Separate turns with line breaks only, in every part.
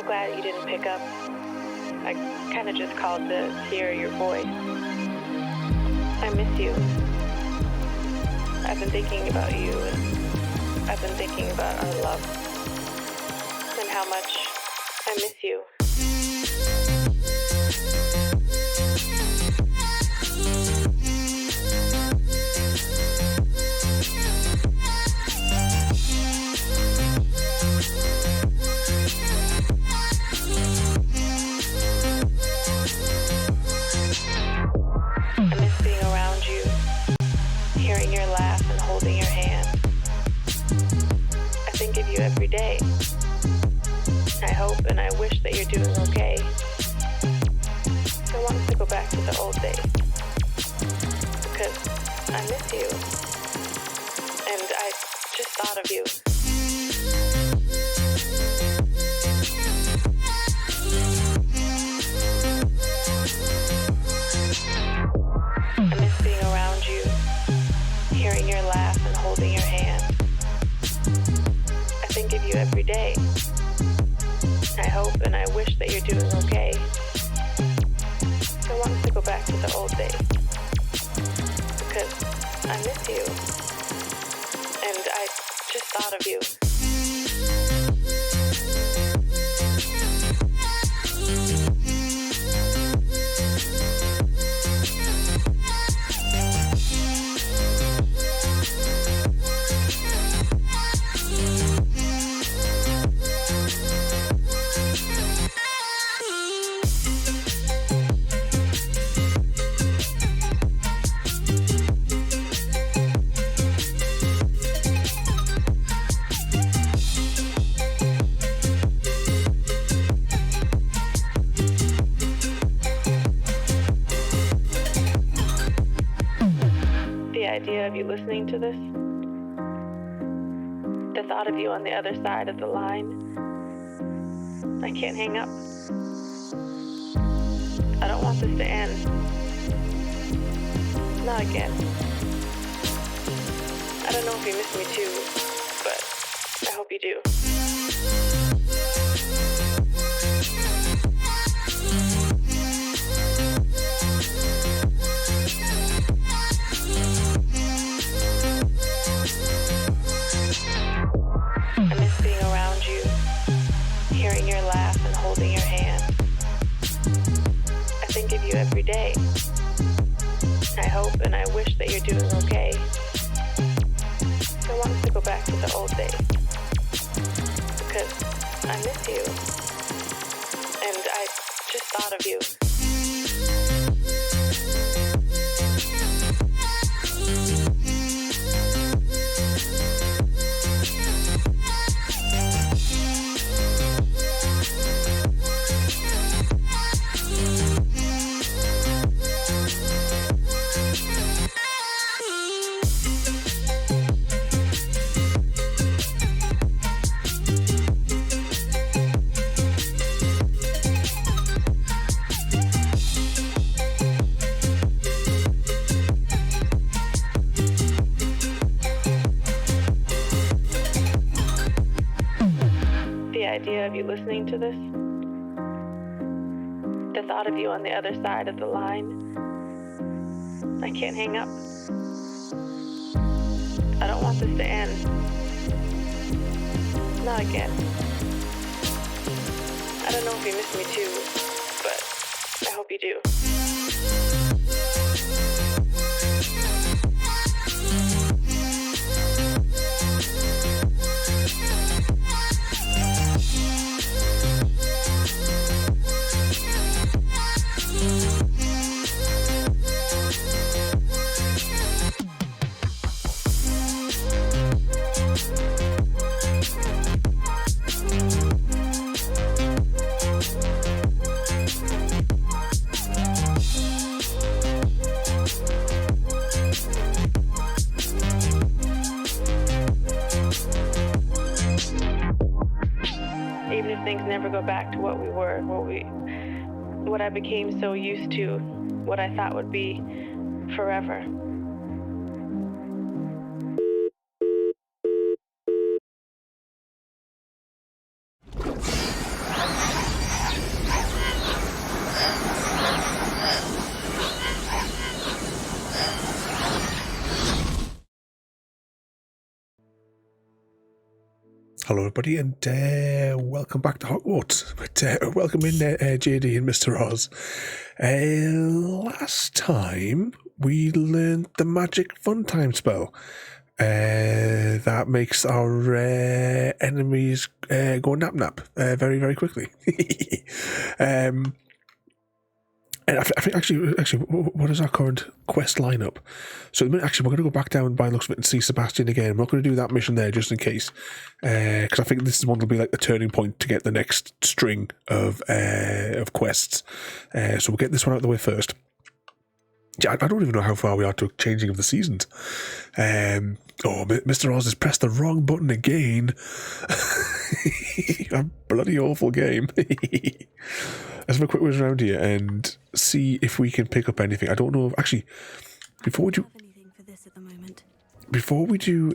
so glad you didn't pick up. I kind of just called to hear your voice. I miss you. I've been thinking about you, and I've been thinking about our love, and how much I miss you. I miss being around you, hearing your laugh and holding your hand. I think of you every day. I hope and I wish that you're doing okay. I want us to go back to the old days, because I miss you, and I just thought of you. I miss being around you, hearing your laugh and holding your hand. I think of you every day. I hope and I wish that you're doing okay. I want us to go back to the old days, because I miss you, and I just thought of you. The idea of you listening to this, the thought of you on the other side of the line, I can't hang up. I don't want this to end. Not again. I don't know if you miss me too, but I hope you do. I miss being around you, hearing your laugh and holding your hand. I think of you every day. I hope and I wish that you're doing okay. I want us to go back to the old days, because I miss you, and I just thought of you. The idea of you listening to this, the thought of you on the other side of the line, I can't hang up. I don't want this to end. Not again. I don't know if you miss me too, but I hope you do. Even if things never go back to what we were, what I became so used to, what I thought would be forever.
Hello everybody and welcome back to Hogwarts. But welcome in JD and Mr. Oz. Last time we learned the magic fun time spell that makes our enemies go nap nap very, very quickly. And I think actually, what is our current quest lineup? So actually, we're going to go back down by the looks of it and see Sebastian again. I'm not going to do that mission there just in case, because I think this is one will be like the turning point to get the next string of quests. So we'll get this one out of the way first. I don't even know how far we are to changing of the seasons. Mr. Oz has pressed the wrong button again. A bloody awful game. Let's have a quick whiz around here and see if we can pick up anything. I don't know if, actually, before we do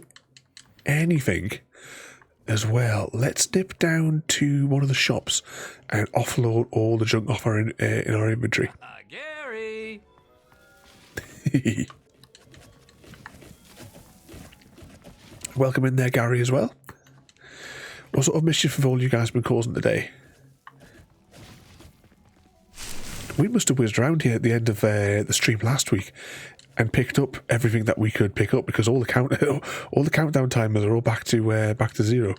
anything as well, let's nip down to one of the shops and offload all the junk off our in our inventory.
Gary!
Welcome in there, Gary, as well. What sort of mischief have all you guys been causing today? We must have whizzed around here at the end of the stream last week and picked up everything that we could pick up because all the countdown timers are all back to zero.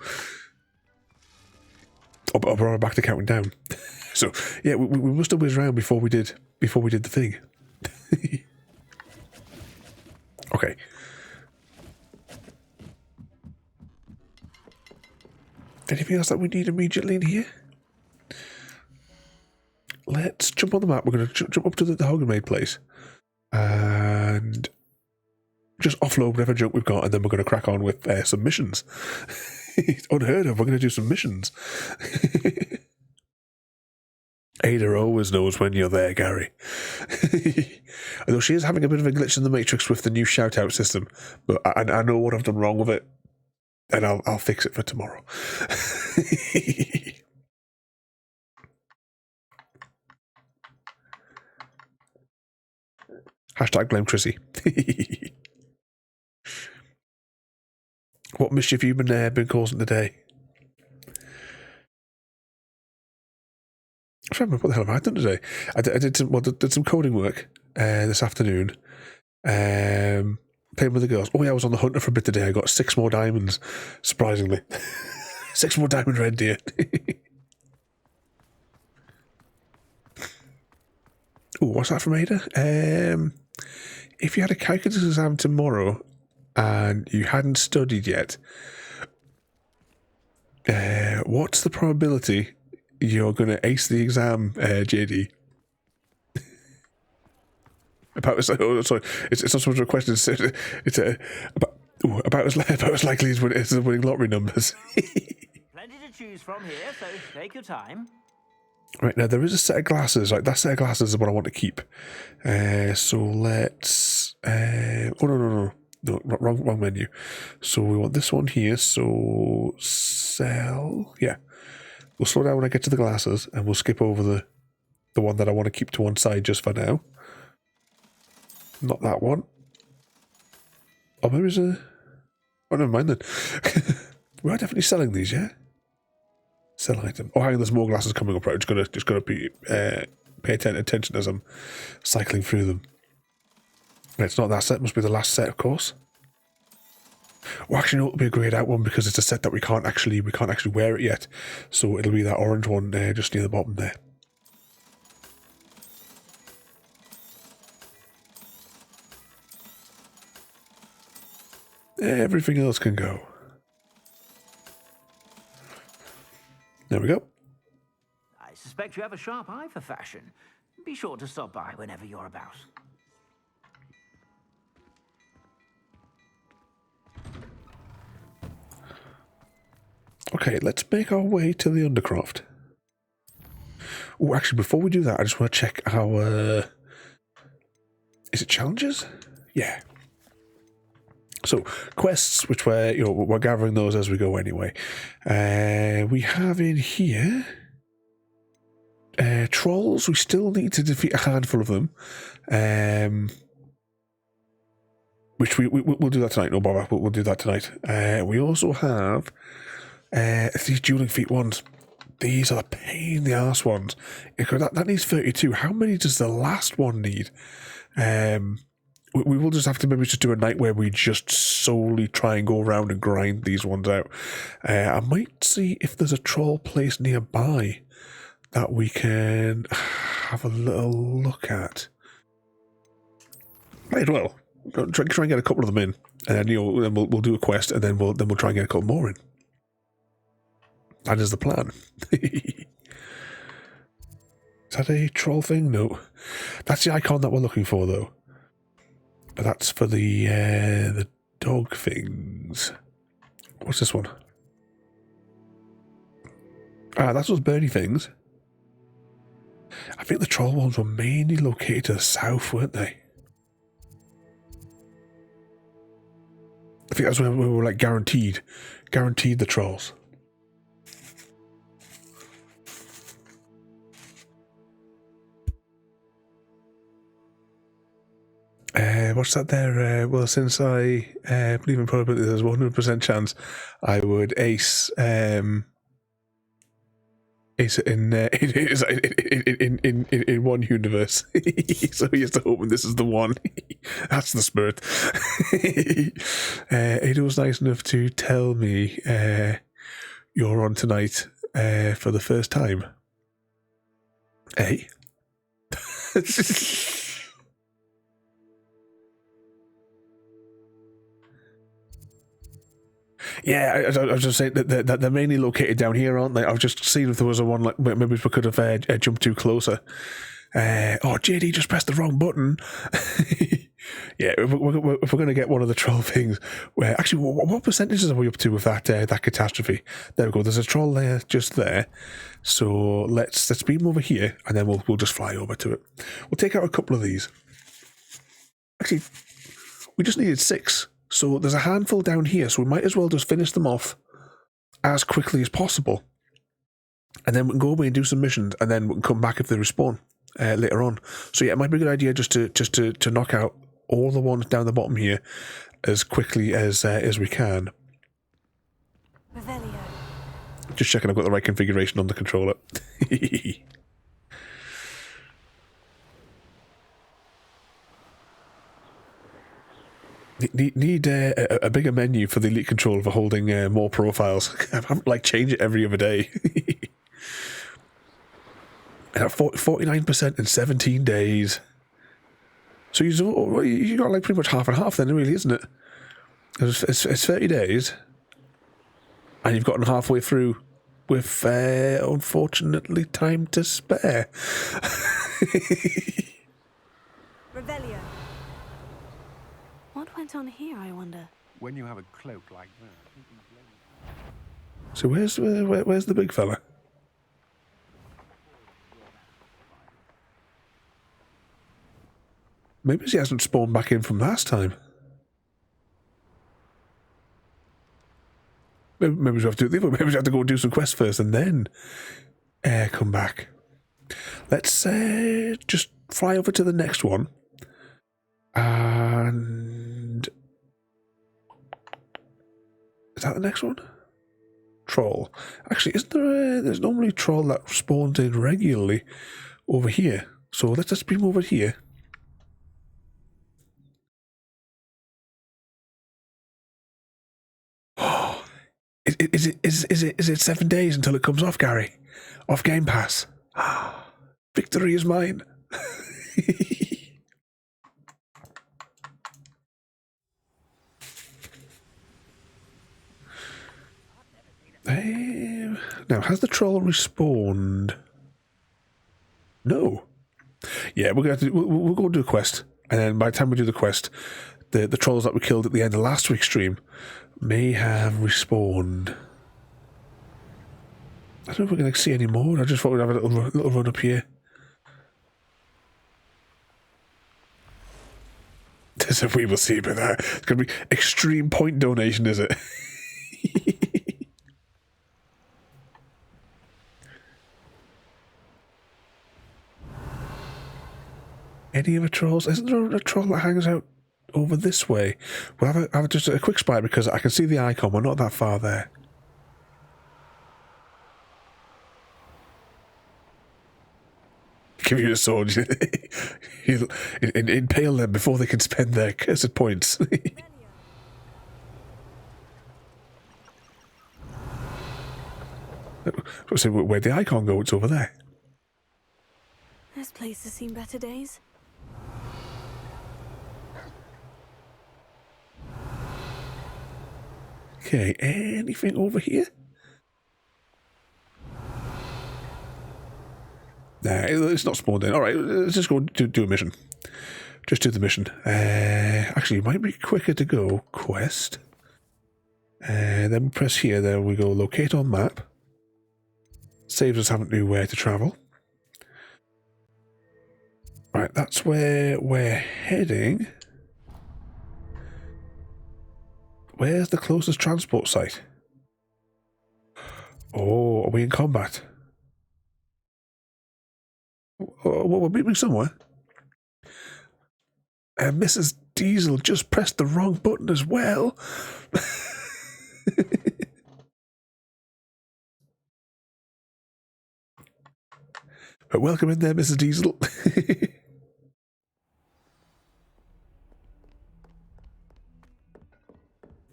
Or back to counting down. So yeah, we must have whizzed around before we did the thing. Okay. Anything else that we need immediately in here? Let's jump on the map. We're going to jump up to the Hogsmeade place and just offload whatever junk we've got, and then we're going to crack on with some missions. It's unheard of. We're going to do some missions. Ada always knows when you're there, Gary. Although she is having a bit of a glitch in the Matrix with the new shout-out system, but I know what I've done wrong with it, and I'll fix it for tomorrow. Hashtag blame Chrissy. What mischief have you been causing today? I can't remember what the hell have I done today. I did some coding work this afternoon. Playing with the girls. Oh yeah, I was on the hunter for a bit today. I got 6 more diamonds, surprisingly. 6 more diamond red deer. Oh, what's that from Ada? If you had a calculus exam tomorrow and you hadn't studied yet, what's the probability you're going to ace the exam, JD? It's not so much a question. It's about as likely as the winning lottery numbers.
Plenty to choose from here, so take your time.
Right, now there is a set of glasses. Right, that set of glasses is what I want to keep. So let's. No, wrong menu. So we want this one here. So sell. Yeah, we'll slow down when I get to the glasses, and we'll skip over the one that I want to keep to one side just for now. Not that one. Oh, maybe there's a... Oh, never mind then. We are definitely selling these, yeah? Sell item. Oh, hang on, there's more glasses coming up, right? Just gotta be pay attention as I'm cycling through them. Right, it's not that set. It must be the last set, of course. Well, actually, no, it'll be a grayed out one because it's a set that we can't actually wear it yet. So it'll be that orange one just near the bottom there. Everything else can go. There we go.
I suspect you have a sharp eye for fashion. Be sure to stop by whenever you're about.
Okay, let's make our way to the Undercroft. Oh, actually, before we do that, I just want to check our... Is it challenges? Yeah. So, quests, which we're gathering those as we go anyway. We have in here... trolls, we still need to defeat a handful of them. Which we'll do that tonight, no bother, we'll do that tonight. We also have These dueling feet ones, these are the pain in the arse ones. That needs 32. How many does the last one need? We will just have to maybe just do a night where we just solely try and go around and grind these ones out. I might see if there's a troll place nearby that we can have a little look at. Might as well. Try and get a couple of them in, and then, then we'll do a quest, and then we'll try and get a couple more in. That is the plan. Is that a troll thing? No. That's the icon that we're looking for, though. But that's for the dog things. What's this one? Ah, that's those birdie things. I think the troll ones were mainly located to the south, weren't they? I think that's when we were like guaranteed the trolls. What's that there? Well, since I believe in probability, there's 100% chance I would ace it in one universe. So here's the hope, and this is the one. That's the spirit. Ada was nice enough to tell me you're on tonight for the first time. Eh? Yeah, I was just saying that they're mainly located down here, aren't they? I've just seen if there was a one like maybe we could have jumped to closer. Oh, JD just pressed the wrong button. Yeah, if we're going to get one of the troll things, where actually, what percentages are we up to with that catastrophe? There we go. There's a troll there, just there. So let's beam over here, and then we'll just fly over to it. We'll take out a couple of these. Actually, we just needed 6. So there's a handful down here, so we might as well just finish them off as quickly as possible. And then we can go away and do some missions, and then we can come back if they respawn later on. So yeah, it might be a good idea just to knock out all the ones down the bottom here as quickly as we can.
Revelio.
Just checking I've got the right configuration on the controller. Need a bigger menu for the Elite controller for holding more profiles. I haven't like change it every other day. And at 49% in 17 days. So you got like pretty much half and half then, really, isn't it? It's 30 days, and you've gotten halfway through with unfortunately time to spare.
Revelio. What went on here, I wonder?
When you have a cloak like that.
So where's the big fella? Maybe he hasn't spawned back in from last time. Maybe we have to maybe we have to go and do some quests first and then come back. Let's just fly over to the next one. And is that the next one? Troll. Actually, isn't there there's normally a troll that spawns in regularly over here. So let's just beam over here. Oh, is it 7 days until it comes off, Gary? Off Game Pass. Victory is mine. Now, has the troll respawned? No. Yeah, we're going to we'll go and do a quest, and then by the time we do the quest, the trolls that we killed at the end of last week's stream may have respawned. I don't know if we're going to see any more. I just thought we'd have a little run up here. So we will see about that. It's going to be extreme point donation, is it? Any other trolls? Isn't there a troll that hangs out over this way? We'll have just a quick spy because I can see the icon. We're not that far there. give you a sword. He'll impale them before they can spend their cursed points. So where'd the icon go? It's over there.
This place has seen better days.
Okay, anything over here? Nah, it's not spawned in. Alright, let's just go do a mission. Just do the mission. Actually, it might be quicker to go quest. Then press here, there we go, locate on map. Saves us having to where to travel. Right, that's where we're heading. Where's the closest transport site? Oh, are we in combat? Oh, we're meeting somewhere. And Mrs. Diesel just pressed the wrong button as well. But welcome in there, Mrs. Diesel.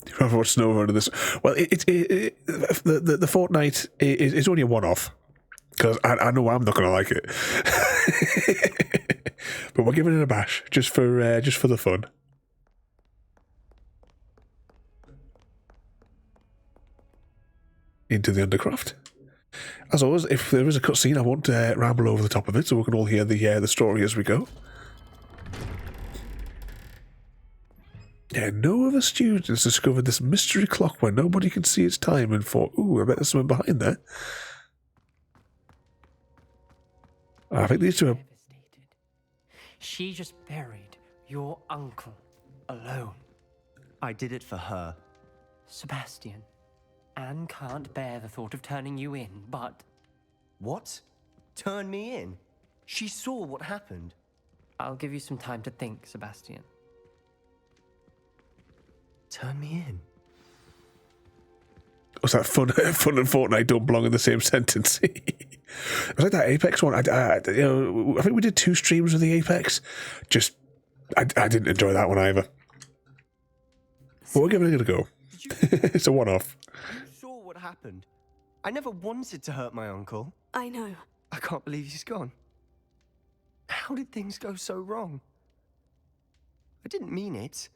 You'd rather watch snow under this. Well, the fortnight is only a one-off. Because I know I'm not going to like it. But we're giving it a bash, just for the fun. Into the Undercroft. As always, if there is a cutscene, I won't ramble over the top of it, so we can all hear the story as we go. Yeah, no other students discovered this mystery clock where nobody can see its time and thought, ooh, I bet there's something behind there. I think these two are...
Devastated. She just buried your uncle alone.
I did it for her.
Sebastian, Anne can't bear the thought of turning you in, but...
What? Turn me in? She saw what happened.
I'll give you some time to think, Sebastian.
Turn me in?
Was that fun and Fortnite don't belong in the same sentence? It was like that Apex one. I think we did 2 streams of the Apex. I didn't enjoy that one either. But we're giving it a go. It's a one-off.
You saw what happened. I never wanted to hurt my uncle.
I know.
I can't believe he's gone. How did things go so wrong? I didn't mean it.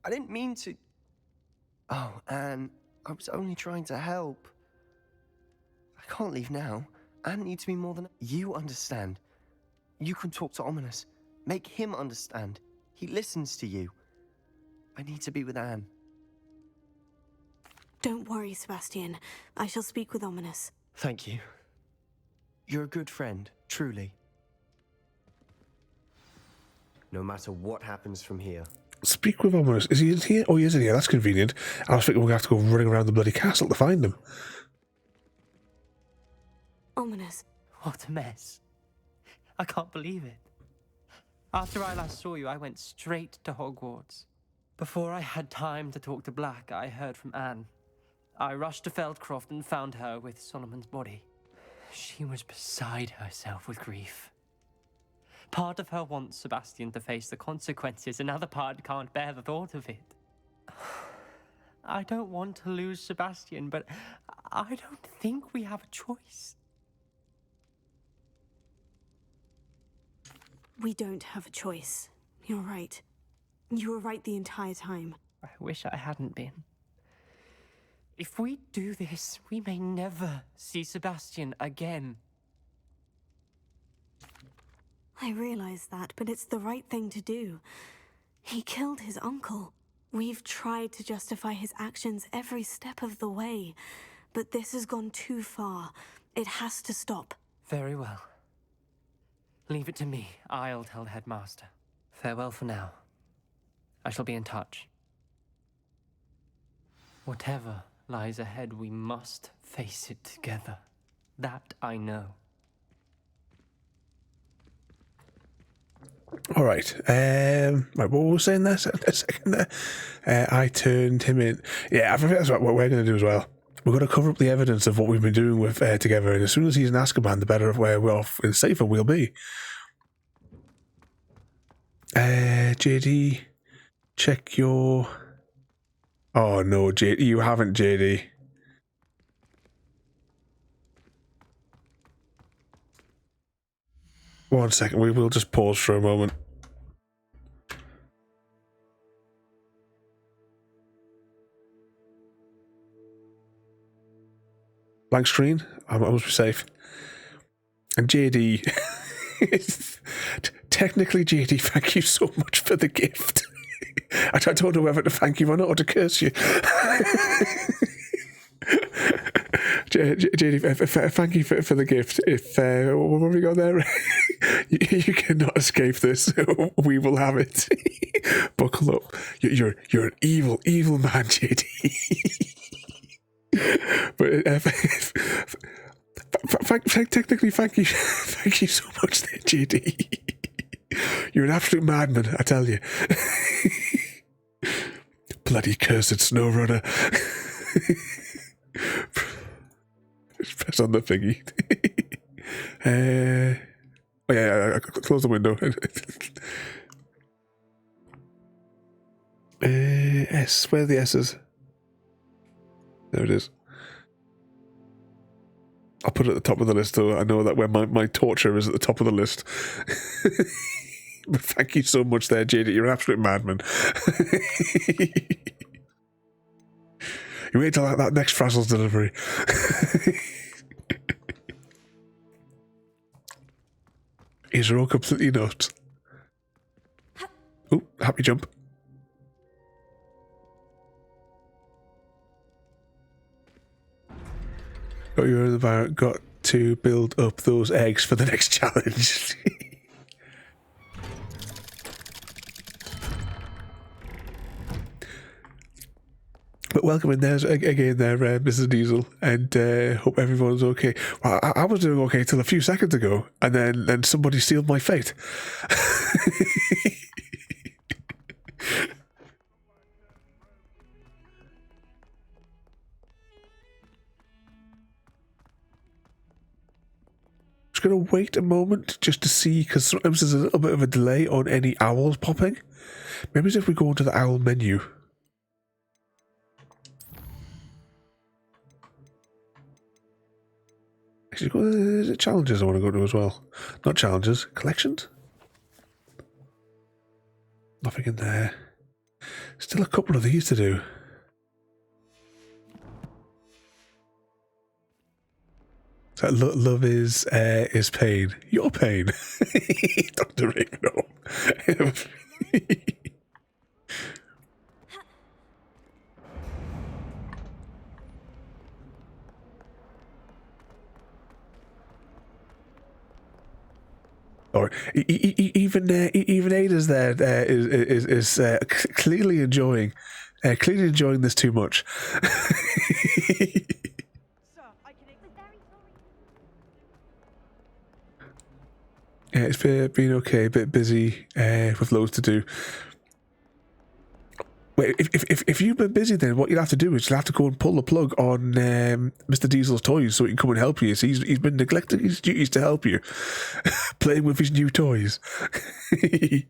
I didn't mean to... Oh, Anne, I was only trying to help. I can't leave now. Anne needs me more than... You understand. You can talk to Ominous. Make him understand. He listens to you. I need to be with Anne.
Don't worry, Sebastian. I shall speak with Ominous.
Thank you. You're a good friend, truly. No matter what happens from here.
Speak with Ominous. Is he in here? Oh, he is in here. That's convenient. I was thinking we're going to have to go running around the bloody castle to find him.
Ominous.
What a mess. I can't believe it. After I last saw you, I went straight to Hogwarts. Before I had time to talk to Black, I heard from Anne. I rushed to Feldcroft and found her with Solomon's body. She was beside herself with grief. Part of her wants Sebastian to face the consequences, another part can't bear the thought of it. I don't want to lose Sebastian, but I don't think we have a choice.
We don't have a choice. You're right. You were right the entire time.
I wish I hadn't been. If we do this, we may never see Sebastian again.
I realize that, but it's the right thing to do. He killed his uncle. We've tried to justify his actions every step of the way, but this has gone too far. It has to stop.
Very well. Leave it to me. I'll tell the headmaster. Farewell for now. I shall be in touch. Whatever lies ahead, we must face it together. That I know.
All right. Right, what were we saying there? A second there. I turned him in. Yeah, I think that's what we're going to do as well. We've got to cover up the evidence of what we've been doing with together, and as soon as he's in Azkaban, the better where we're off and safer we'll be. JD, check your... Oh no, JD, you haven't, JD. One second, we will just pause for a moment. Blank screen, I must be safe. And JD, technically JD, thank you so much for the gift. I don't know whether to thank you or not, or to curse you. JD, thank you for the gift. If what have we got there? you cannot escape this. We will have it. Buckle up. You're an evil man, JD. But technically, thank you so much, there, JD. You're an absolute madman, I tell you. Bloody cursed snow runner. Just press on the thingy. Oh yeah, close the window. S, where are the S's? There it is. I'll put it at the top of the list, so I know that where my torture is at the top of the list. But thank you so much there, JD. You're an absolute madman. You wait till that next Frazzles delivery. These are all completely nuts. Oh, happy jump. Got your environment, got to build up those eggs for the next challenge. But welcome in there again there, Mrs. Diesel, and hope everyone's okay. Well, I was doing okay till a few seconds ago, and then somebody sealed my fate. Just going to wait a moment just to see, because sometimes there's a little bit of a delay on any owls popping. Maybe if we go into the owl menu. Is it challenges I want to go to as well? Not challenges, collections? Nothing in there. Still a couple of these to do. So love is pain. Your pain. Dr. Ravenholm. Or even Ada's there is clearly enjoying this too much. Yeah, it's been okay, a bit busy with loads to do. Wait, if you've been busy, then what you'll have to do is you'll have to go and pull the plug on Mr. Diesel's toys so he can come and help you. So he's been neglecting his duties to help you, playing with his new toys. We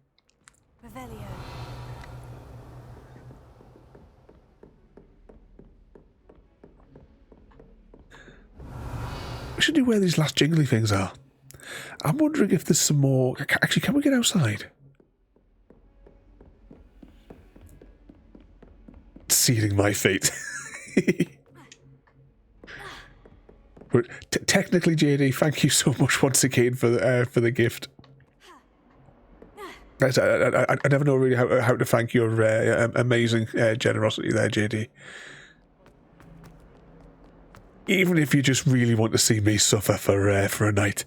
should do where these last jingly things are. I'm wondering if there's some more. Actually, can we get outside? Sealing my fate. But technically, JD, thank you so much once again for the gift. I never know really how to thank your amazing generosity there, JD. Even if you just really want to see me suffer for a night.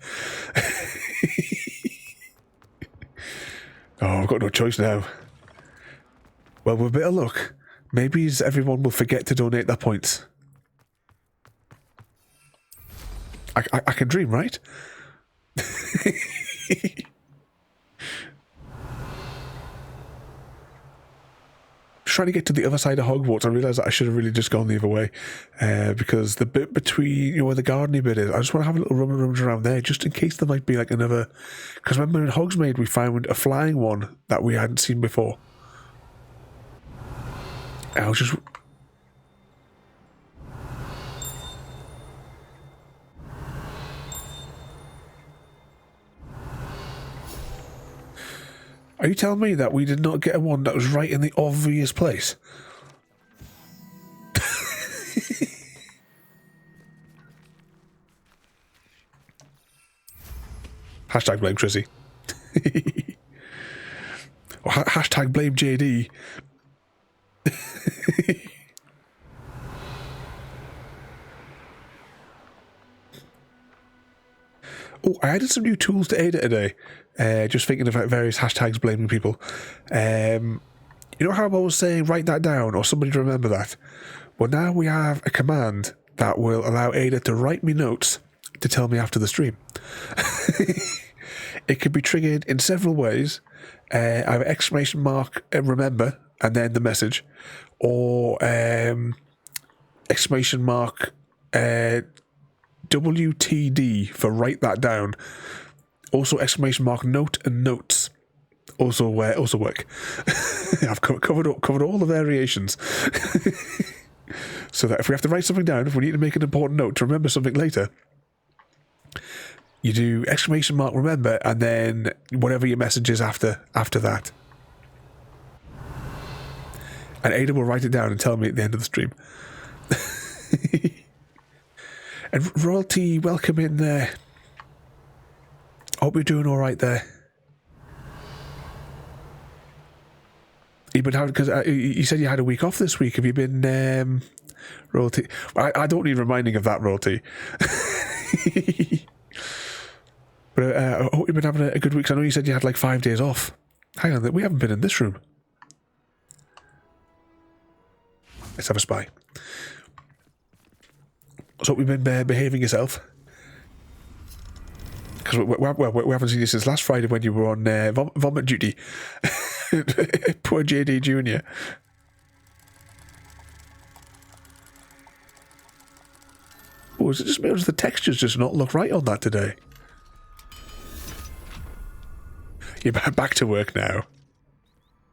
Oh, I've got no choice now. Well, with a bit of luck, maybe everyone will forget to donate their points. I can dream, right? trying to get to the other side of Hogwarts, I realised that I should have really just gone the other way, because the bit between, you know, where the gardeny bit is, I just want to have a little rummage around there, just in case there might be like another, because remember in Hogsmeade we found a flying one that we hadn't seen before. I was just... Are you telling me that we did not get a one that was right in the obvious place? Hashtag blame Trissy. Or hashtag blame JD. Oh, I added some new tools to Ada today. Just thinking about various hashtags blaming people. You know how I was saying write that down or somebody to remember that? Well, now we have a command that will allow Ada to write me notes to tell me after the stream. It can be triggered in several ways. Either exclamation mark remember and then the message, or exclamation mark WTD for write that down. Also exclamation mark note and notes also work. I've covered all the variations. So that if we have to write something down, if we need to make an important note to remember something later, you do exclamation mark remember and then whatever your message is after that. And Ada will write it down and tell me at the end of the stream. And Royalty, welcome in there. Hope you're doing all right there. You've been having, because you said you had a week off this week. Have you been Royalty? I don't need reminding of that, Royalty. But I hope you've been having a good week. I know you said you had like 5 days off. Hang on, we haven't been in this room. Let's have a spy. So we've been behaving yourself. Because we haven't seen you since last Friday when you were on vomit duty. Poor JD Jr. Oh, is it just me or does the textures just not look right on that today? You're back to work now.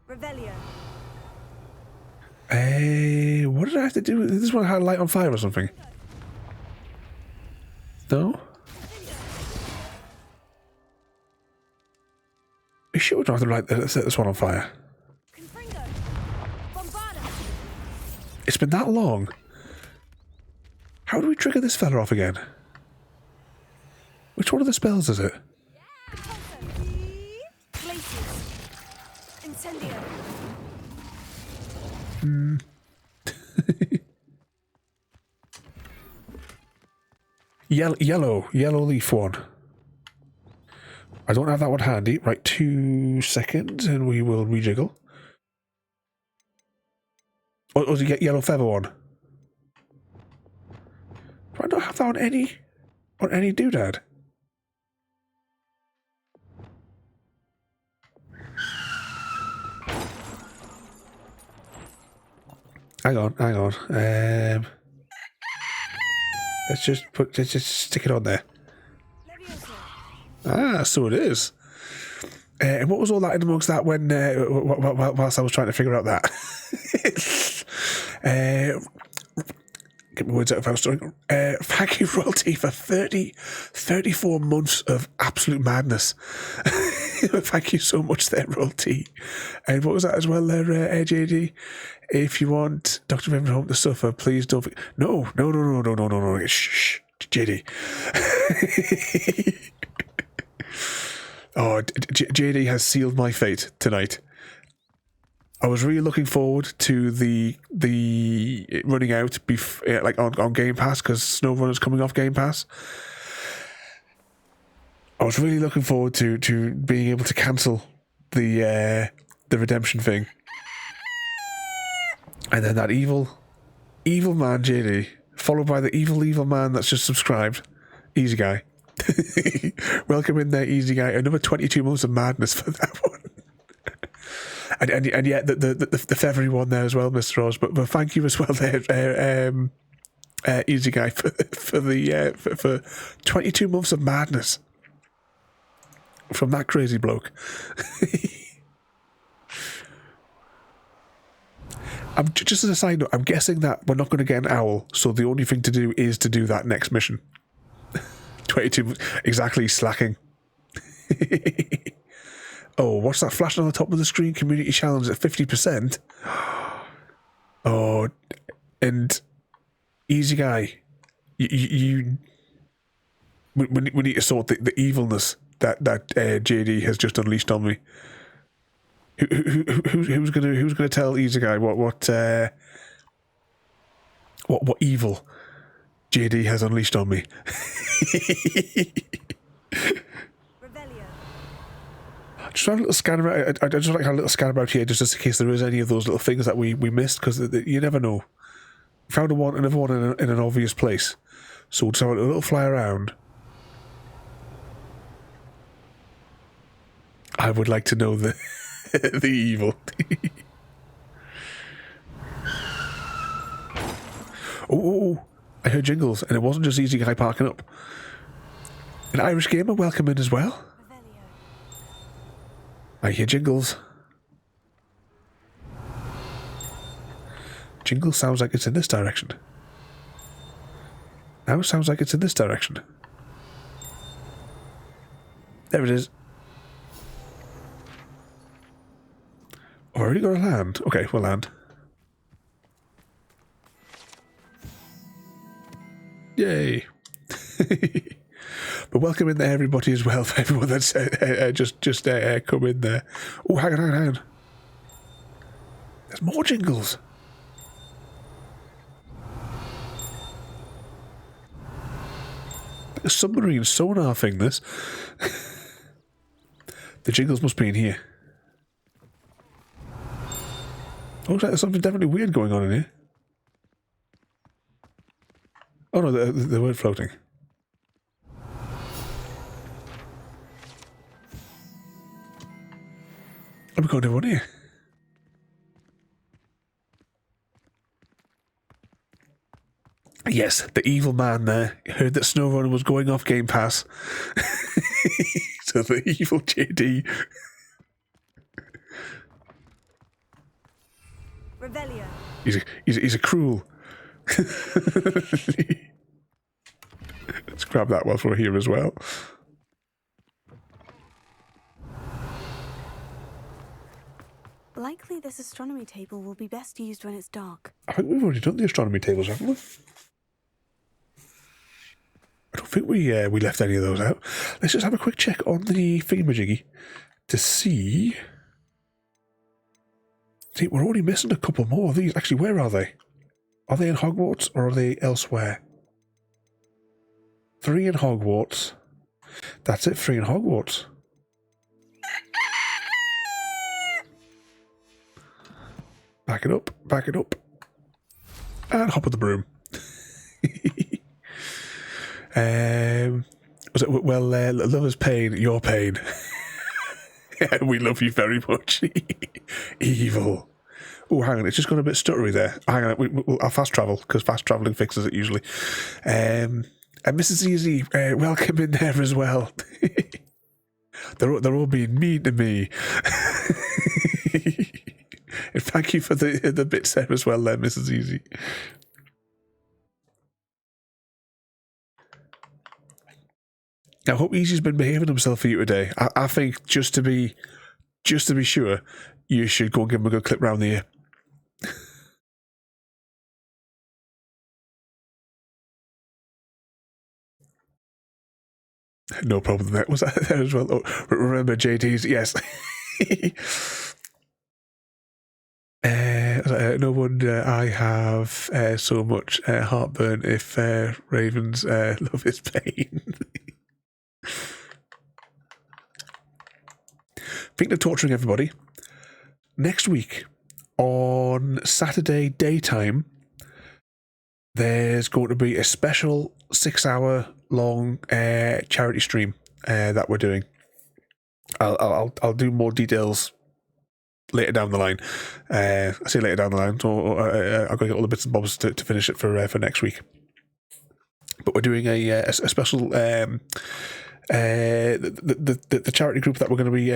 Revelio.
What did I have to do? This one had a light on fire or something? No? Are you sure we don't have to set this one on fire? It's been that long. How do we trigger this fella off again? Which one of the spells is it? Yellow leaf one. I don't have that one handy. Right, 2 seconds and we will rejiggle. Or does it get yellow feather one? Do I not have that on any doodad? Hang on. Let's just stick it on there. Ah, so it is. And what was all that in amongst that when whilst I was trying to figure out that? Get my words out if I was doing. Thank you, Royalty, for 34 months of absolute madness. Thank you so much there, Royalty. And what was that as well there, JD? If you want Dr. Ravenholm to suffer, please don't... No. Shh, JD. Oh, JD has sealed my fate tonight. I was really looking forward to the running out like on Game Pass, because SnowRunner's coming off Game Pass. I was really looking forward to being able to cancel the redemption thing. And then that evil man JD, followed by the evil man that's just subscribed. Easy guy. Welcome in there, easy guy. Another 22 months of madness for that one. and yeah, the feathery one there as well, Mr. Oz. But thank you as well there, Easy Guy, for 22 months of madness from that crazy bloke. Just as a side note, I'm guessing that we're not going to get an owl, so the only thing to do is to do that next mission. 22, exactly, slacking. Oh, what's that flashing on the top of the screen? Community challenge at 50%. Oh, and Easy Guy, we need to sort the evilness that JD has just unleashed on me. Who's gonna tell Easy Guy what evil JD has unleashed on me? Just have a little scan about. I just like to have a little scan about here, just in case there is any of those little things that we missed, because you never know. Found another one in an obvious place, so we'll just have a little fly around. I would like to know the the evil. Oh, I heard jingles, and it wasn't just Easy Guy parking up. An Irish gamer, welcome in as well. I hear jingles. Jingle sounds like it's in this direction. Now it sounds like it's in this direction. There it is. Oh, I already got to land. Okay, we'll land. Yay. But welcome in there, everybody, as well. For everyone that's just come in there. Oh, hang on. There's more jingles. Like a submarine sonar thing, this. The jingles must be in here. Oh, looks like there's something definitely weird going on in here. Oh no, they weren't floating. I'm going to run here. Yes, the evil man there heard that SnowRunner was going off Game Pass. So the evil JD.
Revelio.
He's a cruel. Let's grab that while we're here as well.
Likely this astronomy table will be best used when it's dark.
I think we've already done the astronomy tables, haven't we? I don't think we left any of those out. Let's just have a quick check on the thingamajiggy to see. See, we're already missing a couple more of these. Actually, where are they? Are they in Hogwarts or are they elsewhere? 3 in Hogwarts. That's it, 3 in Hogwarts. Back it up, and hop on the broom. Was it, well, love is pain, your pain. We love you very much. Evil. Oh, hang on, it's just gone a bit stuttery there. Hang on, I'll fast travel, because fast travelling fixes it usually. And Mrs. Easy, welcome in there as well. They're all being mean to me. And thank you for the bits there as well there, Mrs. Easy. I hope Easy's been behaving himself for you today. I think just to be sure, you should go and give him a good clip round the ear. No problem there. Was that there as well? Oh, remember JD's? Yes. No wonder I have so much heartburn if Ravens love his pain. Think of torturing everybody. Next week, on Saturday daytime, there's going to be a special 6-hour long charity stream that we're doing. I'll do more details later down the line. I say later down the line, so I've got to get all the bits and bobs to finish it for next week. But we're doing a special the charity group that we're going to be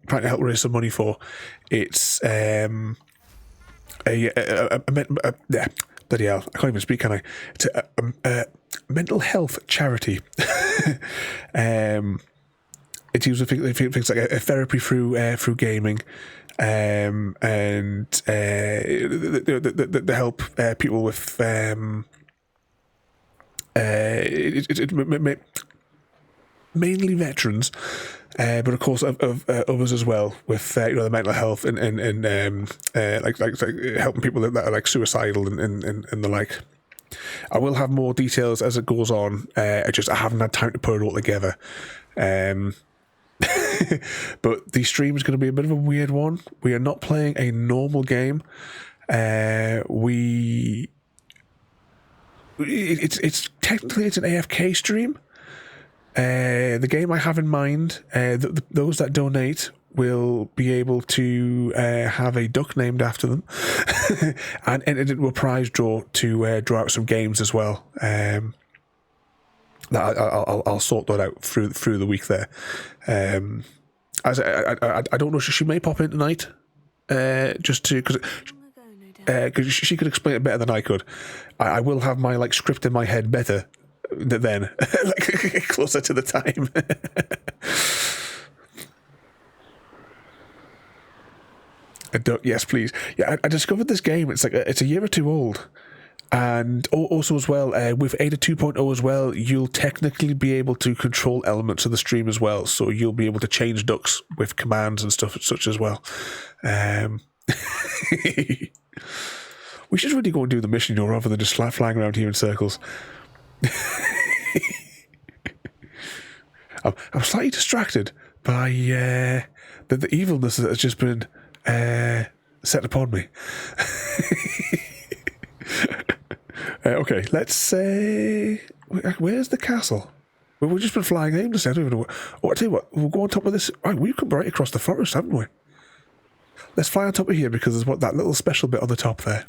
trying to help raise some money for. It's bloody hell, I can't even speak, can I? It's a mental health charity. It uses things like a therapy through gaming, and they help people with mainly veterans, but of course of others as well with the mental health and like helping people that are like suicidal and the like. I will have more details as it goes on. I haven't had time to put it all together. But the stream is going to be a bit of a weird one. We are not playing a normal game. It's technically it's an AFK stream. The game I have in mind, those that donate will be able to have a duck named after them, and enter into a prize draw to draw out some games as well. I'll sort that out through the week there. As I don't know, she may pop in tonight, just to because she could explain it better than I could. I will have my like script in my head better then, like closer to the time. Yes, please. Yeah, I discovered this game. It's like it's a year or two old. And also as well, with Ada 2.0 as well, you'll technically be able to control elements of the stream as well. So you'll be able to change ducks with commands and stuff such as well. We should really go and do the mission, rather than just flying around here in circles. I'm slightly distracted by the evilness that has just been set upon me. Okay, let's say... Where's the castle? Well, we've just been flying aimlessly. I don't even know. I tell you what, we'll go on top of this. Right, we've come right across the forest, haven't we? Let's fly on top of here because there's that little special bit on the top there.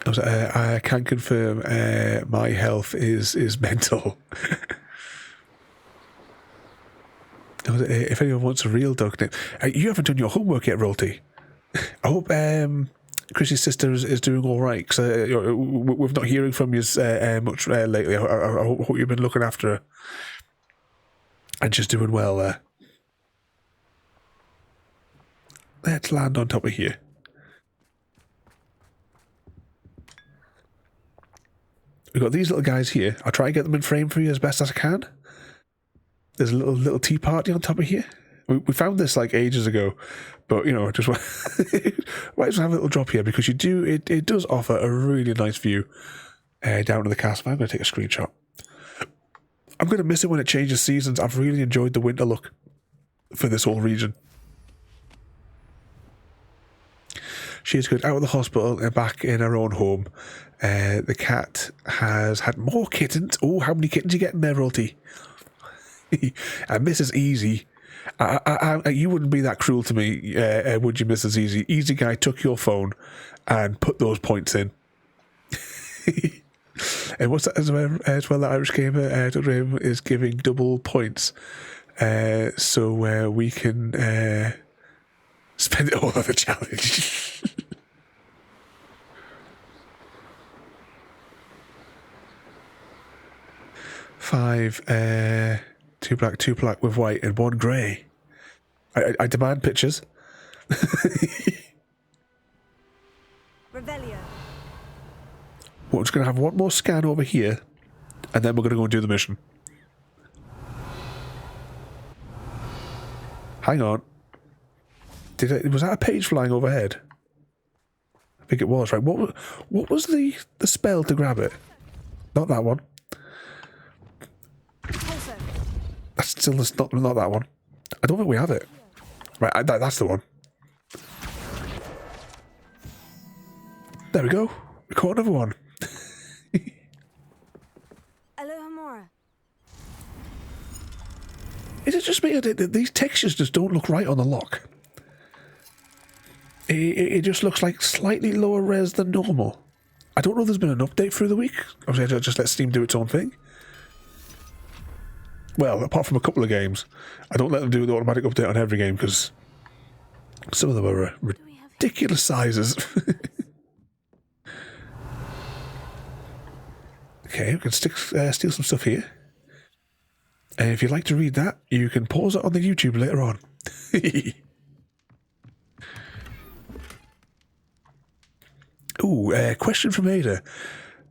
I can confirm my health is mental. If anyone wants a real duck name, you haven't done your homework yet, Rolty. I hope Chrissy's sister is doing all right, because we've not hearing from you much lately. I hope you've been looking after her and she's doing well there. Let's land on top of here. We've got these little guys here. I'll try and get them in frame for you as best as I can. There's a little tea party on top of here. We found this like ages ago, but just might as well have a little drop here because it does offer a really nice view down to the castle. I'm going to take a screenshot. I'm going to miss it when it changes seasons. I've really enjoyed the winter look for this whole region. She is good out of the hospital and back in her own home. The cat has had more kittens. Oh, how many kittens you getting there, Rolty? And Mrs. Easy, you wouldn't be that cruel to me, would you, Mrs. Easy? Easy Guy took your phone and put those points in. And what's that as well? The Irish gamer Dr. Aim is giving double points, so we can spend it all on the challenge. Five. 2 black, 2 black with white, and 1 grey. I demand pictures.
Revelio.
We're just going to have one more scan over here, and then we're going to go and do the mission. Hang on. Was that a page flying overhead? I think it was, right? What was the spell to grab it? Not that one. That's still not that one. I don't think we have it. Right, that's the one. There we go. We caught another one. Is it just me that these textures just don't look right on the lock? It just looks like slightly lower res than normal. I don't know if there's been an update through the week. Obviously, I just let Steam do its own thing. Well, apart from a couple of games. I don't let them do the automatic update on every game because some of them are ridiculous sizes. Okay, we can steal some stuff here. And if you'd like to read that, you can pause it on the YouTube later on. Ooh, question from Ada.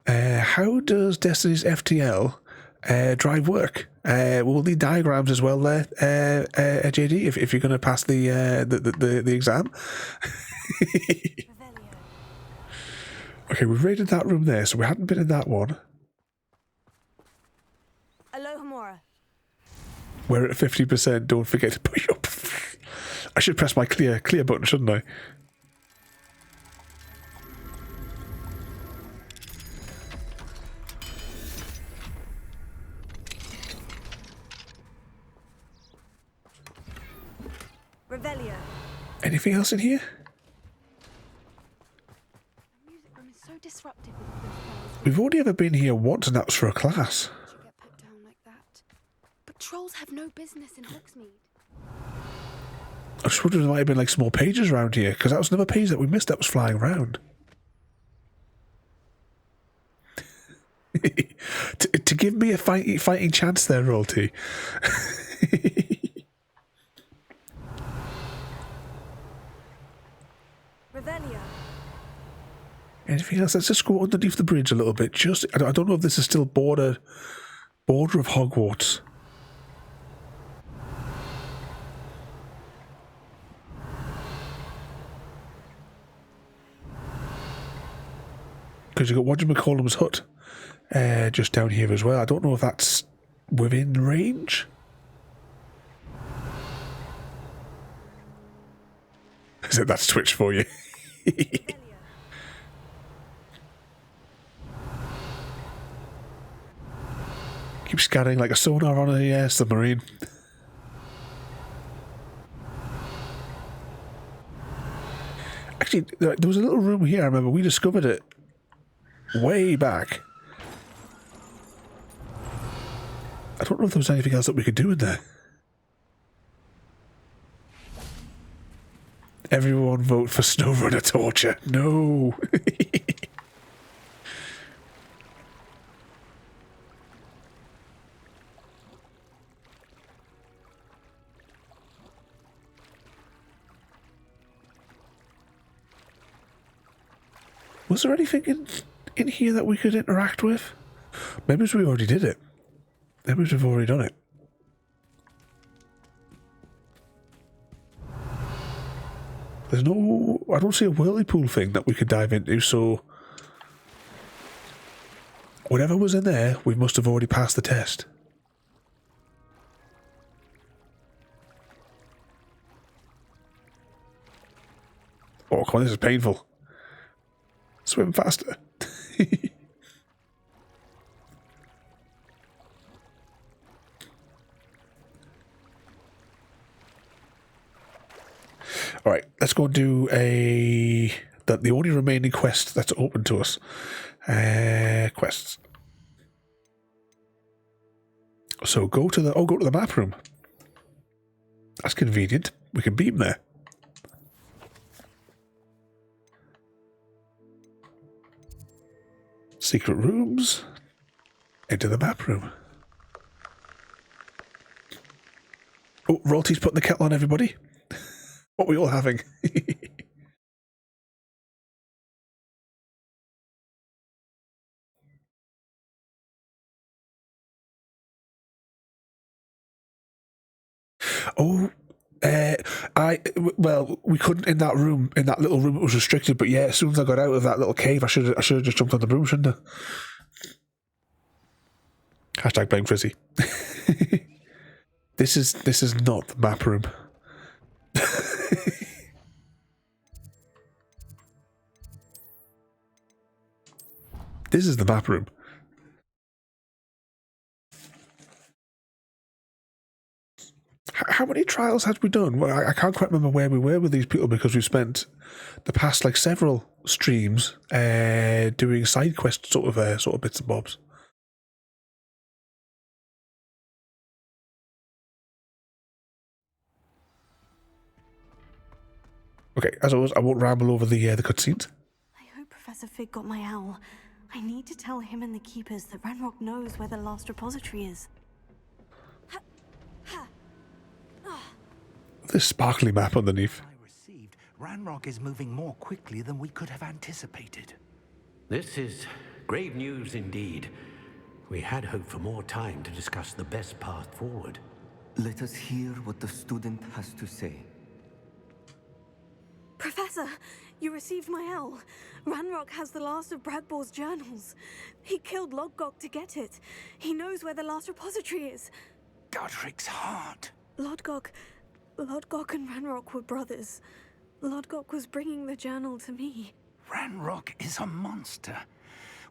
How does Destiny's FTL drive work? We'll need diagrams as well there, JD, if you're going to pass the exam. Okay, we've raided that room there, so we hadn't been in that one.
Alohomora.
We're at 50%, don't forget to push up. I should press my clear button, shouldn't I?
Revelio.
Anything else in here?
The music room is so disruptive with all those bells.
We've only ever been here once, and that was for a class.
You get put down like that. But trolls have no business in Hogsmeade.
I just wondered if there might have been like small pages around here, because that was another page that we missed that was flying around. to give me a fighting chance there, Royalty.
Revelio.
Anything else? Let's just go underneath the bridge a little bit. Just I don't know if this is still border of Hogwarts. Because you've got Whatchamacallum's hut just down here as well. I don't know if that's within range. Is it that's Twitch for you? Keep scanning like a sonar on a submarine. Actually, there was a little room here, I remember. We discovered it way back. I don't know if there was anything else that we could do in there. Everyone vote for SnowRunner torture. No. Was there anything in here that we could interact with? Maybe we already did it. Maybe we've already done it. There's no... I don't see a whirlpool thing that we could dive into, so... Whatever was in there, we must have already passed the test. Oh, come on, this is painful. Swim faster. Alright, let's go and do the only remaining quest that's open to us. Quests. So go to the map room. That's convenient. We can beam there. Secret rooms. Into the map room. Oh, Royalty's putting the kettle on, everybody. What are we all having? Oh, well, we couldn't in that room, in that little room. It was restricted. But yeah, as soon as I got out of that little cave, I should have just jumped on the broom, shouldn't I? Hashtag blame Frizzy. This is not the map room. This is the map room. trials had we done? Well, I can't quite remember where we were with these people because we've spent the past like several streams doing side quest sort of bits and bobs. Okay, as always, I won't ramble over the cutscenes.
I hope Professor Fig got my owl. I need to tell him and the Keepers that Ranrock knows where the last repository is.
This sparkly map underneath.
I received, Ranrock is moving more quickly than we could have anticipated.
This is grave news indeed. We had hoped for more time to discuss the best path forward.
Let us hear what the student has to say.
Professor, you received my owl. Ranrock has the last of Bragbor's journals. He killed Lodgok to get it. He knows where the last repository is.
Godric's heart.
Lodgok and Ranrock were brothers. Lodgok was bringing the journal to me.
Ranrock is a monster.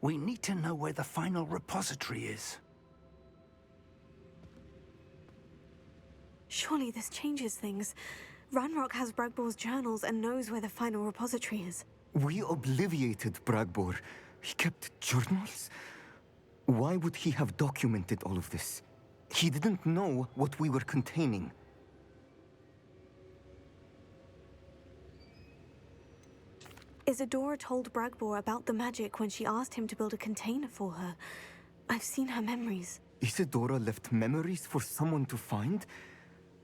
We need to know where the final repository is.
Surely this changes things. Ranrock has Bragbor's journals and knows where the final repository is.
We obliviated Bragbor. He kept journals? Why would he have documented all of this? He didn't know what we were containing.
Isadora told Bragbor about the magic when she asked him to build a container for her. I've seen her memories.
Isadora left memories for someone to find?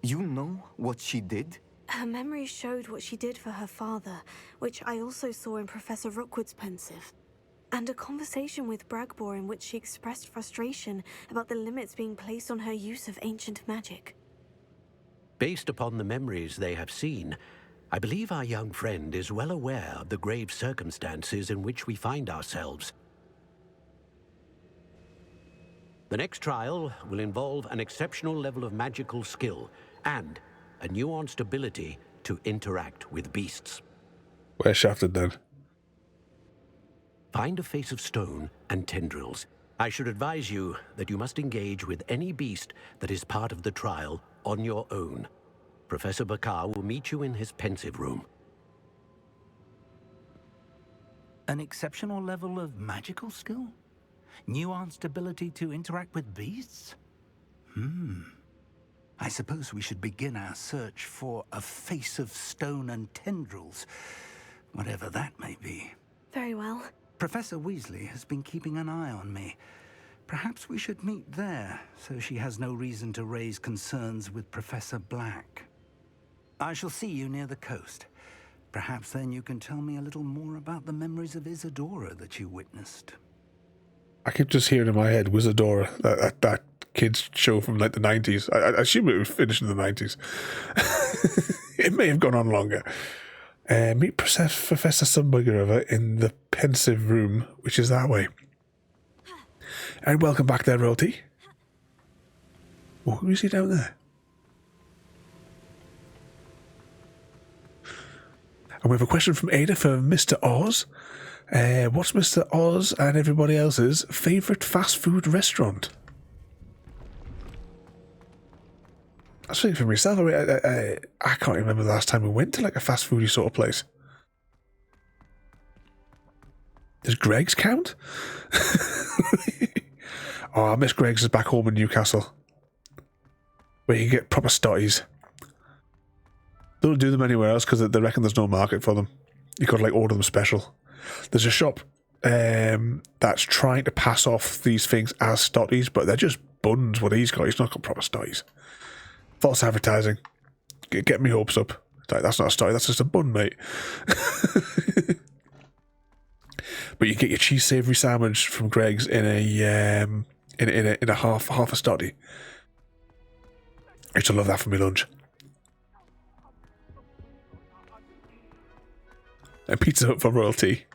You know what she did?
Her memories showed what she did for her father, which I also saw in Professor Rookwood's pensive. And a conversation with Bragbor in which she expressed frustration about the limits being placed on her use of ancient magic.
Based upon the memories they have seen, I believe our young friend is well aware of the grave circumstances in which we find ourselves. The next trial will involve an exceptional level of magical skill and a nuanced ability to interact with beasts.
Where's Shafted then?
Find a face of stone and tendrils. I should advise you that you must engage with any beast that is part of the trial on your own. Professor Bakar will meet you in his pensive room.
An exceptional level of magical skill? Nuanced ability to interact with beasts? I suppose we should begin our search for a face of stone and tendrils, whatever that may be.
Very well.
Professor Weasley has been keeping an eye on me. Perhaps we should meet there, so she has no reason to raise concerns with Professor Black. I shall see you near the coast. Perhaps then you can tell me a little more about the memories of Isadora that you witnessed.
I keep just hearing in my head Wizardora, that kids show from like the 90s. I assume it was finished in the 90s. It may have gone on longer. Meet Professor Sunbugger in the pensive room, which is that way. And welcome back there, royalty. Oh, who is he down there? And we have a question from Ada for Mr. Oz. What's Mr. Oz and everybody else's favourite fast food restaurant? I was thinking for myself, I can't remember the last time we went to like a fast foody sort of place. Does Greg's count? Oh, I miss Greg's is back home in Newcastle, where you get proper stotties. Don't do them anywhere else because they reckon there's no market for them. You got to like order them special. There's a shop that's trying to pass off these things as stotties, but they're just buns. What he's got, he's not got proper stotties. False advertising. Get me hopes up. Like, that's not a stotty, that's just a bun, mate. But you get your cheese savoury sandwich from Greg's in a in a half a stotty. I used to love that for my lunch. And Pizza Hut for royalty.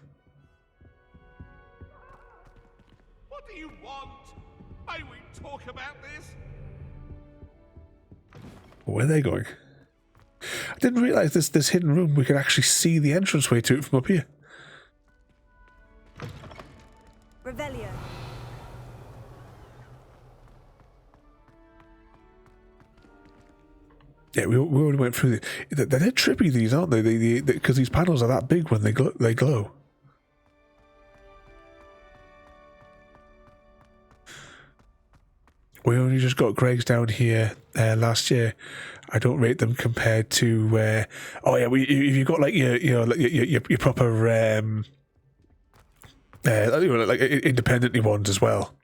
What do you want? May we talk about this?
Where are they going? I didn't realise this hidden room, we could actually see the entranceway to it from up here.
Revelio.
Yeah, we already went through the... They're trippy, these, aren't they? Because these panels are that big when they glow. We only just got Greg's down here last year. I don't rate them compared to... oh, yeah, if you've got, like, your proper... like independently ones as well.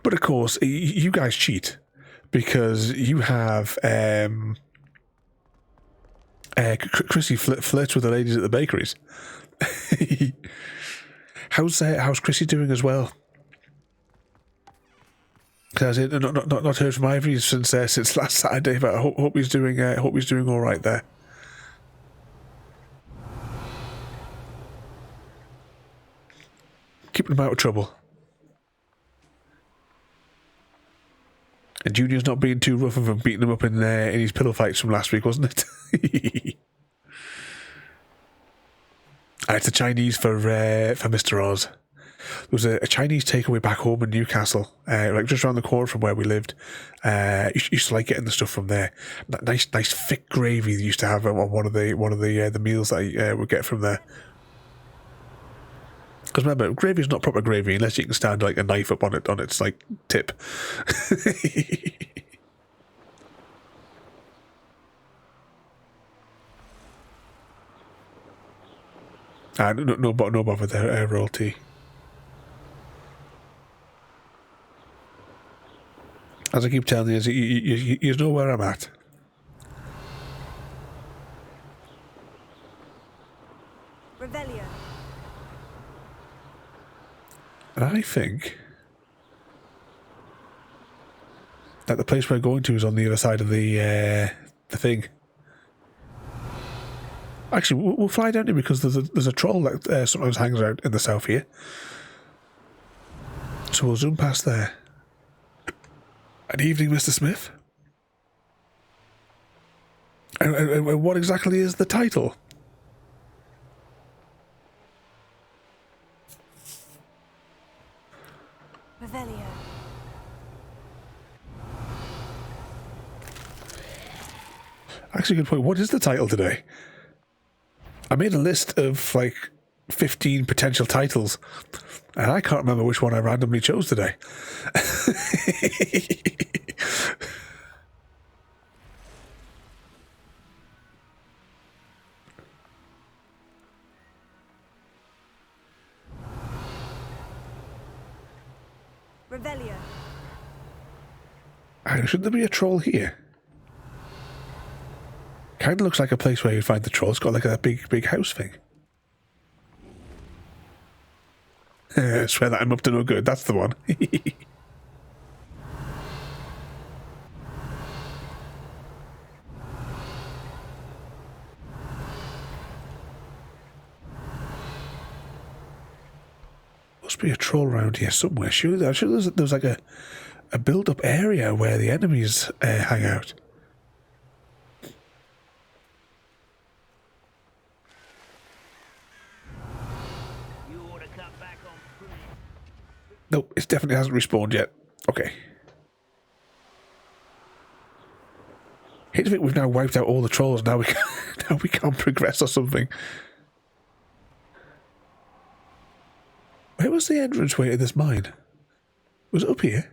But, of course, you guys cheat. Because you have Chrissy flirts with the ladies at the bakeries. How's Chrissy doing as well? Because not heard from Ivory since last Saturday, but I hope he's doing all right there. Keeping him out of trouble. And Junior's not being too rough of him, beating him up in his pillow fights from last week, wasn't it? It's the Chinese for Mr. Oz. There was a Chinese takeaway back home in Newcastle, like just around the corner from where we lived. Used to like getting the stuff from there. Nice thick gravy they used to have on one of the meals that I would get from there. Because remember, gravy is not proper gravy unless you can stand like a knife up on its like tip. No bother there, royalty. As I keep telling you, you know where I'm at.
Revelio.
And I think that the place we're going to is on the other side of the thing. Actually, we'll fly down here because there's a troll that sometimes hangs out in the south here. So we'll zoom past there. Good evening, Mr. Smith. And what exactly is the title?
Revelio.
Actually, good point. What is the title today? I made a list of like 15 potential titles, and I can't remember which one I randomly chose today.
Revelio.
Shouldn't there be a troll here? Kind of looks like a place where you'd find the troll. It's got like a big house thing. I swear that I'm up to no good. That's the one. Must be a troll around here somewhere. Surely there's like a build-up area where the enemies hang out. Nope, it definitely hasn't respawned yet. Okay. Hate to think we've now wiped out all the trolls. Now we can't progress or something. Where was the entranceway to this mine? Was it up here?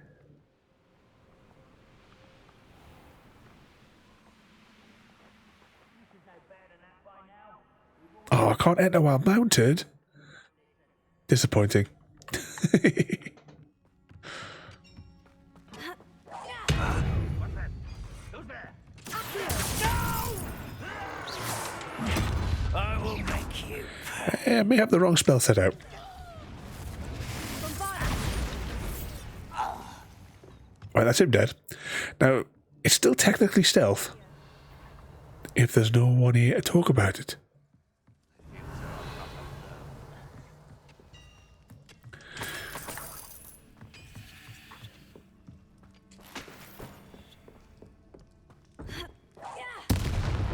Oh, I can't enter while mounted. Disappointing.
I will make you.
I may have the wrong spell set out. Right, that's him dead. Now, it's still technically stealth if there's no one here to talk about it.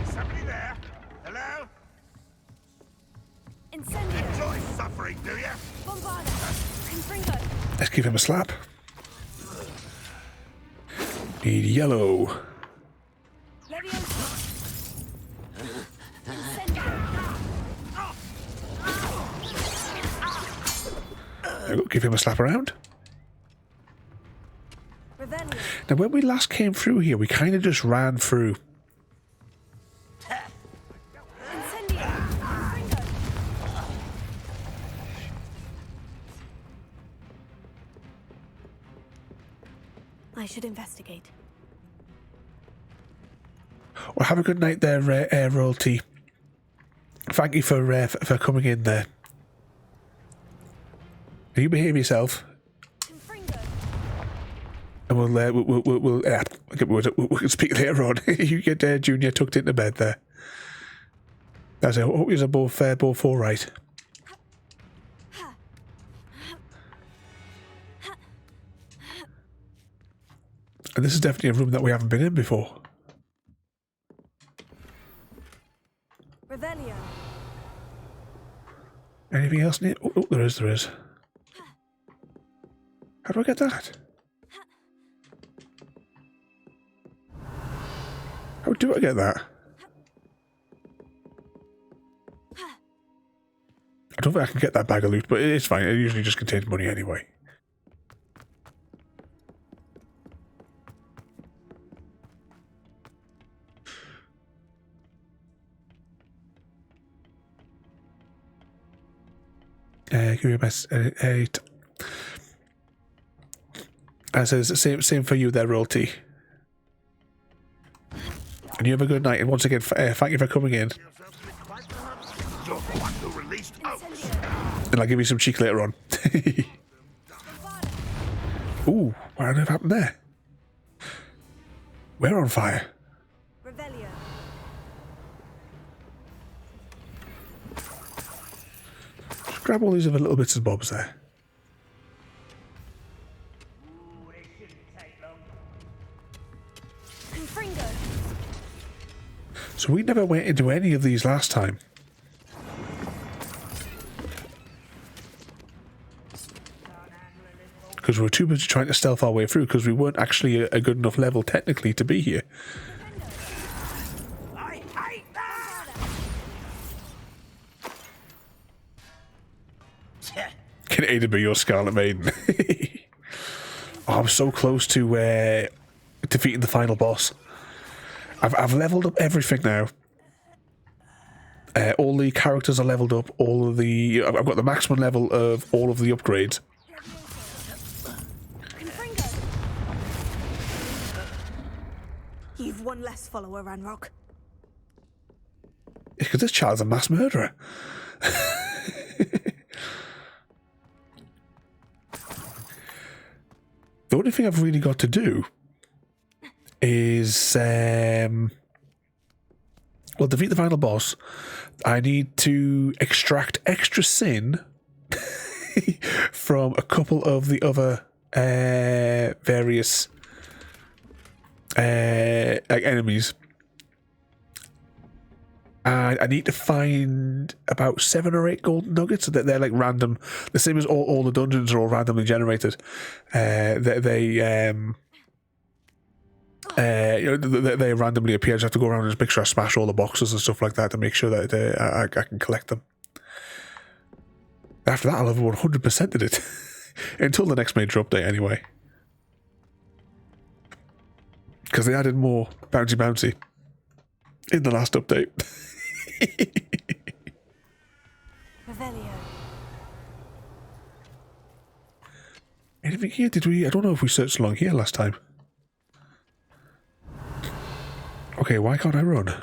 Somebody there? Hello?
Incendio.
Enjoy suffering, do you?
Bombarda. Confringo.
Let's give him a slap. Need yellow. Give him a slap around.
Revelio.
Now, when we last came through here, we kind of just ran through.
Incendio. Confringo.
I should investigate.
Well, have a good night there, Royalty. Thank you for coming in there. You behave yourself,
Confringo.
and we can speak later on. You get Junior tucked into bed there. That's it. I hope you're both all right. And this is definitely a room that we haven't been in before.
Revelio.
Anything else near? Oh, there is. How do I get that? How do I get that? I don't think I can get that bag of loot, but it's fine. It usually just contains money anyway. Give me a mess. It says same for you there, Royalty. And you have a good night. And once again, thank you for coming in. And I'll give you some cheek later on. Ooh, what on earth happened there? We're on fire.
Revelio.
Just grab all these other little bits and bobs there.
Confringo.
So we never went into any of these last time. Because we were too busy trying to stealth our way through, because we weren't actually a good enough level technically to be here.
I hate that!
Can Ada be your Scarlet Maiden? Oh, I'm so close to defeating the final boss. I've leveled up everything now. All the characters are leveled up. I've got the maximum level of all of the upgrades.
Confringo.
You've one less follower, Ranrock.
Because this child's a mass murderer. The only thing I've really got to do is, defeat the final boss. I need to extract extra sin from a couple of the other various enemies. And I need to find about 7 or 8 golden nuggets. They're like random, the same as all the dungeons are all randomly generated. They randomly appear. I just have to go around and just make sure I smash all the boxes and stuff like that to make sure that I can collect them. After that, I'll have 100%ed it. Until the next major update, anyway. Because they added more bouncy in the last update.
Revelio.
Anything here? Did we? I don't know if we searched along here last time. Okay, why can't I run?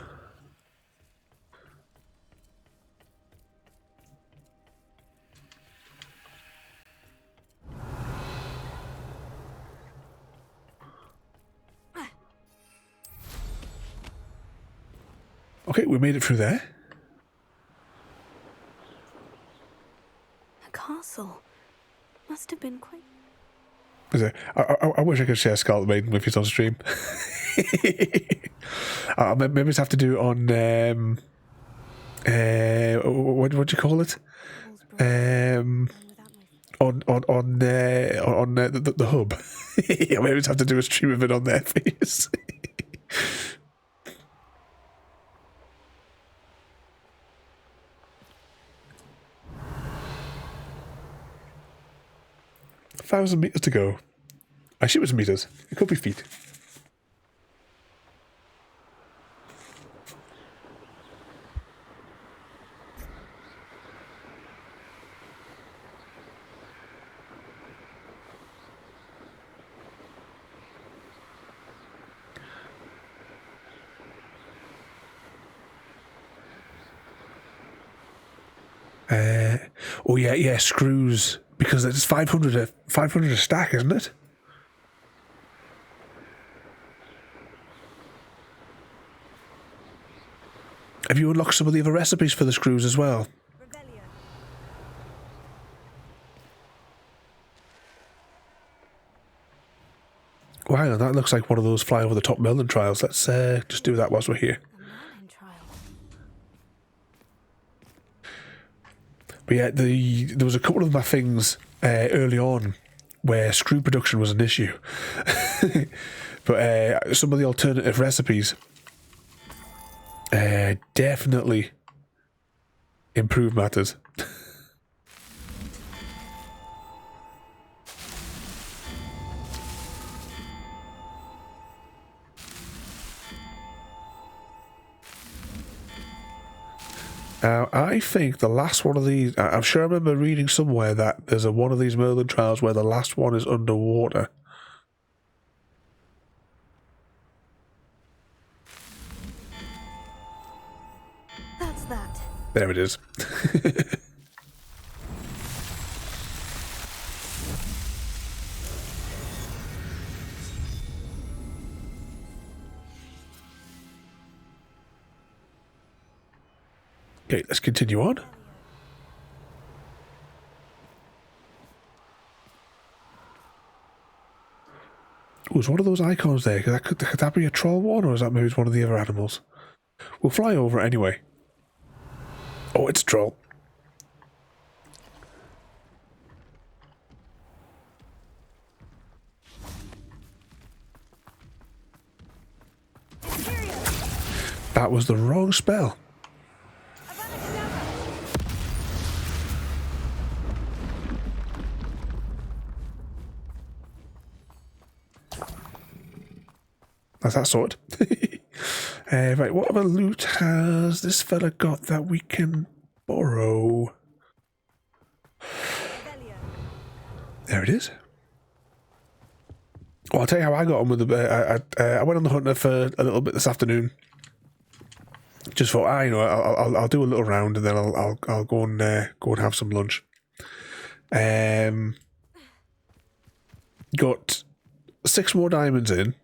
Okay, we made it through there.
A castle. Must have been quite...
I wish I could share Scarlet Maiden with you on stream. Maybe just have to do it on what do you call it? On the hub. I maybe just have to do a stream of it on there, please. 1,000 meters to go. I assume it's meters. It could be feet. Oh yeah, screws, because it's 500 a stack, isn't it? Have you unlocked some of the other recipes for the screws as well? Wow, that looks like one of those fly over the top Merlin trials. Let's just do that whilst we're here. But yeah, there was a couple of my things early on where screw production was an issue. But some of the alternative recipes definitely improve matters. Now, I think the last one of these... I'm sure I remember reading somewhere that there's one of these Merlin trials where the last one is underwater.
That's that.
There it is. Okay, let's continue on. Oh, is one of those icons there? Could that be a troll one, or is that maybe one of the other animals? We'll fly over it anyway. Oh, it's a troll. That was the wrong spell. That's that sort. Right, what other loot has this fella got that we can borrow? There it is. Well, I'll tell you how I got on with the. I went on the hunt for a little bit this afternoon. Just thought, I'll do a little round and then I'll go and have some lunch. Got 6 more diamonds in.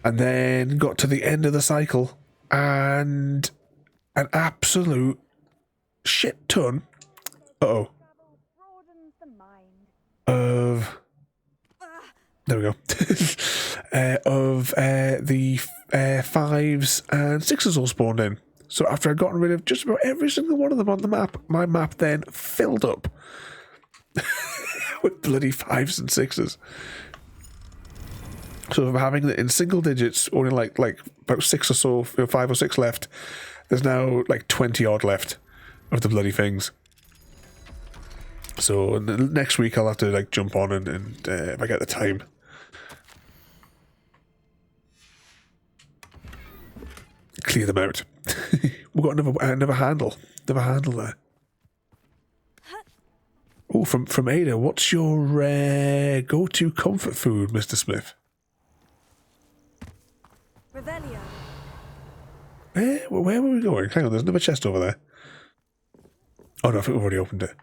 And then got to the end of the cycle and an absolute shit ton of there we go of the 5s and 6s all spawned in. So after I'd gotten rid of just about every single one of them on the map, my map then filled up with bloody 5s and 6s. So if I'm having it in single digits, only like about 6 or so, 5 or 6 left, there's now like 20 odd left of the bloody things. So next week I'll have to like jump on and if I get the time. Clear them out. We've got another handle. Another handle there. Oh, from Ada, what's your go-to comfort food, Mr. Smith?
Revelio.
Where were we going? Hang on, there's another chest over there. Oh no, I think we've already opened it.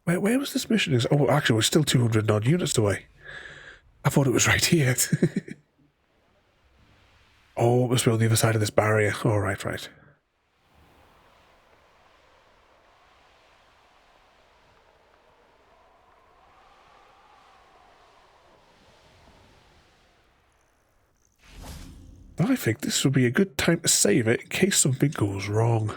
Where was this mission? Oh, actually, we're still 200 odd units away. I thought it was right here. Oh, it must be on the other side of this barrier. Oh, right. I think this would be a good time to save it in case something goes wrong.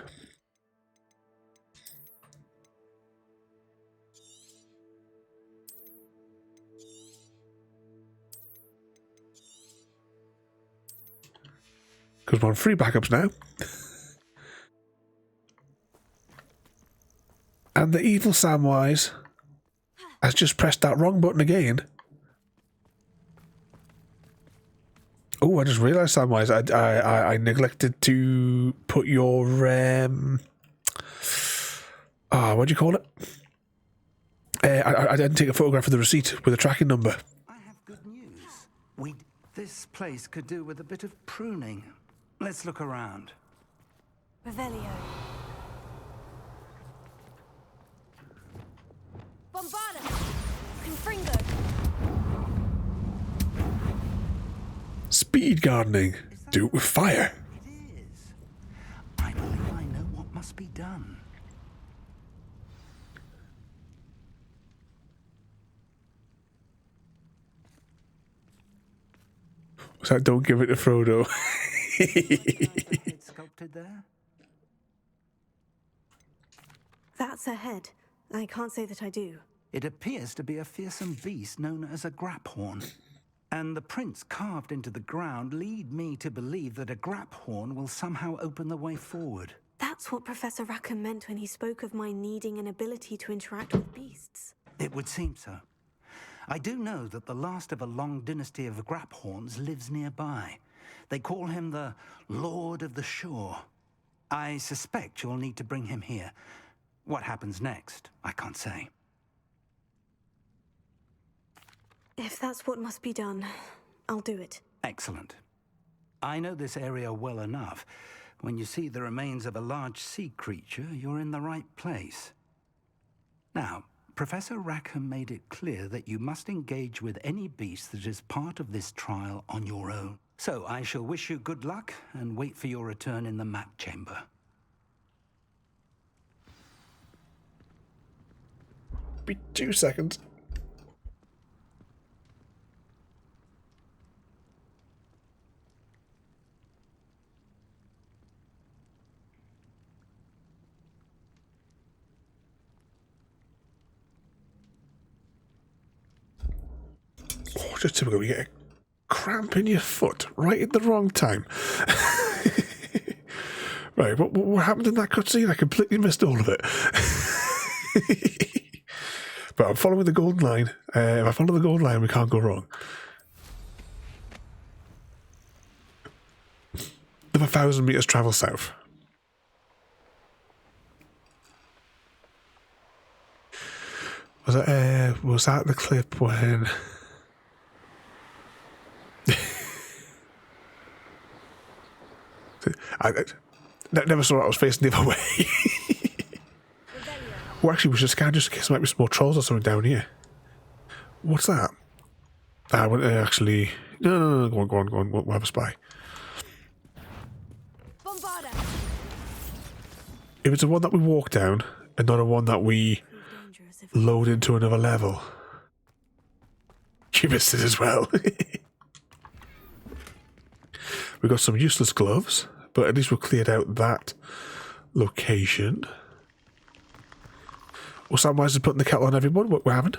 Because we're on 3 backups now. And the evil Samwise I just pressed that wrong button again. Oh, I just realised, Samwise, I neglected to put your what do you call it? I didn't take a photograph of the receipt with a tracking number.
I have good news. This place could do with a bit of pruning. Let's look around.
Revelio. Bombardus. Confringo.
Speed gardening. Do it with fire.
It is. I believe I know what must be done.
So don't give it to Frodo.
It's sculpted there.
That's a head. I can't say that I do.
It appears to be a fearsome beast known as a graphorn. And the prints carved into the ground lead me to believe that a graphorn will somehow open the way forward.
That's what Professor Rackham meant when he spoke of my needing an ability to interact with beasts.
It would seem so. I do know that the last of a long dynasty of graphorns lives nearby. They call him the Lord of the Shore. I suspect you'll need to bring him here. What happens next, I can't say.
If that's what must be done, I'll do it.
Excellent. I know this area well enough. When you see the remains of a large sea creature, you're in the right place. Now, Professor Rackham made it clear that you must engage with any beast that is part of this trial on your own. So I shall wish you good luck and wait for your return in the map chamber.
Be 2 seconds. Oh, just typical. You get a cramp in your foot right at the wrong time. Right, what happened in that cutscene? I completely missed all of it. But I'm following the golden line. If I follow the golden line, we can't go wrong. Another 1,000 meters travel south. Was that the clip when? I never saw it. I was facing the other way. Well, actually, we should scan just in case there might be some more trolls or something down here. What's that? Actually... No, go on. We'll have a spy. If it's the one that we walk down, and not a one that we load into another level. You missed it as well. We got some useless gloves, but at least we've cleared out that location. What's that? Why is it putting the kettle on everyone? What we haven't?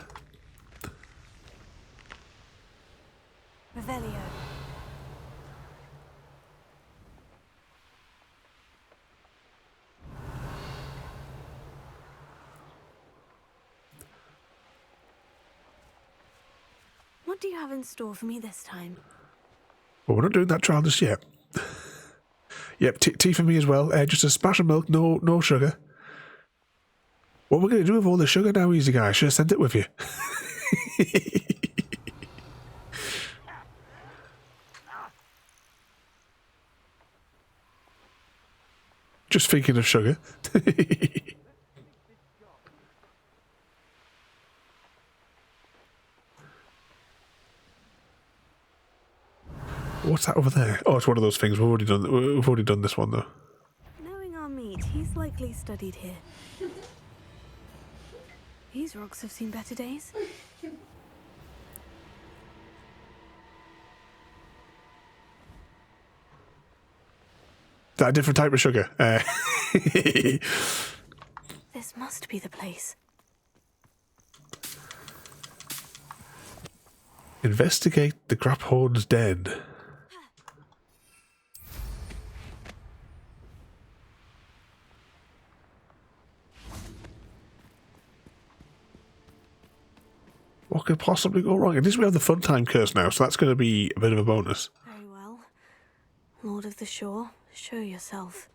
Revelio.
What do you have in store for me this time?
Well, we're not doing that trial just yet. Yep, tea for me as well. Just a splash of milk, no sugar. What we're going to do with all the sugar now, easy guy? I should have sent it with you. Just thinking of sugar. What's that over there? Oh, it's one of those things. We've already done this one though.
Knowing our meat, he's likely studied here. These rocks have seen better days.
Is that a different type of sugar?
This must be the place.
Investigate the Graphorn's den. What could possibly go wrong? At least we have the fun time curse now, so that's going to be a bit of a bonus.
Very well. Lord of the Shore, show yourself.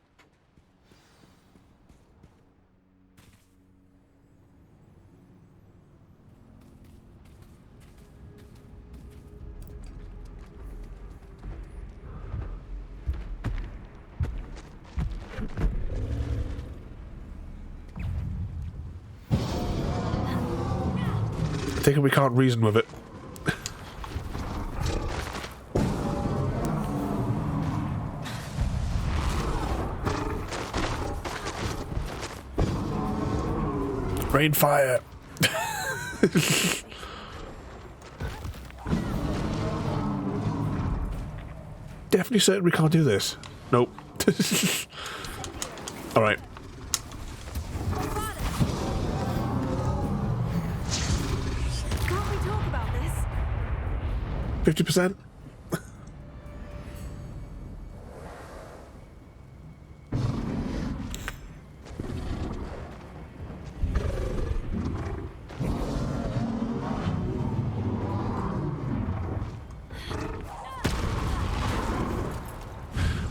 I think we can't reason with it. Rain fire. Definitely certain we can't do this. Nope. All right.
Can't we talk about this?
50%.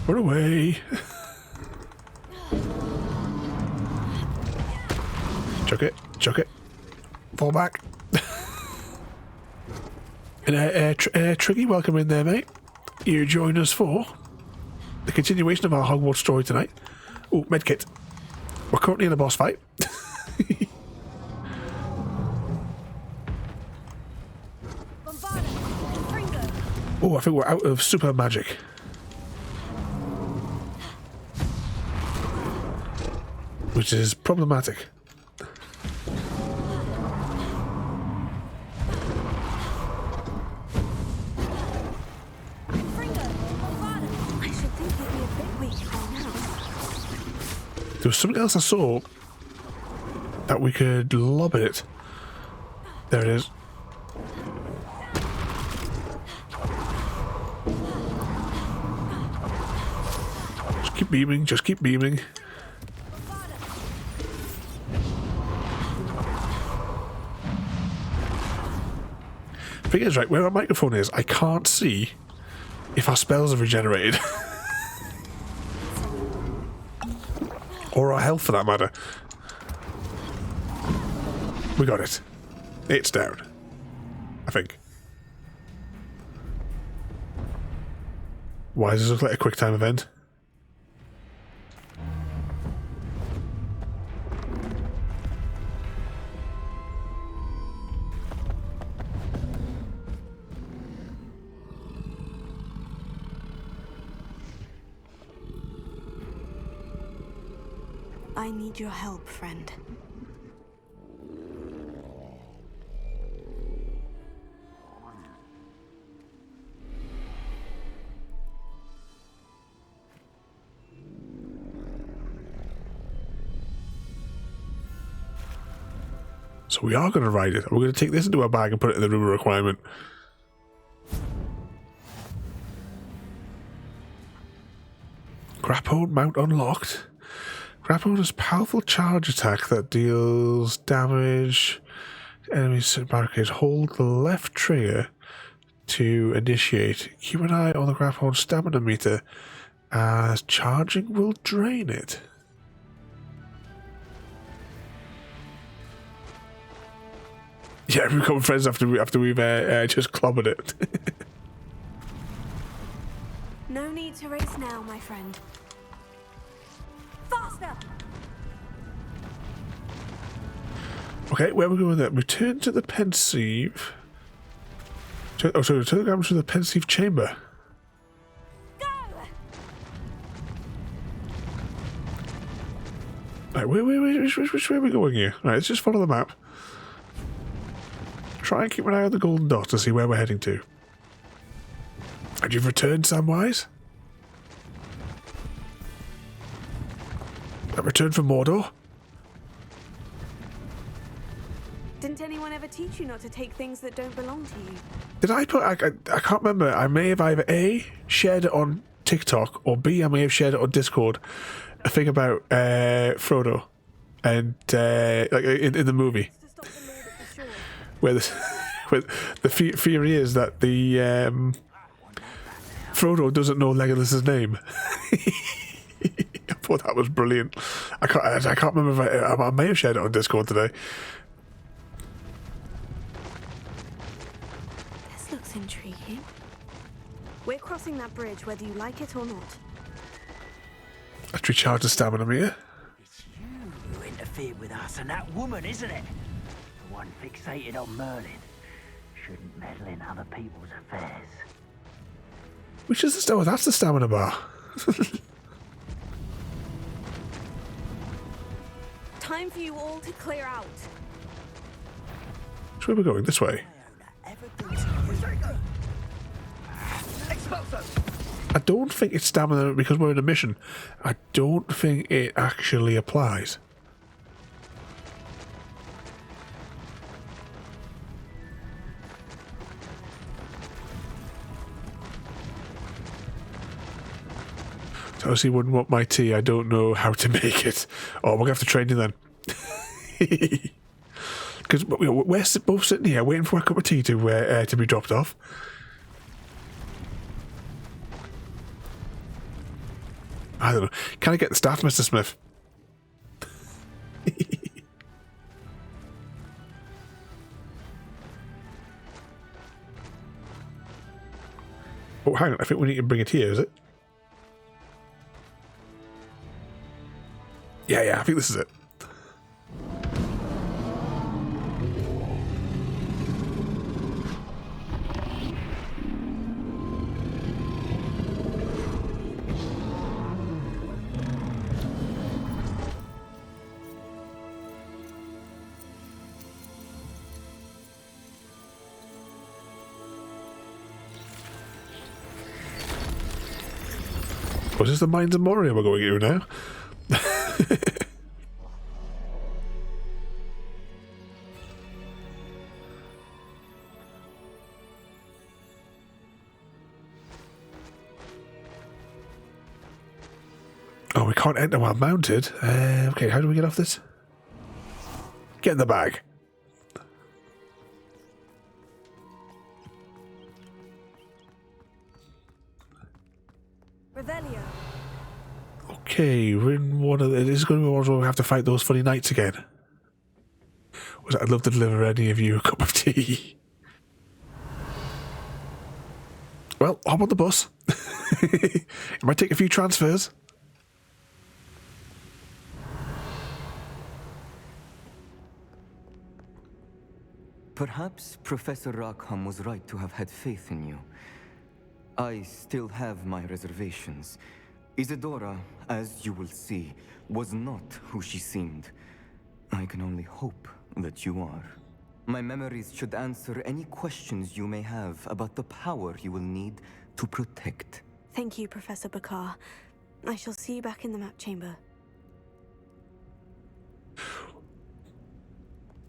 Run away. Chuck it. Chuck it. Fall back. And Triggy, welcome in there, mate. You join us for the continuation of our Hogwarts story tonight. Oh, medkit. We're currently in a boss fight. Oh, I think we're out of super magic. Which is problematic. There was something else I saw that we could lob it. There it is. Just keep beaming, just keep beaming. Thing is, right, where our microphone is, I can't see if our spells are regenerated. Or our health, for that matter. We got it. It's down. I think. Why does this look like a quick time event?
I need your help, friend.
So we are going to ride it. We're going to take this into our bag and put it in the room of requirement. Grapple mount unlocked. Grapple has powerful charge attack that deals damage to enemies in barricades. Hold the left trigger to initiate. Keep an eye on the grapple stamina meter as charging will drain it. Yeah, we become friends after we've just clobbered it.
No need to race now, my friend. Faster!
Okay, where are we going with that? Return to the pensive. Return to the pensive chamber.
Go!
Right, which way are we going here? Right, let's just follow the map. Try and keep an eye on the golden dot to see where we're heading to. And you've returned, Samwise? That return from Mordor?
Didn't anyone ever teach you not to take things that don't belong to you?
Did I put... I can't remember. I may have either A, shared it on TikTok, or B, I may have shared it on Discord. A thing about Frodo. And, like, in the movie. Where this... But the theory is that the Frodo doesn't know Legolas's name. I thought that was brilliant. I can't remember if I may have shared it on Discord today.
This looks intriguing. We're crossing that bridge whether you like it or not.
Let's recharge the stamina meter.
It's you who interfered with us and that woman, isn't it? The one fixated on Merlin. Shouldn't meddle in other people's affairs.
Which is the stamina? That's the stamina bar.
Time for you all to clear out.
Which way are we going? This way. I don't think it's stamina because we're in a mission. I don't think it actually applies. So obviously wouldn't want my tea. I don't know how to make it. Oh, we're going to have to train you then. Because we're both sitting here waiting for a cup of tea to be dropped off. I don't know. Can I get the staff, Mr. Smith? Oh, hang on. I think we need to bring it here, is it? Yeah, I think this is it. Was this the Mines of Moria we're going to now? Oh, we can't enter while mounted. Okay, how do we get off this? Get in the bag.
Revelio.
Okay, we're in one of the... This is going to be one where we have to fight those funny knights again. I'd love to deliver any of you a cup of tea. Well, hop on the bus. It might take a few transfers.
Perhaps Professor Rackham was right to have had faith in you. I still have my reservations. Isadora, as you will see, was not who she seemed. I can only hope that you are. My memories should answer any questions you may have about the power you will need to protect.
Thank you, Professor Bakar. I shall see you back in the map chamber.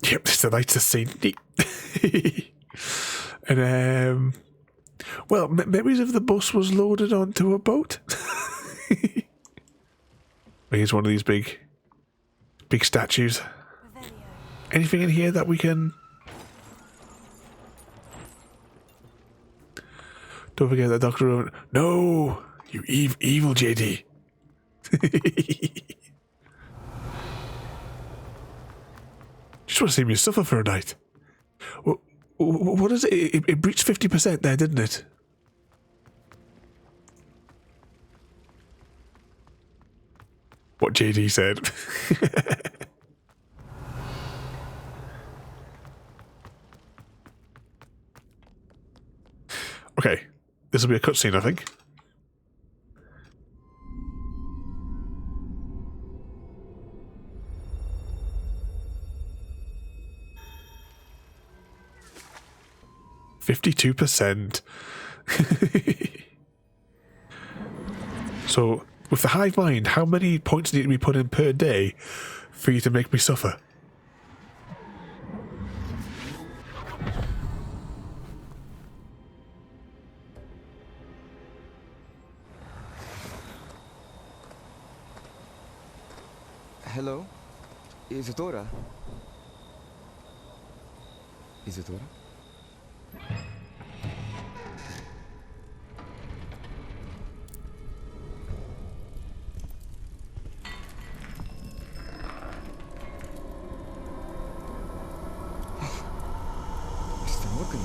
Yep, it's the Knights of Saint. And well, memories of the bus was loaded onto a boat. Here's one of these big statues. Anything in here that we can? Don't forget that Dr. Owen. No, you evil JD. Just want to see me suffer for a night. What is it? It breached 50% there, didn't it? What JD said. Okay, this will be a cutscene, I think. %. So, with the hive mind, how many points need to be put in per day for you to make me suffer?
Hello? Isadora? Isadora?
Mr. Morgan,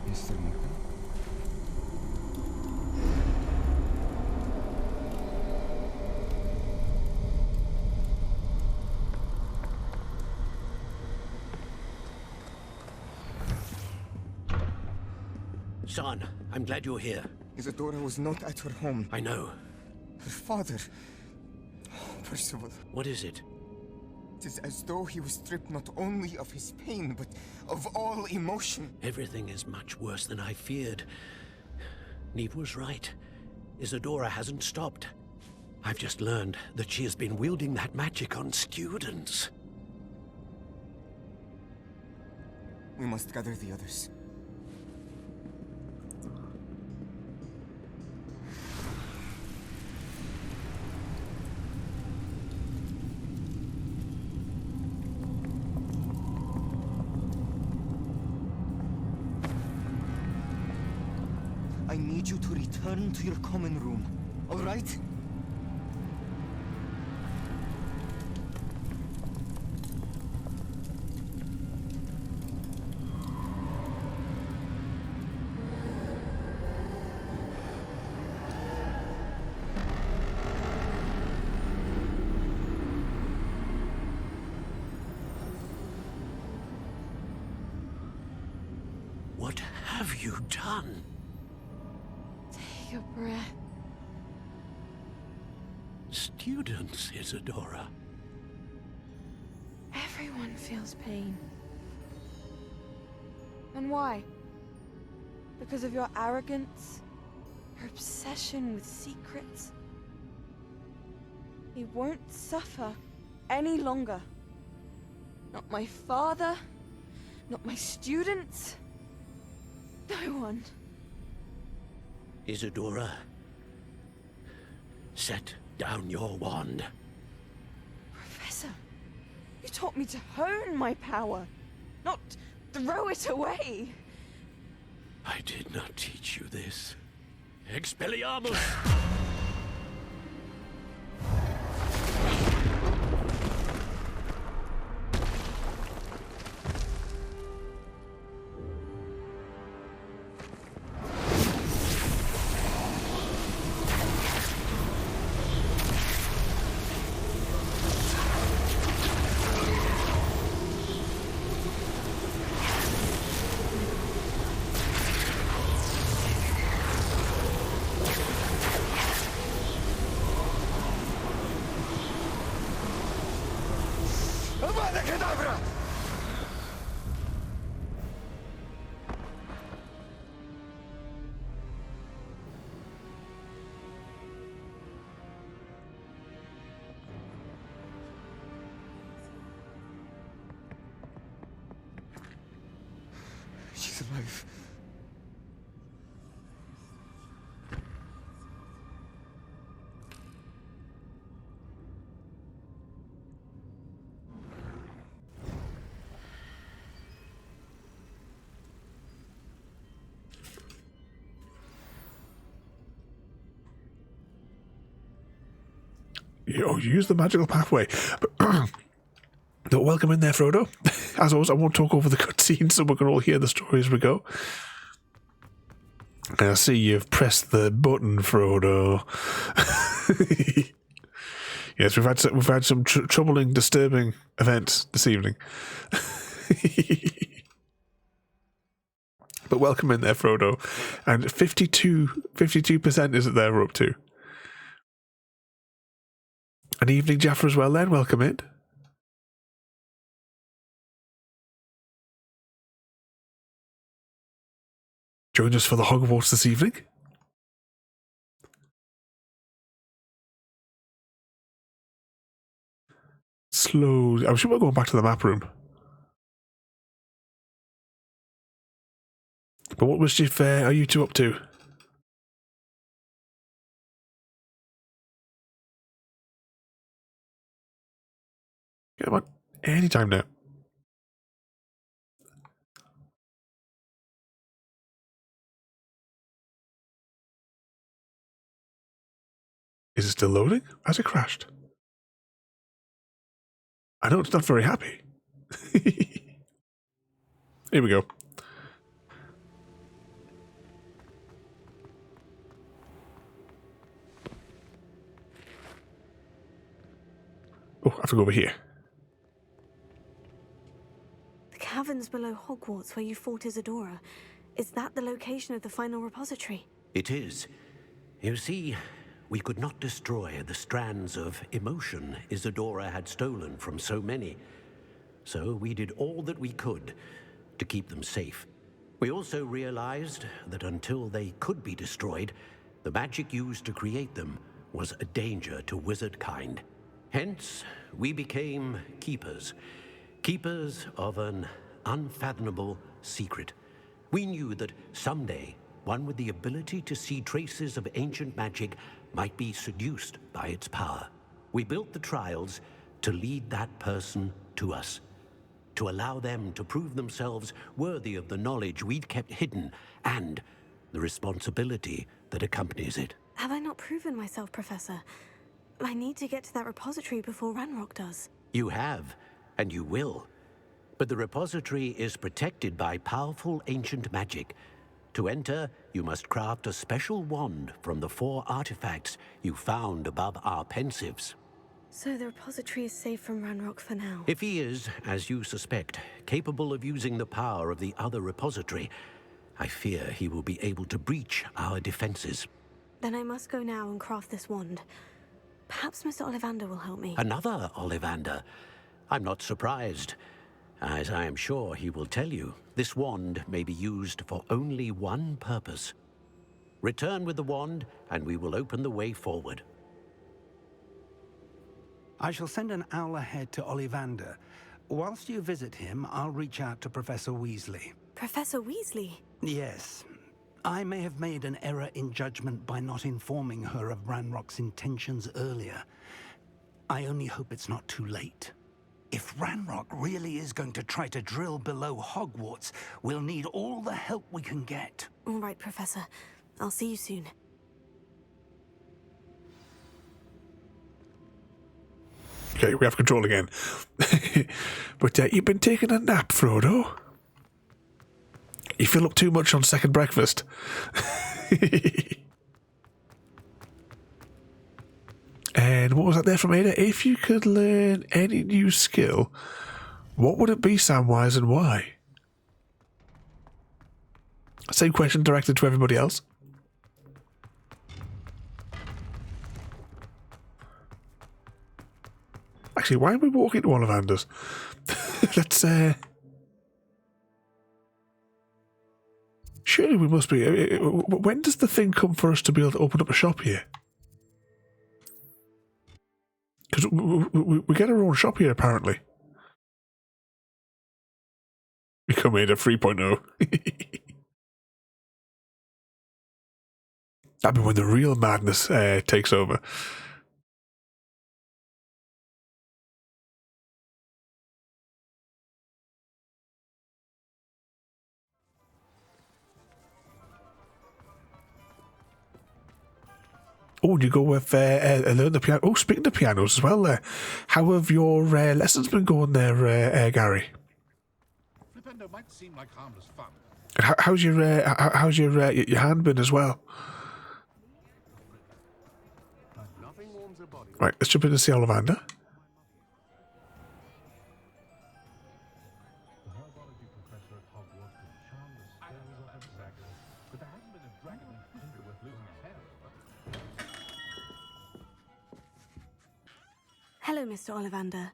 Mr. Morgan?
Son, I'm glad you're here.
Isadora was not at her home.
I know.
Her father... Oh, Percival.
What is it?
It is as though he was stripped not only of his pain, but of all emotion.
Everything is much worse than I feared. Neve was right. Isadora hasn't stopped. I've just learned that she has been wielding that magic on students.
We must gather the others. I need you to return to your common room, all right?
What have you done?
Take a breath.
Students, Isadora.
Everyone feels pain. And why? Because of your arrogance? Your obsession with secrets? He won't suffer any longer. Not my father, not my students, no one.
Isadora, set down your wand.
Professor, you taught me to hone my power, not throw it away.
I did not teach you this. Expelliarmus!
She's alive.
You use the magical pathway. But welcome in there, Frodo. As always, I won't talk over the cutscene, so we can all hear the story as we go. And I see you've pressed the button, Frodo. Yes, we've had some troubling, disturbing events this evening. But welcome in there, Frodo. And 52% is it there we're up to. An evening, Jaffa, as well then. Welcome in. Join us for the Hogwarts this evening. Slowly. I'm sure we're going back to the map room. But what mischief are you two up to? Come on. Anytime now. Is it still loading? Has it crashed? I know it's not very happy. Here we go. Oh, I have to go over here.
The caverns below Hogwarts where you fought Isadora. Is that the location of the final repository?
It is. You see, we could not destroy the strands of emotion Isadora had stolen from so many. So we did all that we could to keep them safe. We also realized that until they could be destroyed, the magic used to create them was a danger to wizard kind. Hence, we became keepers. Keepers of an unfathomable secret. We knew that someday, one with the ability to see traces of ancient magic might be seduced by its power. We built the trials to lead that person to us, to allow them to prove themselves worthy of the knowledge we'd kept hidden and the responsibility that accompanies it.
Have I not proven myself, Professor? I need to get to that repository before Ranrock does.
You have, and you will. But the repository is protected by powerful ancient magic. To enter, you must craft a special wand from the 4 artifacts you found above our pensives.
So the repository is safe from Ranrock for now?
If he is, as you suspect, capable of using the power of the other repository, I fear he will be able to breach our defenses.
Then I must go now and craft this wand. Perhaps Mr. Ollivander will help me.
Another Ollivander? I'm not surprised. As I am sure he will tell you, this wand may be used for only one purpose. Return with the wand, and we will open the way forward.
I shall send an owl ahead to Ollivander. Whilst you visit him, I'll reach out to Professor Weasley.
Professor Weasley?
Yes. I may have made an error in judgment by not informing her of Ranrock's intentions earlier. I only hope it's not too late. If Ranrock really is going to try to drill below Hogwarts, we'll need all the help we can get.
All right, Professor. I'll see you soon.
Okay, we have control again. But you've been taking a nap, Frodo. You fill up too much on second breakfast. And what was that there from Ada? If you could learn any new skill, what would it be, Samwise, and why? Same question directed to everybody else. Actually, why are we walking to Ollivander's? Let's, surely we must be... when does the thing come for us to be able to open up a shop here? Because we get our own shop here, apparently. We come in at 3.0. That'd be when the real madness takes over. Oh, and you go with learn the piano. Oh, speaking of pianos as well, how have your lessons been going there, Gary?
Flipendo might seem like harmless fun.
And how's your hand been as well?
Nothing warms a body.
Right, let's jump in and see Ollivander.
The herbology professor at Hogwarts can charm the spells off of dragons, but there hasn't been a dragon in history worth losing his head over.
Hello, Mr. Ollivander.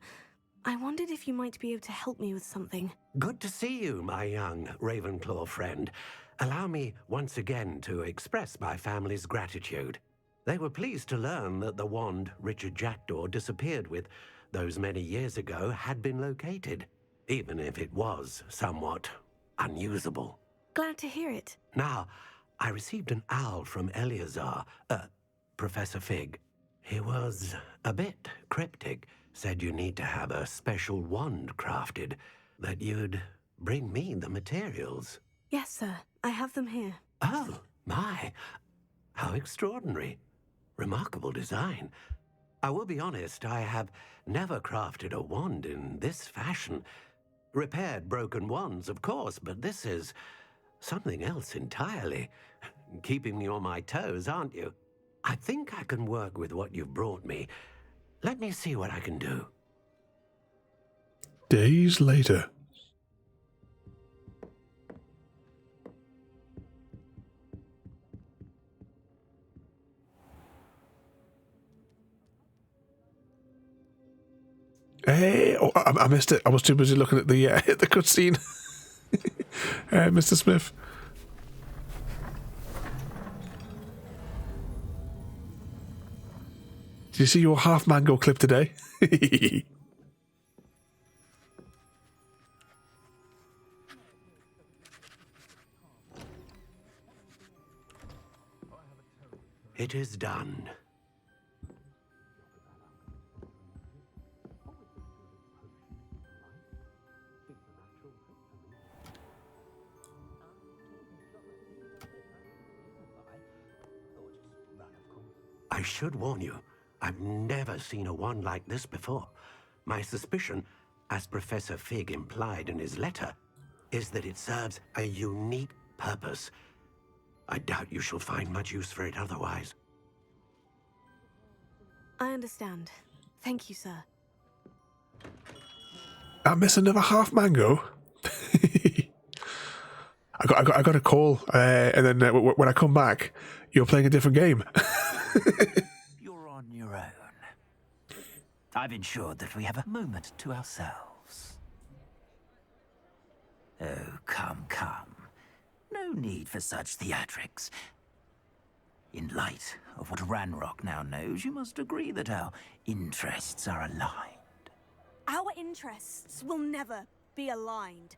I wondered if you might be able to help me with something.
Good to see you, my young Ravenclaw friend. Allow me once again to express my family's gratitude. They were pleased to learn that the wand Richard Jackdaw disappeared with those many years ago had been located, even if it was somewhat unusable.
Glad to hear it.
Now, I received an owl from Eleazar, Professor Fig. He was a bit cryptic, said you need to have a special wand crafted, that you'd bring me the materials.
Yes, sir. I have them here.
Oh, my. How extraordinary. Remarkable design. I will be honest, I have never crafted a wand in this fashion. Repaired broken wands, of course, but this is something else entirely. Keeping me on my toes, aren't you? I think I can work with what you've brought me. Let me see what I can do.
Days later. Hey, oh, I missed it. I was too busy looking at the the cutscene. Mr. Smith. Did you see your half mango clip today?
It is done. I should warn you, I've never seen a wand like this before. My suspicion, as Professor Fig implied in his letter, is that it serves a unique purpose. I doubt you shall find much use for it otherwise.
I understand. Thank you, sir.
I miss another half mango. I got a call, and then when I come back, you're playing a different game.
You're on your own. I've ensured that we have a moment to ourselves. Oh, come, come. No need for such theatrics. In light of what Ranrock now knows, you must agree that our interests are aligned.
Our interests will never be aligned.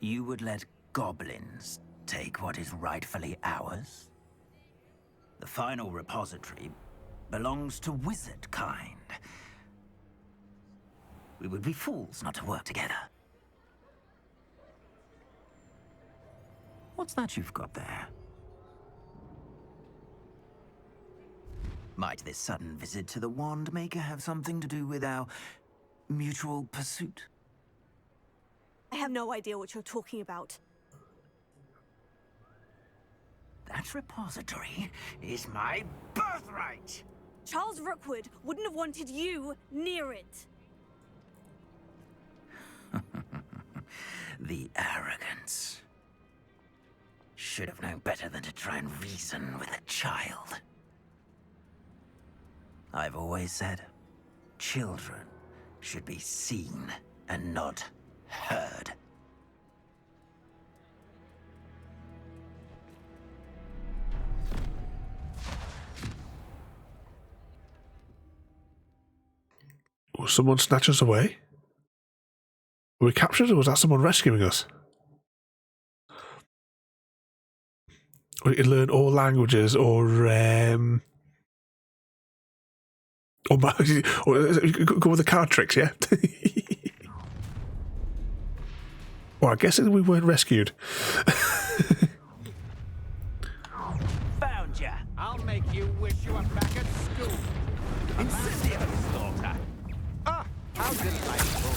You would let goblins take what is rightfully ours? The final repository belongs to wizard kind. We would be fools not to work together. What's that you've got there? Might this sudden visit to the Wand Maker have something to do with our mutual pursuit?
I have no idea what you're talking about.
That repository is my birthright!
Charles Rookwood wouldn't have wanted you near it.
The arrogance. Should have known better than to try and reason with a child. I've always said, children should be seen and not heard.
Will someone snatch us away? Were we captured, or was that someone rescuing us? We could learn all languages, or go with the card tricks, yeah? Well, I guess we weren't rescued.
Found ya! I'll make you wish you were back at school. Incendiary slaughter! Ah, how delightful!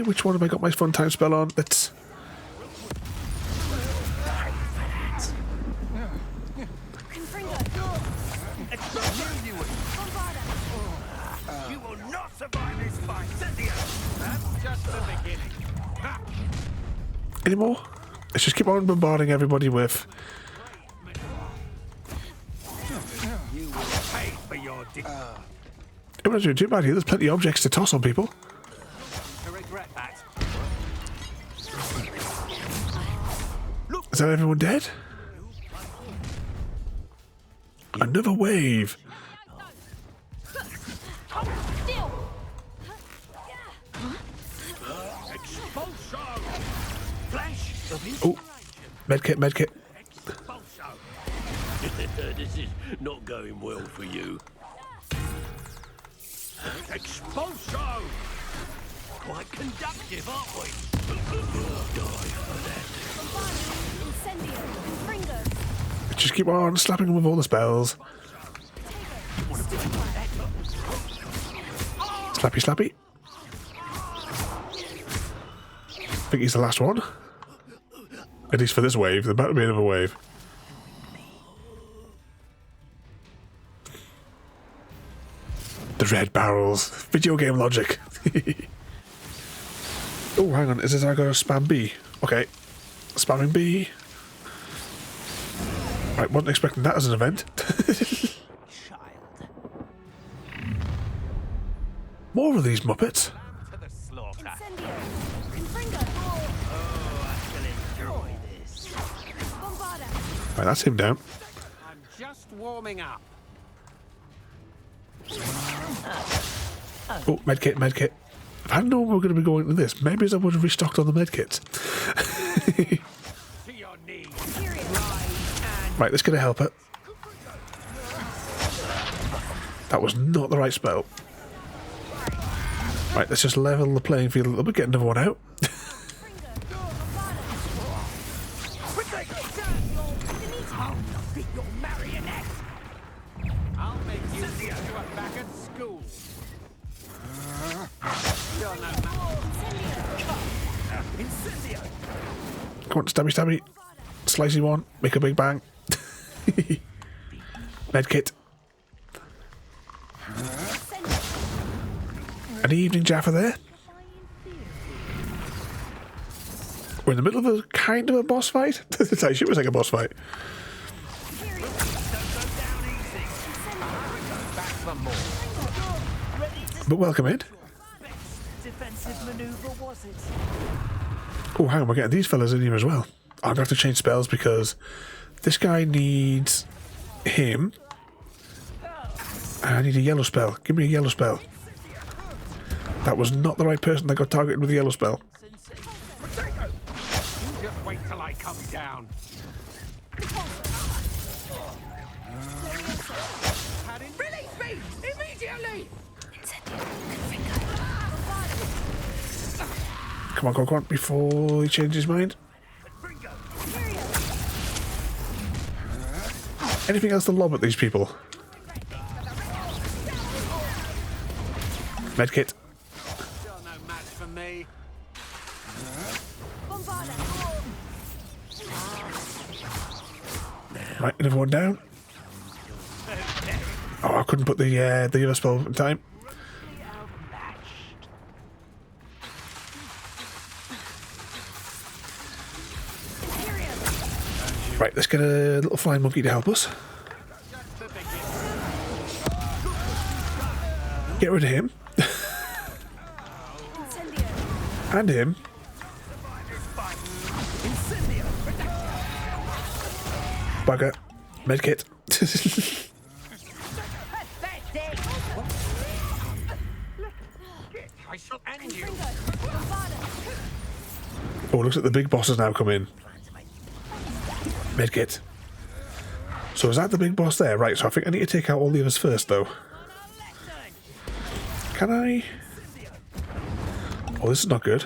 Which one have I got my fun time spell on? Let's...
You will not survive this fight, Cynthia! That's just the beginning.
Any more? Let's just keep on bombarding everybody with...
You will pay for your
I'm not doing too bad here. There's plenty of objects to toss on people.
to regret that.
Is that everyone dead? Another wave. Oh, medkit, medkit.
This is not going well for you. Expulso! Quite conductive, aren't we? Die for that.
Just keep on slapping him with all the spells. Slappy, slappy. I think he's the last one. At least for this wave. There better be another wave. The red barrels. Video game logic. Oh, hang on. Is this I gotta spam B? Okay. Spamming B. Right, wasn't expecting that as an event. More of these Muppets. Right, that's him down.
I'm just warming up.
Oh, medkit, medkit. If I hadn't known we were going to be going to this, maybe I would have restocked on the medkits. Right, let's get a helper. That was not the right spell. Right, let's just level the playing field a little bit, get another one out. Come on, stabby, stabby. Slicey one, make a big bang. Medkit. An evening Jaffa there. We're in the middle of a kind of a boss fight. It was like a boss fight. But welcome in. Oh, hang on, we're getting these fellas in here as well. I'm going to have to change spells because this guy needs him. And I need a yellow spell. Give me a yellow spell. That was not the right person that got targeted with the yellow spell.
Just wait till I come down. Release me immediately!
Come on, come on, before he changes his mind. Anything else to lob at these people? Medkit.
Still no match for me.
Right, another one down. Oh, I couldn't put the other spell in time. Right, let's get a little flying monkey to help us. Get rid of him. And him. Bugger. Medkit.
I shall end you.
Oh, looks like the big boss has now come in. Medkit. So is that the big boss there? Right, so I think I need to take out all the others first, though. Can I? Oh, this is not good.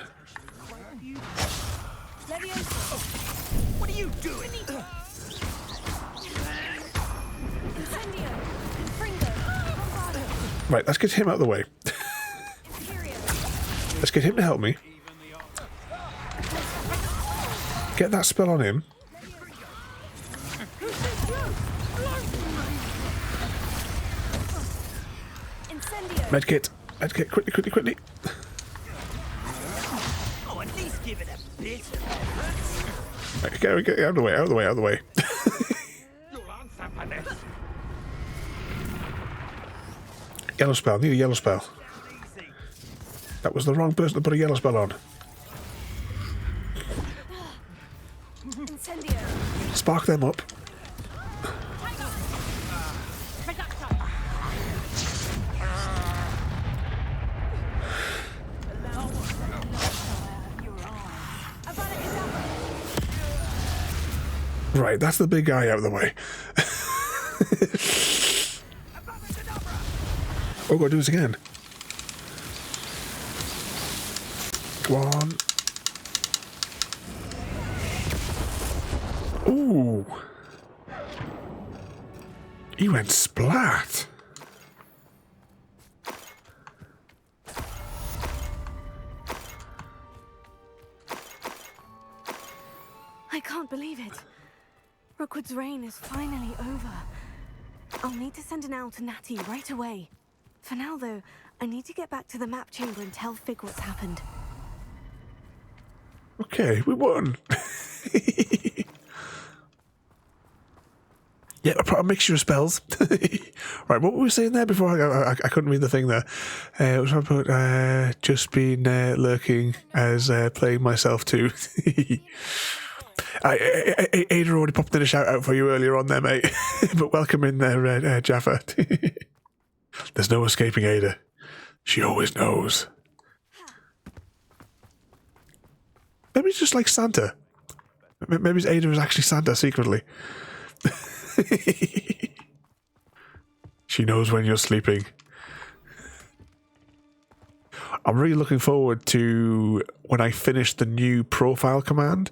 What are you doing?
Right, let's get him out of the way. Let's get him to help me. Get that spell on him. Medkit. Medkit, quickly, quickly, quickly.
Oh, at least give it a bit of effort.
Right, get out of the way, out of the way, out of the way.
You'll answer for this.
Yellow spell, need a yellow spell. That was the wrong person to put a yellow spell on. Spark them up. Right, that's the big guy out of the way. Oh, gotta do this again. Come on. Ooh. He went splat.
I can't believe it. Rookwood's reign is finally over. I'll need to send an owl to Natty right away. For now, though, I need to get back to the map chamber and tell Fig what's happened.
Okay, we won. Yeah, a mixture of spells. Right, what were we saying there before? I couldn't read the thing there. It was about just been lurking as playing myself too. Ada already popped in a shout out for you earlier on there, mate. But welcome in there, Jaffa. There's no escaping Ada. She always knows. Maybe it's just like Santa. Maybe Ada is actually Santa secretly. She knows when you're sleeping. I'm really looking forward to when I finish the new profile command.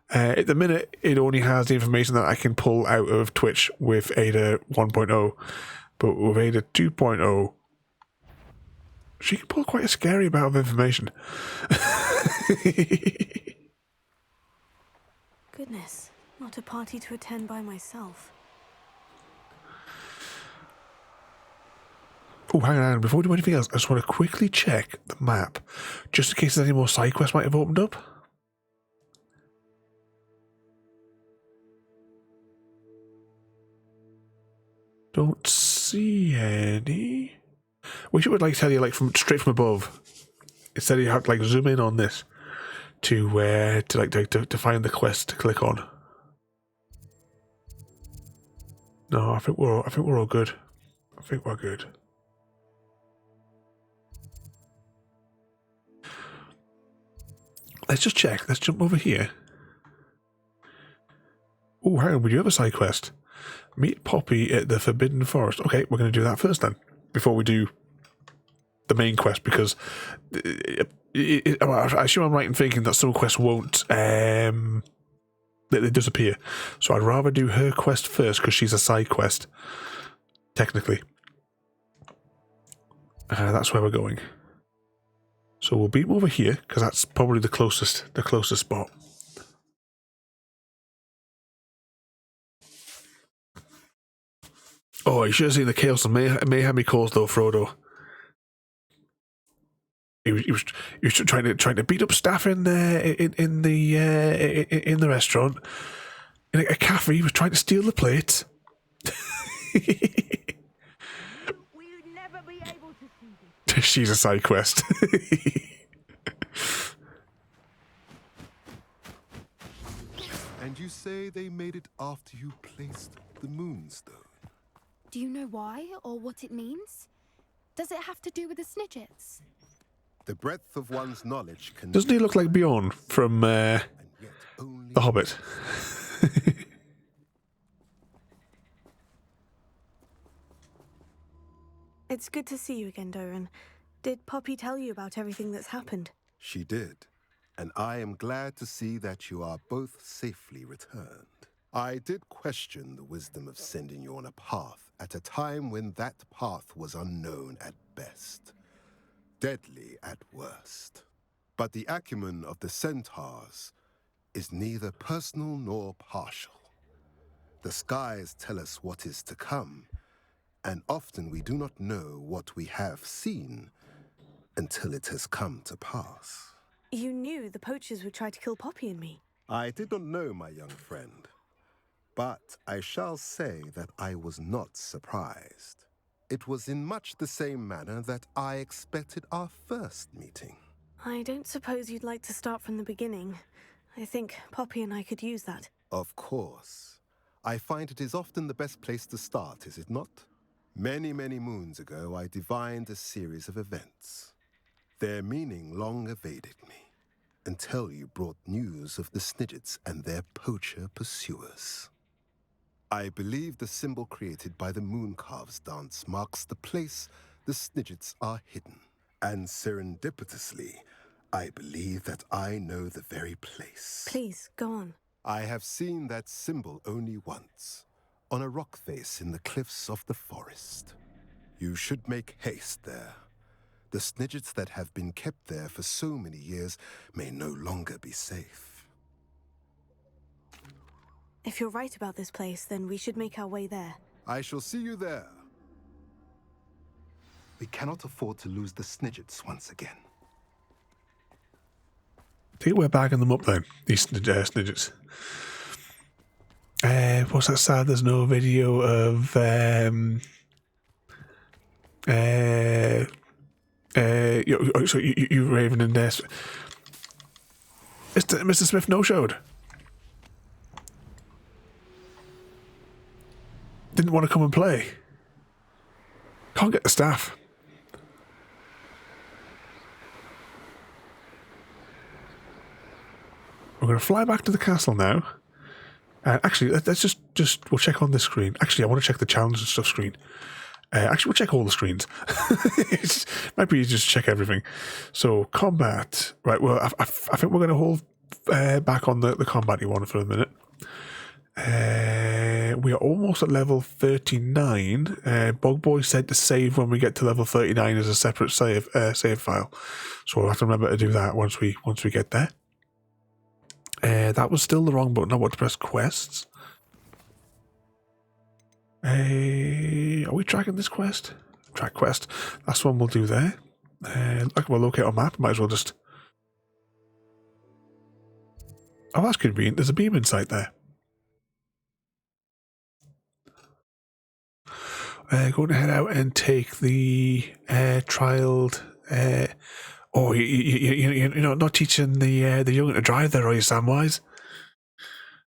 At the minute, it only has the information that I can pull out of Twitch with Ada 1.0. But with Ada 2.0, she can pull quite a scary amount of information.
Goodness, not a party to attend by myself.
Oh, hang on. Before we do anything else, I just want to quickly check the map, just in case there's any more side quests might have opened up. Don't see any. Wish it would like tell you like from straight from above. Instead, you have to like zoom in on this to find the quest to click on. No, I think we're all good. I think we're good. Let's just check. Let's jump over here. Oh, hang on. We do have a side quest. Meet Poppy at the Forbidden Forest. Okay, we're going to do that first then, before we do the main quest, because I assume I'm right in thinking that some quests won't they disappear. So I'd rather do her quest first, because she's a side quest, technically. That's where we're going. So we'll beat him over here, because that's probably the closest spot. Oh, you should have seen the chaos and mayhem he caused, though, Frodo. He was trying to beat up staff in the restaurant. In a cafe, he was trying to steal the plates. She's a side quest.
And you say they made it after you placed the moonstone?
Do you know why or what it means? Does it have to do with the Snidgets?
The breadth of one's knowledge can...
Doesn't he look like Bjorn from The Hobbit?
It's good to see you again, Doran. Did Poppy tell you about everything that's happened?
She did, and I am glad to see that you are both safely returned. I did question the wisdom of sending you on a path at a time when that path was unknown at best, deadly at worst. But the acumen of the centaurs is neither personal nor partial. The skies tell us what is to come, and often we do not know what we have seen until it has come to pass.
You knew the poachers would try to kill Poppy and me.
I did not know, my young friend, but I shall say that I was not surprised. It was in much the same manner that I expected our first meeting.
I don't suppose you'd like to start from the beginning. I think Poppy and I could use that.
Of course. I find it is often the best place to start, is it not? Many, many moons ago, I divined a series of events. Their meaning long evaded me, until you brought news of the Snidgets and their poacher pursuers. I believe the symbol created by the Mooncalves dance marks the place the Snidgets are hidden. And serendipitously, I believe that I know the very place.
Please, go on.
I have seen that symbol only once, on a rock face in the cliffs of the forest. You should make haste there. The Snidgets that have been kept there for so many years may no longer be safe.
If you're right about this place, then we should make our way there.
I shall see you there. We cannot afford to lose the Snidgets once again.
I think we're bagging them up then, these Snidgets. What's that sad? There's no video of you Raven and Mr. Smith no-showed. Didn't want to come and play. Can't get the staff. We're going to fly back to the castle now. Actually, let's just we'll check on this screen. Actually, I want to check the challenge and stuff screen. Actually, we'll check all the screens. It might be easier to check everything. So, combat. Right, well, I think we're going to hold back on the combat you want for a minute. We are almost at level 39. Bog Boy said to save when we get to level 39 as a separate save file. So we'll have to remember to do that once we get there. That was still the wrong button. I want to press quests. Are we tracking this quest? Track quest. That's one we'll do there. Like we'll locate our map. Might as well just... Oh, that's convenient. There's a beam in sight there. Going to head out and take the trialed... you know, not teaching the young to drive there, are you, Samwise?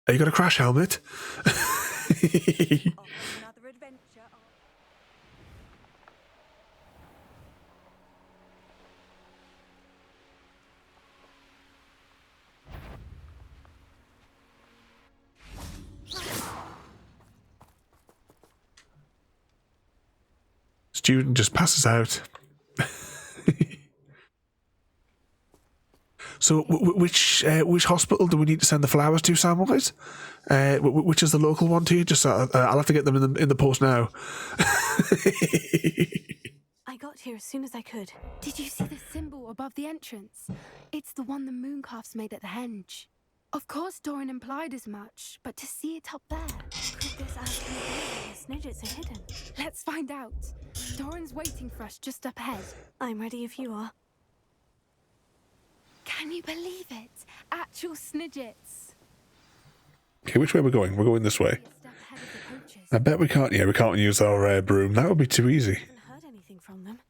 You got a crash helmet? Student just passes out. So, which hospital do we need to send the flowers to, Samwise? Which is the local one to you? Just I'll have to get them in the post now.
I got here as soon as I could.
Did you see the symbol above the entrance? It's the one the Mooncalves made at the henge. Of course, Doran implied as much, but to see it up there...
Could this actually be where the Snidgets are hidden?
Let's find out. Doran's waiting for us just up ahead.
I'm ready if you are.
Can you believe it? Actual Snidgets.
Okay, which way we're going? We're going this way. I bet we can't. Yeah, we can't use our broom. That would be too easy.
I haven't heard anything from them.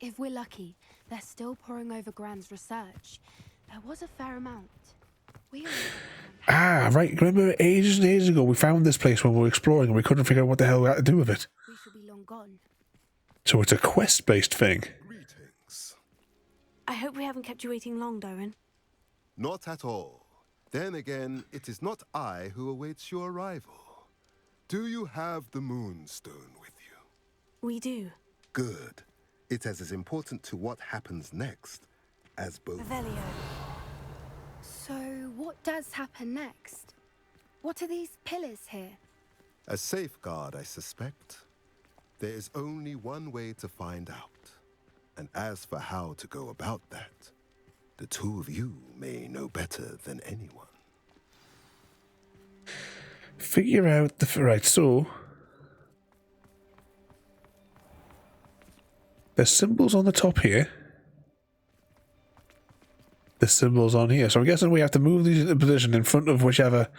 If we're lucky, they're still poring over Gran's research. There was a fair amount.
Right. Remember ages and ages ago we found this place when we were exploring and we couldn't figure out what the hell we had to do with it.
We shall be long gone.
So it's a quest-based thing.
Greetings.
I hope we haven't kept you waiting long, Doran.
Not at all. Then again, it is not I who awaits your arrival. Do you have the Moonstone with you?
We do.
Good. It is as important to what happens next as both.
Revelio.
So, what does happen next? What are these pillars here?
A safeguard, I suspect. There is only one way to find out. And as for how to go about that, the two of you may know better than anyone.
Figure out the... Right, so... There's symbols on the top here. The symbols on here. So I'm guessing we have to move these into position in front of whichever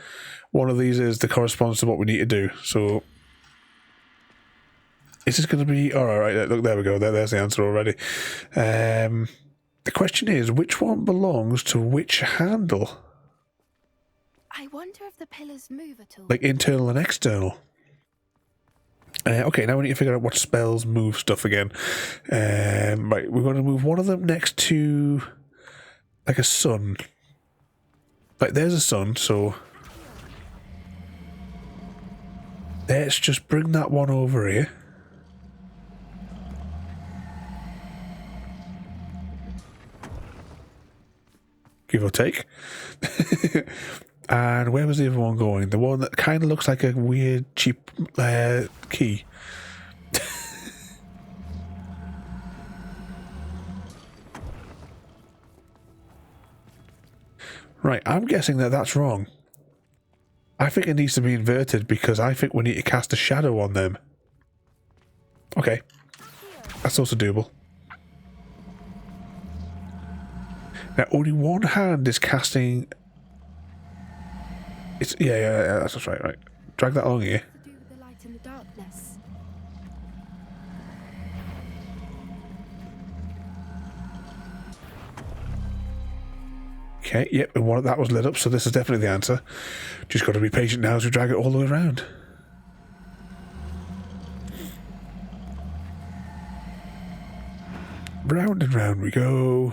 one of these is that corresponds to what we need to do. So is this going to be... Oh, all right, look, there we go. There's the answer already. The question is, which one belongs to which handle?
I wonder if the pillars move at all.
Like internal and external. Okay, now we need to figure out what spells move stuff again. Right, we're going to move one of them next to... like a sun. Like there's a sun, so Let's just bring that one over here. Give or take. And where was the other one going? The one that kind of looks like a weird, cheap key. Right, I'm guessing that that's wrong. I think it needs to be inverted because I think we need to cast a shadow on them. Okay. That's also doable. Now, only one hand is casting... It's yeah, that's right, right. Drag that along here.
To do with the light and the darkness.
Okay, yep, and one that was lit up, so this is definitely the answer. Just got to be patient now as we drag it all the way around. Round and round we go.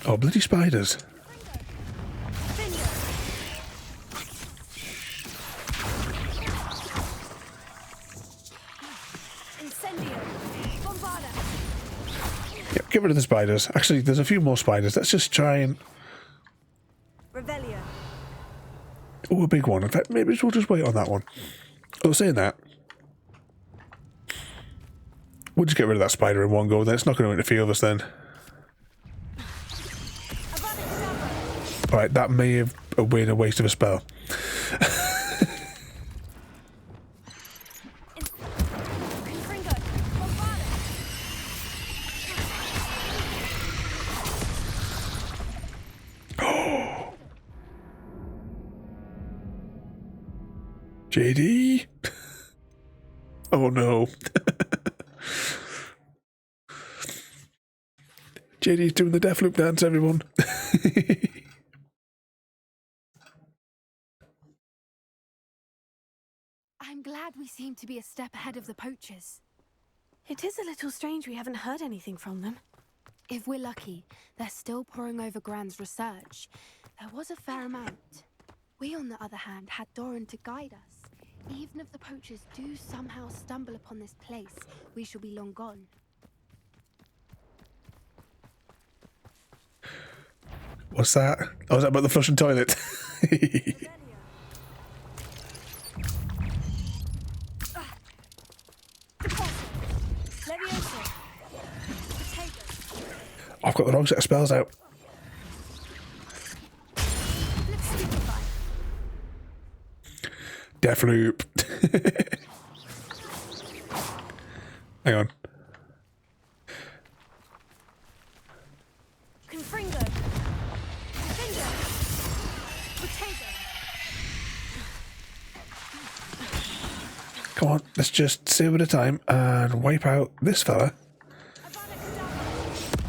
Oh, bloody spiders. Yep, get rid of the spiders. Actually, there's a few more spiders. Let's just try and... Oh, a big one. In fact, maybe we'll just wait on that one. Oh, saying that, we'll just get rid of that spider in one go, then it's not going to interfere with us then. Alright, that may have been a waste of a spell. JD? Oh no. JD's doing the Deathloop dance, everyone.
I'm glad we seem to be a step ahead of the poachers.
It is a little strange we haven't heard anything from them.
If we're lucky, they're still poring over Gran's research. There was a fair amount. We, on the other hand, had Doran to guide us. Even if the poachers do somehow stumble upon this place, we shall be long gone.
What's that? Oh, is that about the flushing toilet? I've got the wrong set of spells out. Deathloop. Hang on. Come on, let's just save it a time and wipe out this fella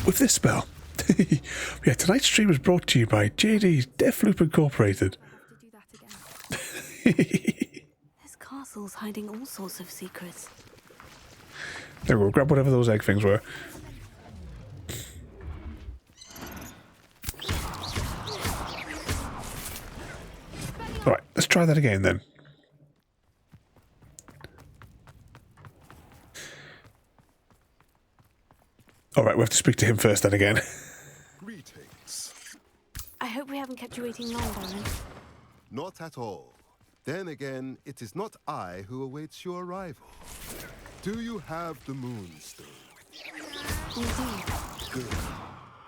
with this spell. Yeah, tonight's stream is brought to you by JD's Deathloop Incorporated.
This castle's hiding all sorts of secrets.
There we go, grab whatever those egg things were. Alright, let's try that again then. Alright, we have to speak to him first then again.
Greetings.
I hope we haven't kept you waiting long, Doran.
Not at all. Then again, it is not I who awaits your arrival. Do you have the Moonstone?
Indeed.
Good.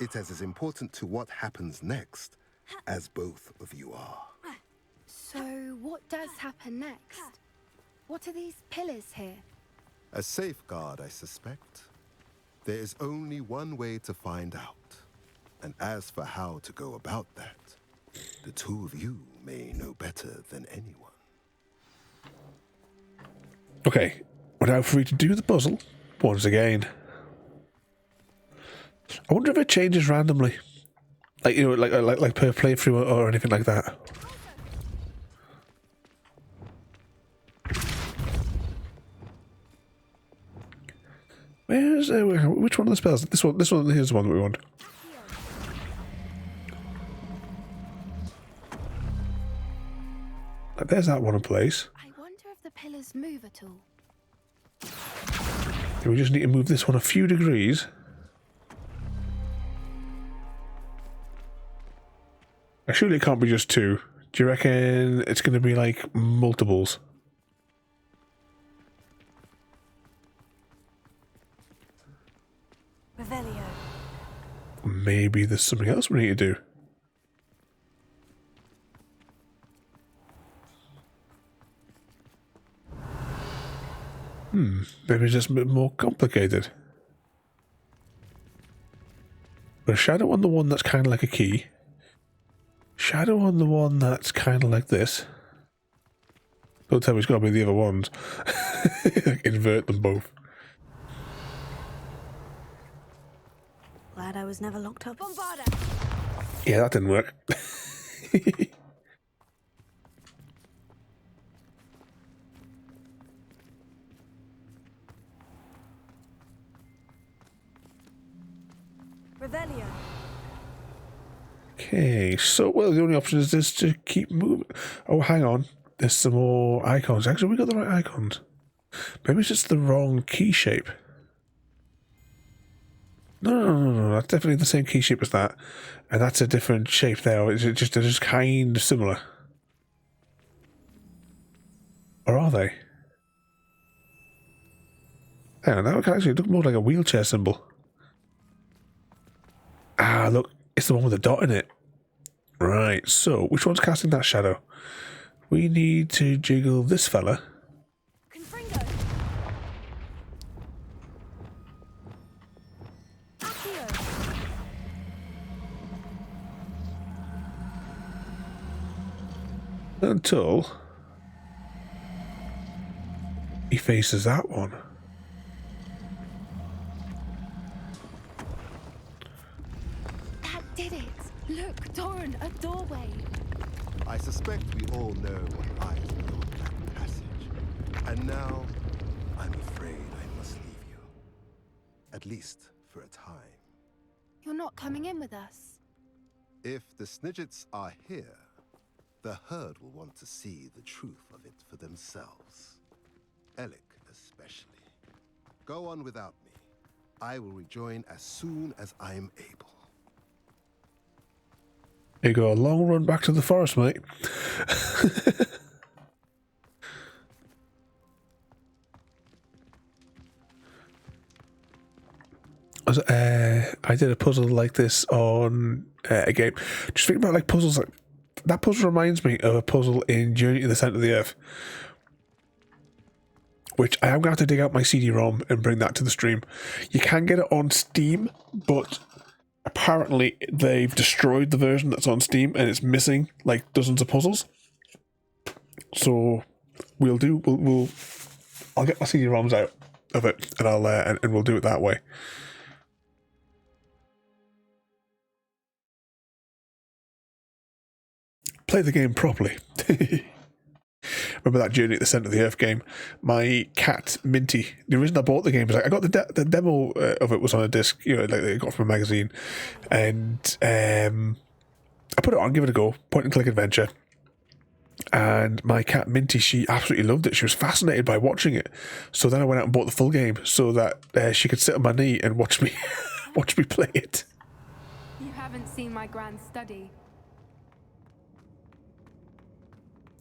It is as important to what happens next as both of you are.
So, what does happen next? What are these pillars here?
A safeguard, I suspect. There is only one way to find out. And as for how to go about that, the two of you may know better than anyone.
Okay, we're now free to do the puzzle once again. I wonder if it changes randomly, like you know, like per playthrough or anything like that. Where Where's which one of the spells? This one. This one. Here's the one that we want. There's that one in place.
I wonder if the pillars move at all.
We just need to move this one a few degrees. Surely it can't be just 2. Do you reckon it's going to be like multiples?
Revelio.
Maybe there's something else we need to do. Maybe it's just a bit more complicated. But a shadow on the one that's kind of like a key. Shadow on the one that's kind of like this. Don't tell me it's got to be the other ones. Invert them both.
Glad I was never locked up. Bombarda.
Yeah, that didn't work.
Revelio.
Okay, so, well, the only option is just to keep moving. Oh, hang on. There's some more icons. Actually, we got the right icons. Maybe it's just the wrong key shape. No. That's definitely the same key shape as that. And that's a different shape there. They're just kind of similar. Or are they? Hang on, that would actually look more like a wheelchair symbol. Ah, look. It's the one with the dot in it. Right, so which one's casting that shadow? We need to jiggle this fella.
Confringo. Accio.
Until he faces that one.
Did it? Look, Doran, a doorway.
I suspect we all know what lies beyond that passage. And now, I'm afraid I must leave you. At least for a time.
You're not coming in with us.
If the Snidgets are here, the herd will want to see the truth of it for themselves. Alec especially. Go on without me. I will rejoin as soon as I'm able.
You go a long run back to the forest, mate. I did a puzzle like this on a game. Just think about like puzzles like that. Puzzle reminds me of a puzzle in Journey to the Center of the Earth, which I am going to have to dig out my CD-ROM and bring that to the stream. You can get it on Steam, but apparently they've destroyed the version that's on Steam and it's missing like dozens of puzzles. So we'll I'll get my CD-ROMs out of it and I'll and we'll do it that way. Play the game properly. Remember that Journey at the Center of the Earth game? My cat Minty. The reason I bought the game was like I got the demo of it was on a disc, you know, like they got from a magazine, and I put it on, give it a go, point and click adventure. And my cat Minty, she absolutely loved it. She was fascinated by watching it. So then I went out and bought the full game so that she could sit on my knee and watch me play it.
You haven't seen my grand study.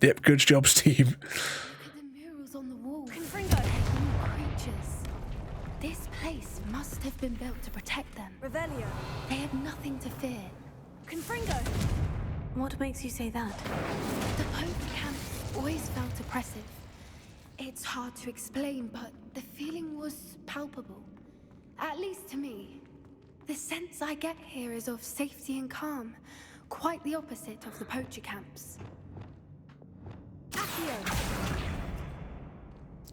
Yep, good job, Steve.
Look at the murals on the wall. Confringo. Creatures. This place must have been built to protect them.
Revelio.
They had nothing to fear.
Confringo. What makes you say that?
The Pope camp always felt oppressive. It's hard to explain, but the feeling was palpable. At least to me. The sense I get here is of safety and calm. Quite the opposite of the poacher camps.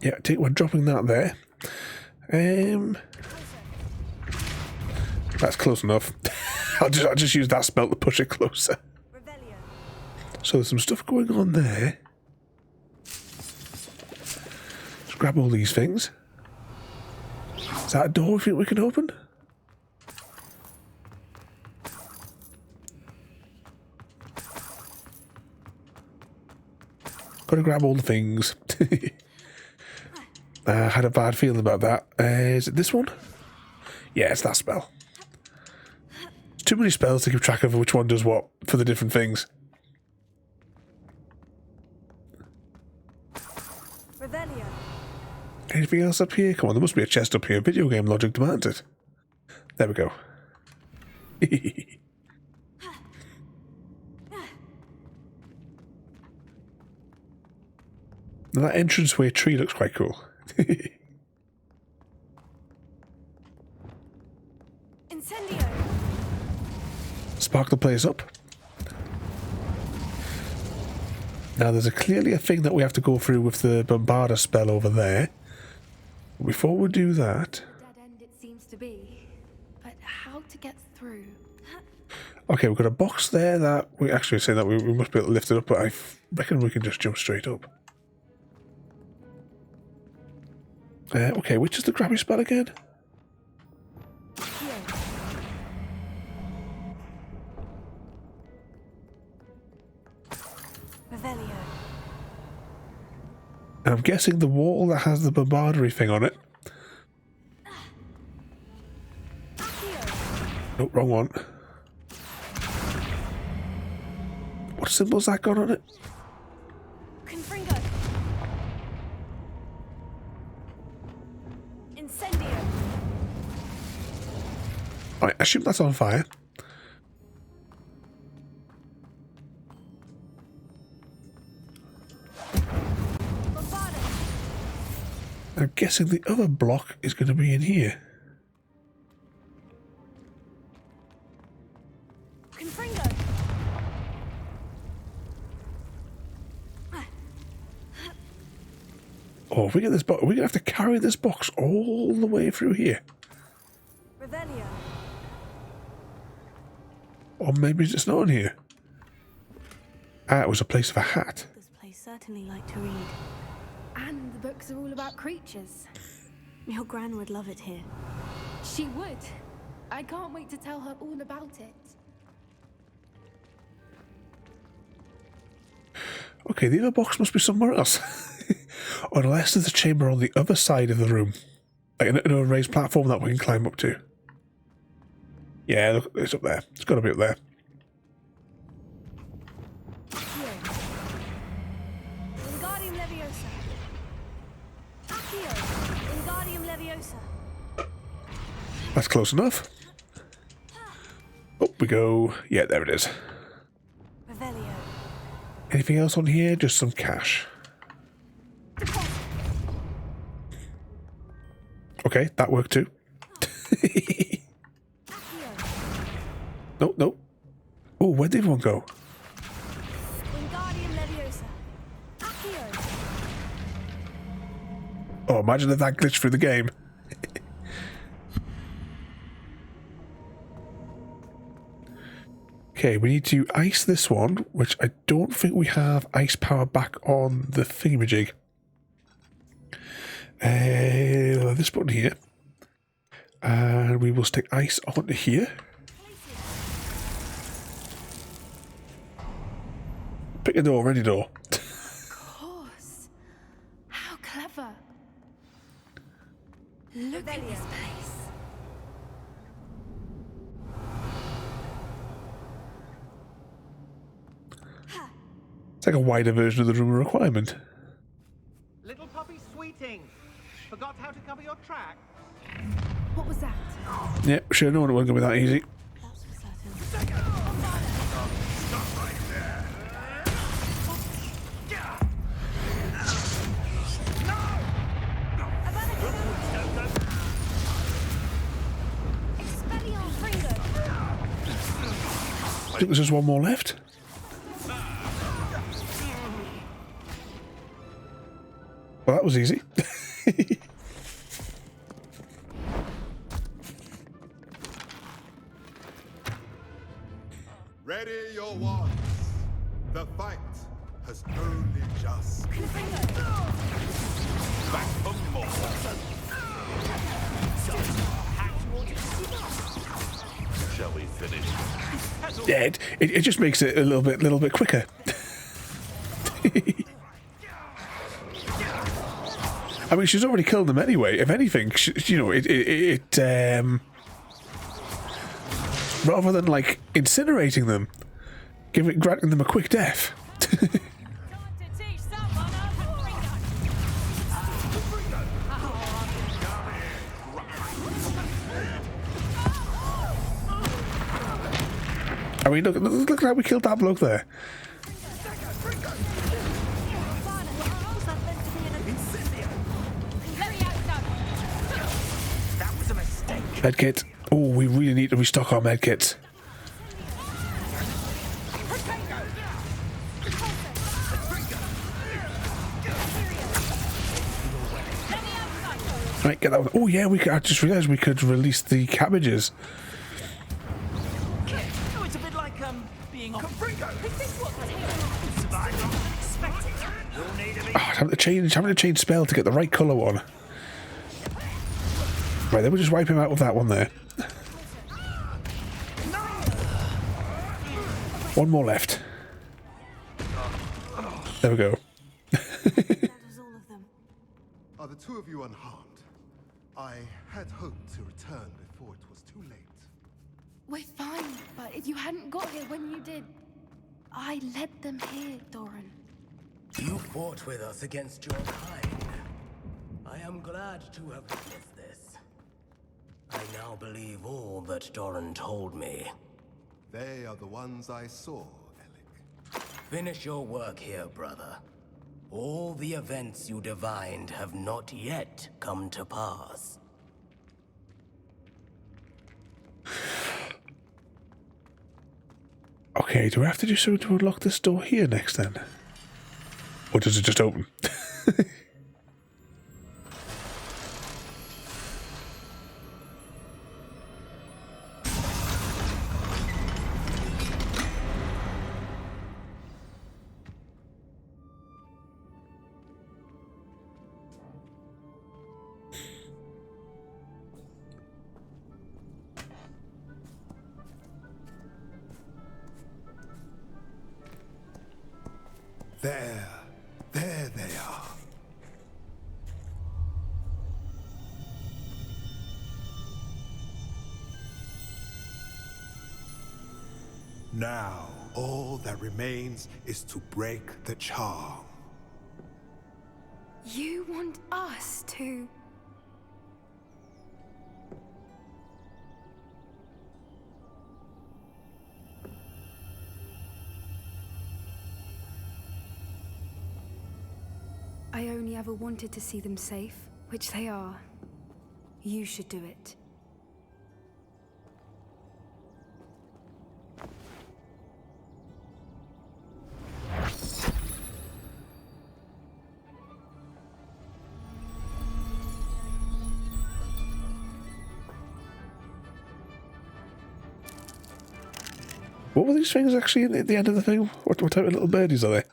Yeah, we're dropping that there. That's close enough. I'll just use that spell to push it closer. So there's some stuff going on there. Let's grab all these things. Is that a door we think we can open? Gotta grab all the things. I had a bad feeling about that. Is it this one? Yeah, it's that spell. Too many spells to keep track of which one does what for the different things.
Revelio.
Anything else up here? Come on, there must be a chest up here. Video game logic demands it. There we go. Now that entranceway tree looks quite cool.
Incendio.
Spark the place up. Now there's clearly a thing that we have to go through with the Bombarda spell over there. Before we do that...
Dead end it seems to be. But how to get through?
Okay, we've got a box there that we actually say that we must be able to lift it up, but I reckon we can just jump straight up. Okay, which is the grabby spell again?
Revelio.
And I'm guessing the wall that has the bombardery thing on it. Nope, wrong one. What symbol's that got on it?
Confringo. Incendio.
I assume that's on fire. I'm guessing the other block is going to be in here.
Confringo.
Oh, if we get this box, we're going to have to carry this box all the way through here.
Revelio.
Or maybe it's not in here. Ah, it was a place for a hat.
This place certainly like to read.
And the books are all about creatures.
Your Gran would love it here.
She would. I can't wait to tell her all about it.
Okay, the other box must be somewhere else. Unless there's a chamber on the other side of the room. Like a raised platform that we can climb up to. Yeah, look, it's up there. It's got to be up there.
Wingardium Leviosa. Accio. Wingardium Leviosa.
That's close enough. Up we go. Yeah, there it is.
Revelio.
Anything else on here? Just some cash. Okay, that worked too. No. Oh, where did one go?
Wingardium Leviosa. Accio.
Oh, imagine if that glitched through the game. Okay, we need to ice this one, which I don't think we have ice power back on the thingamajig. This button here. And we will stick ice onto here. Pick a door, any door.
Of course. How clever. Look at this place.
It's like a wider version of the room of requirement.
Little puppy Sweeting. Forgot how to cover your track?
What was that?
Yeah, sure, no one wasn't going to be that easy. I think there's just one more left. Well, that was easy.
Ready your wands. The fight has only just.
Back for more.
Shall we finish?
Yeah, it just makes it a little bit quicker. I mean, she's already killed them anyway. If anything, you know, rather than like incinerating them, granting them a quick death. I mean, look how we killed that bloke there. Medkit. Oh, we really need to restock our medkits. Right, get that one. Oh yeah, I just realised we could release the cabbages.
Oh, it's a bit like being on
Having to change spell to get the right colour one. Right, then we'll just wipe him out with that one there. One more left. There we go.
Are the two of you unharmed? I had hoped to return before it was too late.
We're fine, but if you hadn't got here when you did, I led them here, Doran.
You fought with us against your kind. I am glad to have witnessed this. I now believe all that Doran told me.
They are the ones I saw, Alec.
Finish your work here, brother. All the events you divined have not yet come to pass.
Okay, do I have to do something to unlock this door here next then? Or does it just open?
There they are. Now, all that remains is to break the charm.
You want us to... I only ever wanted to see them safe, which they are. You should do it.
What were these things actually at the end of the thing? What type of little birdies are they?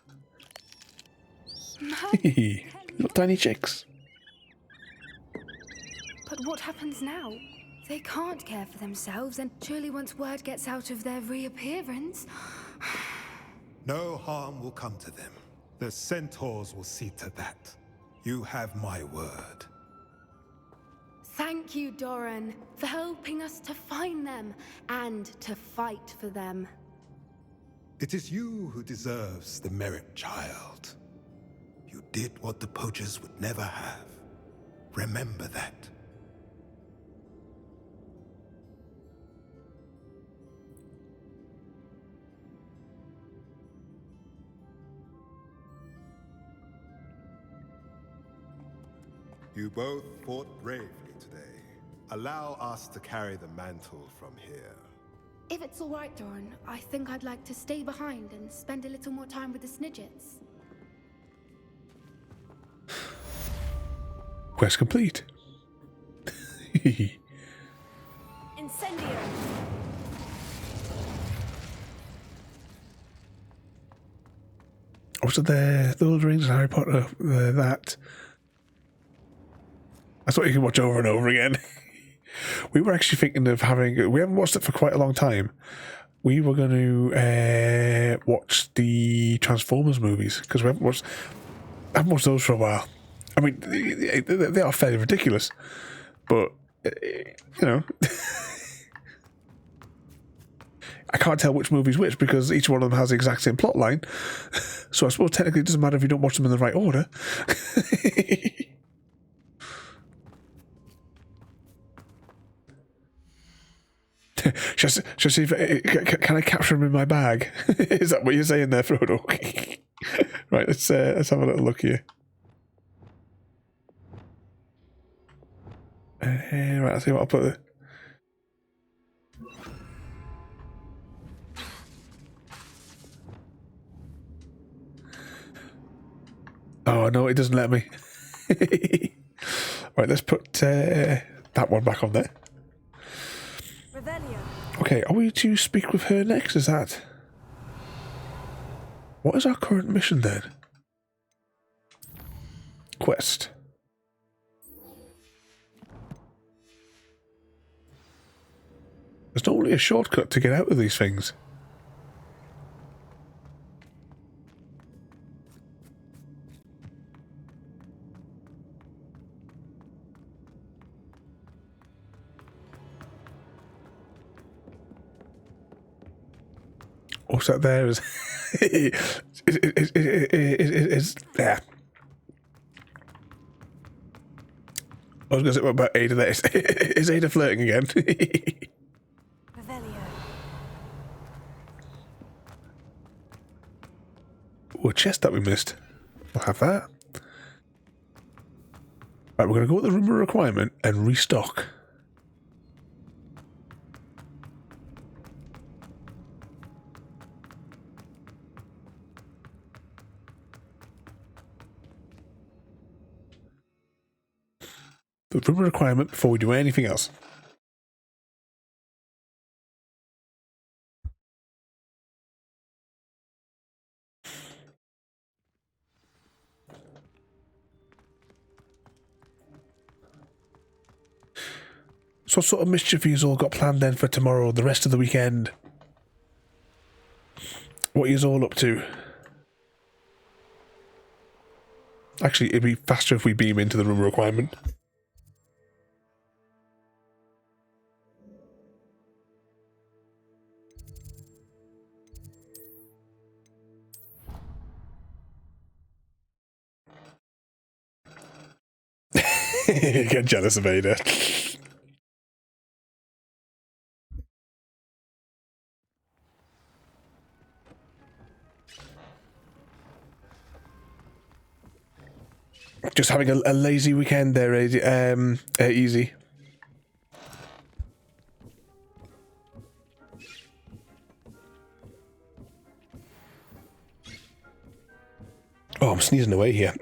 Little tiny chicks.
But what happens now? They can't care for themselves, and surely once word gets out of their reappearance...
No harm will come to them. The centaurs will see to that. You have my word.
Thank you, Doran, for helping us to find them and to fight for them.
It is you who deserves the merit, child. You did what the poachers would never have. Remember that. You both fought bravely today. Allow us to carry the mantle from here.
If it's all right, Doran, I think I'd like to stay behind and spend a little more time with the Snidgets.
Quest complete.
Incendio.
Also, the Lord of the Rings and Harry Potter, that. That's what you can watch over and over again. We were actually thinking of having... We haven't watched it for quite a long time. We were going to watch the Transformers movies, because we haven't watched those for a while. I mean, they are fairly ridiculous, but, you know... I can't tell which movie's which, because each one of them has the exact same plot line. So I suppose technically it doesn't matter if you don't watch them in the right order. Should I see if, can I capture him in my bag? Is that what you're saying there, Frodo? Right, let's have a little look here. Right, I'll see what I'll put there. Oh no, it doesn't let me. Right, let's put that one back on there. Okay, are we to speak with her next? Is that... What is our current mission then? Quest. There's normally a shortcut to get out of these things. What's that there? Is there. I was going to say, what about Ada there? Is Ada flirting again? Oh, a chest that we missed. We'll have that. Right, we're going to go with the room of requirement and restock. The room of requirement before we do anything else. So what sort of mischief have you all got planned then for tomorrow, the rest of the weekend? What are you all up to? Actually, it'd be faster if we beam into the room of requirement. Get jealous of Ada. Just having a lazy weekend there, Easy. Oh, I'm sneezing away here.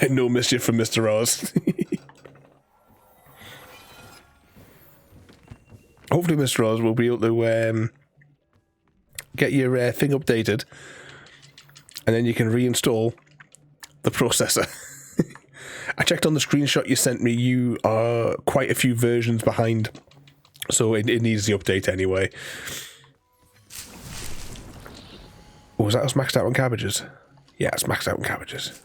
No mischief from Mr. Oz. Hopefully Mr. Oz will be able to get your thing updated, and then you can reinstall the processor. I checked on the screenshot you sent me, you are quite a few versions behind, so it needs the update anyway. Oh, was that us maxed out on cabbages? Yeah, it's maxed out on cabbages.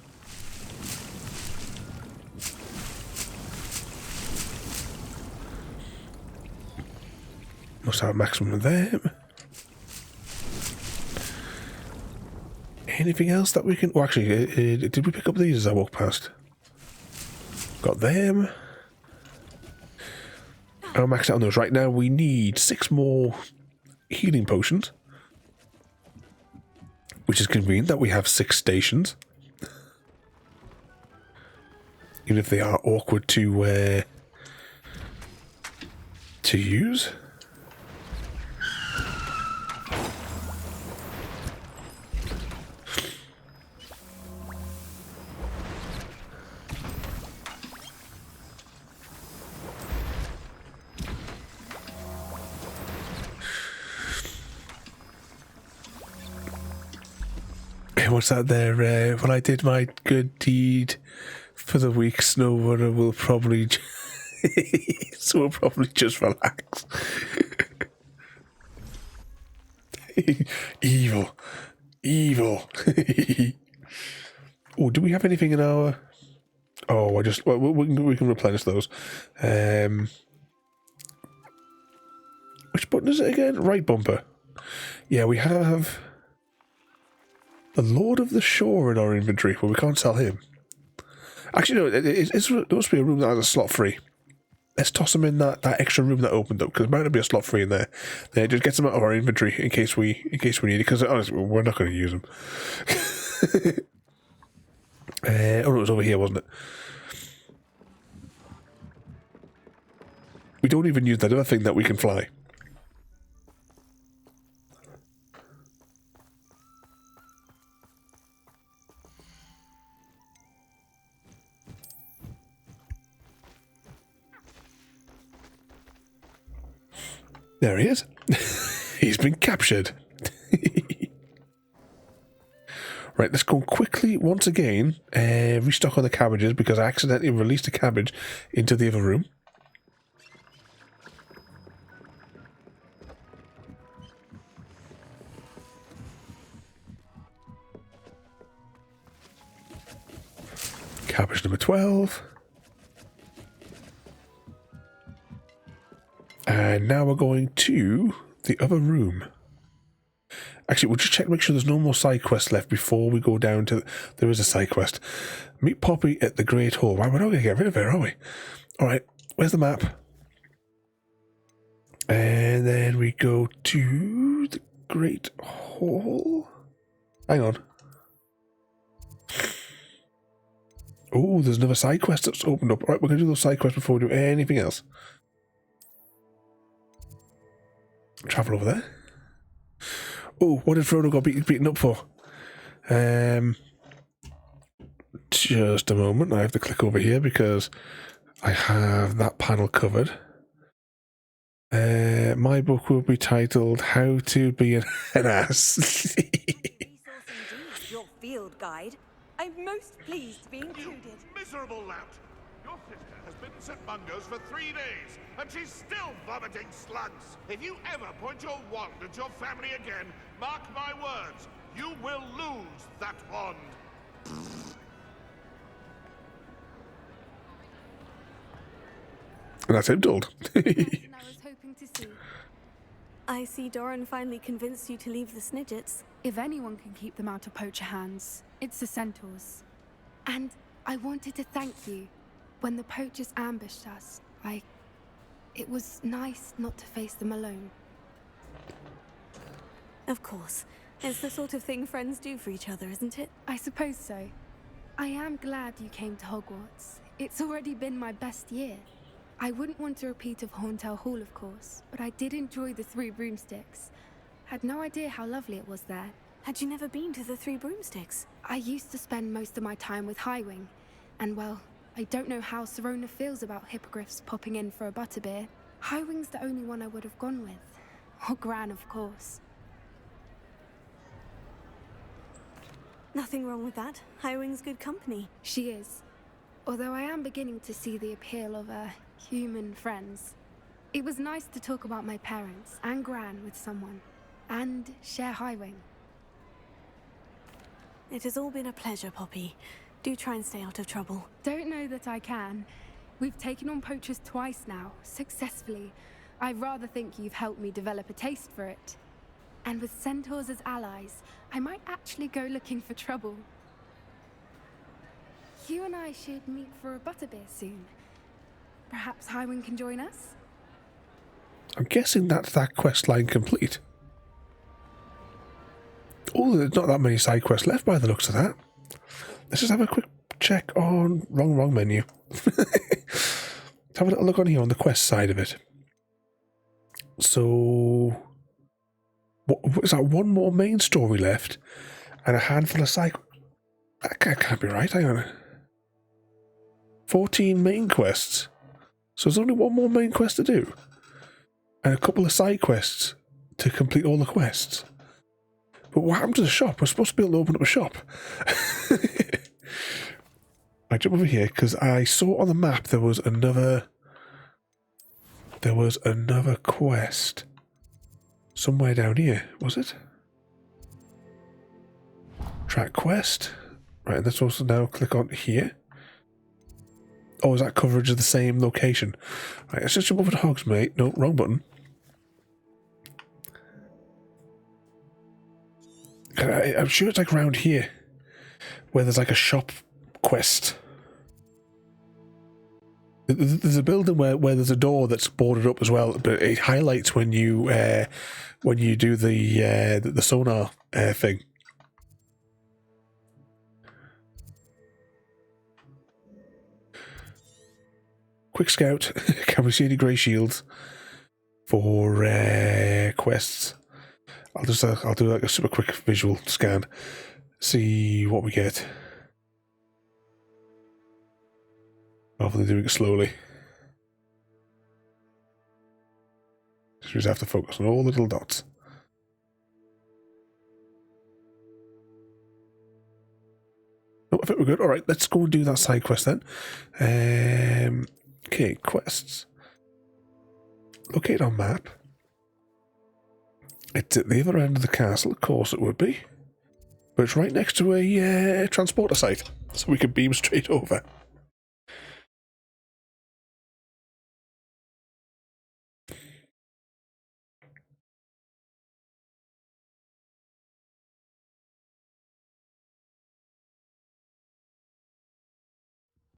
Must have a maximum of them. Anything else that we can... Oh, actually, did we pick up these as I walked past? Got them. I'll max out on those. Right now, we need 6 more healing potions. Which is convenient that we have 6 stations. Even if they are awkward to use. What's that there? When I did my good deed For the weak snowrunner, we'll probably so we'll probably just relax. Evil. Oh, do we have anything in our... Oh, we can replenish those. Which button is it again? Right bumper. Yeah, we have the Lord of the Shore in our inventory, but we can't sell him. Actually, no, there must be a room that has a slot free. Let's toss them in that extra room that opened up, because there might not be a slot free in there. Then just get them out of our inventory in case we need it, because honestly, we're not going to use them. Oh, no, it was over here, wasn't it? We don't even use that other thing that we can fly. There he is. He's been captured. Right, let's go quickly once again restock on the cabbages, because I accidentally released a cabbage into the other room. Cabbage number 12. And now we're going to the other room. Actually, we'll just check, make sure there's no more side quests left before we go down to... There is a side quest. Meet Poppy at the Great Hall. Wow, we're not going to get rid of her, are we? Alright, where's the map? And then we go to the Great Hall. Hang on. Oh, there's another side quest that's opened up. Alright, we're going to do those side quests before we do anything else. Travel over there. Oh, what did Frodo got beaten up for? Just a moment. I have to click over here because I have that panel covered. My book will be titled "How to Be an Ass."
Your field guide. I'm most pleased to be included.
You miserable lout! Your sister has been in St. Mungo's for 3 days, and she's still vomiting slugs. If you ever point your wand at your family again, mark my words, you will lose that wand.
And that's him told.
I see Doran finally convinced you to leave the Snidgets.
If anyone can keep them out of poacher hands, it's the centaurs. And I wanted to thank you. When the poachers ambushed us, it was nice not to face them alone.
Of course. It's the sort of thing friends do for each other, isn't it?
I suppose so. I am glad you came to Hogwarts. It's already been my best year. I wouldn't want a repeat of Horntail Hall, of course, but I did enjoy the Three Broomsticks. Had no idea how lovely it was there.
Had you never been to the Three Broomsticks?
I used to spend most of my time with Highwing, and well, I don't know how Serona feels about hippogriffs popping in for a butterbeer. Highwing's the only one I would have gone with. Or Gran, of course.
Nothing wrong with that. Highwing's good company.
She is. Although I am beginning to see the appeal of human friends. It was nice to talk about my parents and Gran with someone. And share Highwing.
It has all been a pleasure, Poppy. Do try and stay out of trouble.
Don't know that I can. We've taken on poachers twice now, successfully. I rather think you've helped me develop a taste for it. And with centaurs as allies, I might actually go looking for trouble. You and I should meet for a butterbeer soon. Perhaps Highwing can join us?
I'm guessing that's that quest line complete. Oh, there's not that many side quests left by the looks of that. Let's just have a quick check on... Wrong menu. Let's have a little look on here on the quest side of it. So... What is that? One more main story left and a handful of side... That can't be right, hang on. 14 main quests. So there's only one more main quest to do. And a couple of side quests to complete all the quests. But what happened to the shop? We're supposed to be able to open up a shop. I jump over here because I saw on the map there was another quest somewhere down here. Was it? Track quest. Right, let's also now click on here. Oh, is that coverage of the same location? Right, let's just jump over to Hogsmeade. No, wrong button. I'm sure it's like around here, where there's like a shop quest. There's a building where there's a door that's boarded up as well, but it highlights when you do the sonar thing. Quick scout. Can we see any grey shields for quests? I'll do like a super quick visual scan. See what we get. Rather than doing it slowly. So we just have to focus on all the little dots. Oh, I think we're good. Alright, let's go and do that side quest then. Okay, quests. Locate on map. It's at the other end of the castle, of course it would be. But it's right next to a transporter site, so we can beam straight over.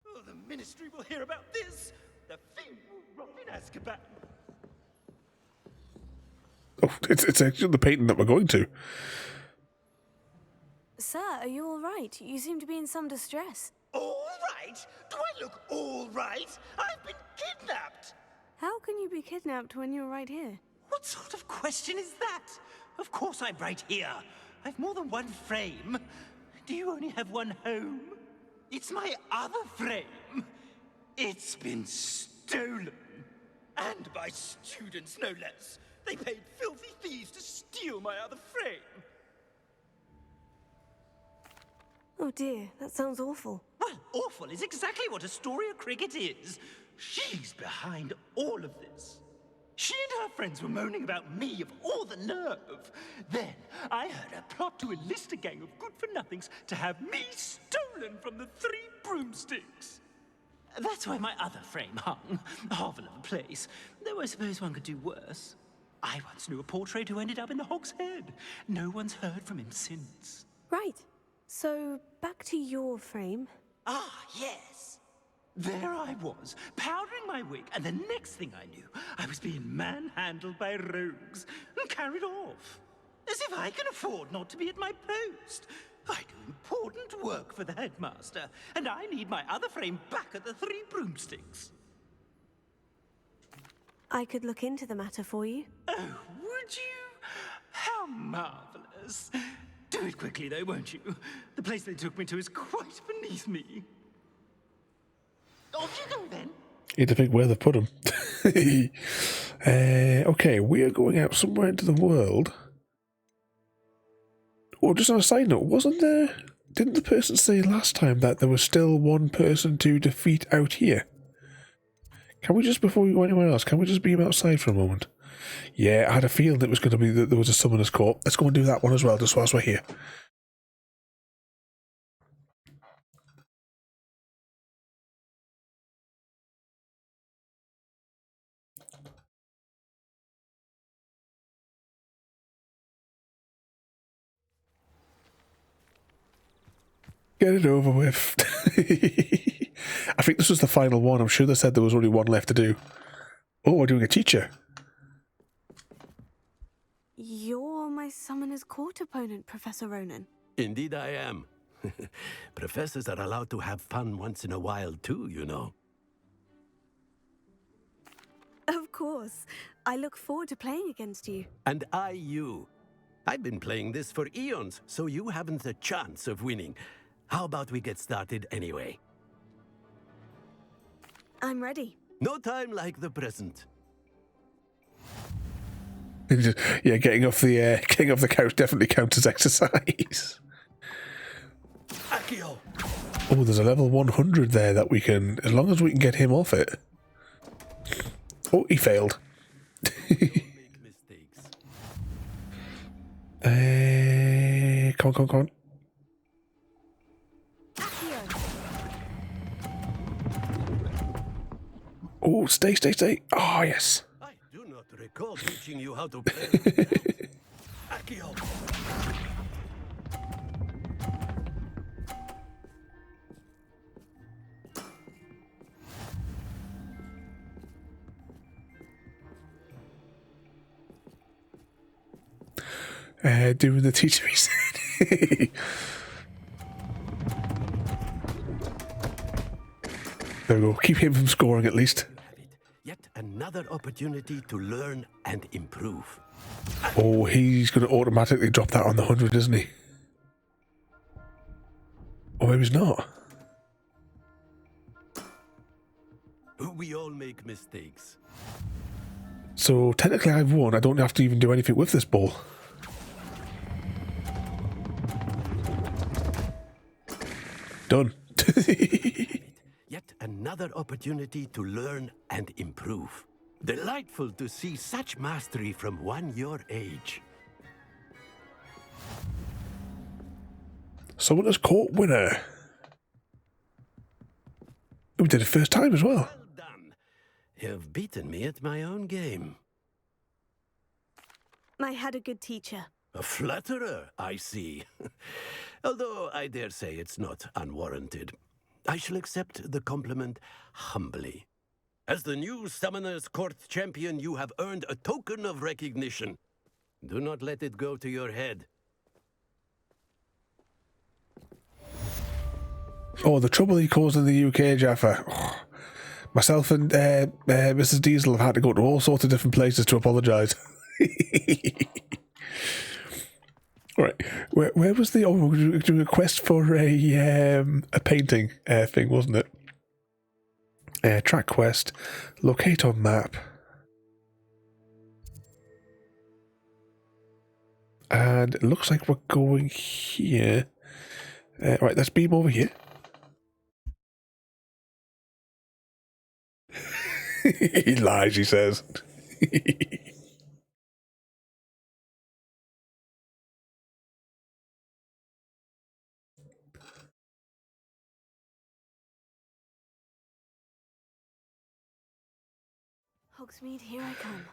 Oh, the Ministry will hear about this! The fiend will rot in Azkaban!
Oh, it's actually the painting that we're going to.
Sir, are you all right? You seem to be in some distress.
All right? Do I look all right? I've been kidnapped!
How can you be kidnapped when you're right here?
What sort of question is that? Of course I'm right here. I've more than one frame. Do you only have one home? It's my other frame. It's been stolen. And by students, no less. They paid filthy thieves to steal my other frame.
Oh dear, that sounds awful.
Well, awful is exactly what Astoria Cricket is. She's behind all of this. She and her friends were moaning about me, of all the nerve. Then I heard a plot to enlist a gang of good-for-nothings to have me stolen from the Three Broomsticks. That's where my other frame hung. A hovel of a place. Though I suppose one could do worse. I once knew a portrait who ended up in the Hog's Head. No one's heard from him since.
Right. So, back to your frame.
Ah, yes. There I was, powdering my wig, and the next thing I knew, I was being manhandled by rogues and carried off. As if I can afford not to be at my post. I do important work for the headmaster, and I need my other frame back at the Three Broomsticks.
I could look into the matter for you.
Oh, would you? How marvelous. Do it quickly, though, won't you? The place they took me to is quite beneath me. Off you go, then.
Need to think where they put them. Okay, we are going out somewhere into the world. Oh, just on a side note, wasn't there... Didn't the person say last time that there was still one person to defeat out here? Can we just, before we go anywhere else, can we just beam outside for a moment? Yeah, I had a feeling it was going to be that there was a summoner's court. Let's go and do that one as well, just whilst we're here. Get it over with. I think this was the final one. I'm sure they said there was only one left to do. Oh, we're doing a teacher.
You're my Summoner's Court opponent, Professor Ronan.
Indeed I am. Professors are allowed to have fun once in a while too, you know.
Of course. I look forward to playing against you.
And I you. I've been playing this for eons, so you haven't a chance of winning. How about we get started anyway?
I'm ready.
No time like the present.
Yeah, getting off the couch definitely counts as exercise.
Accio!
Oh, there's a level 100 there that we can, as long as we can get him off it. Oh, he failed. Come on, come on, come on. Oh, stay, stay, stay. Oh, yes.
I do not recall teaching you how to play. Accio.
Doing the teacher he said. There we go. Keep him from scoring at least.
Yet another opportunity to learn and improve.
Oh, he's going to automatically drop that on the 100, isn't he? Or maybe he's not.
We all make mistakes.
So technically I've won. I don't have to even do anything with this ball. Done.
Yet another opportunity to learn and improve. Delightful to see such mastery from one your age.
Someone has caught winner. We did it first time as well.
Well done. You've beaten me at my own game.
I had a good teacher.
A flatterer, I see. Although I dare say it's not unwarranted. I shall accept the compliment humbly. As the new Summoner's Court champion, you have earned a token of recognition. Do not let it go to your head.
Oh, the trouble he caused in the UK, Jaffa. Oh, myself and Mrs. Diesel have had to go to all sorts of different places to apologise. Right, where was the? Oh, we were doing a quest for a painting thing, wasn't it? Track quest, locate on map, and it looks like we're going here. Right, let's beam over here. He lies, he says.
Hogsmeade, here I come.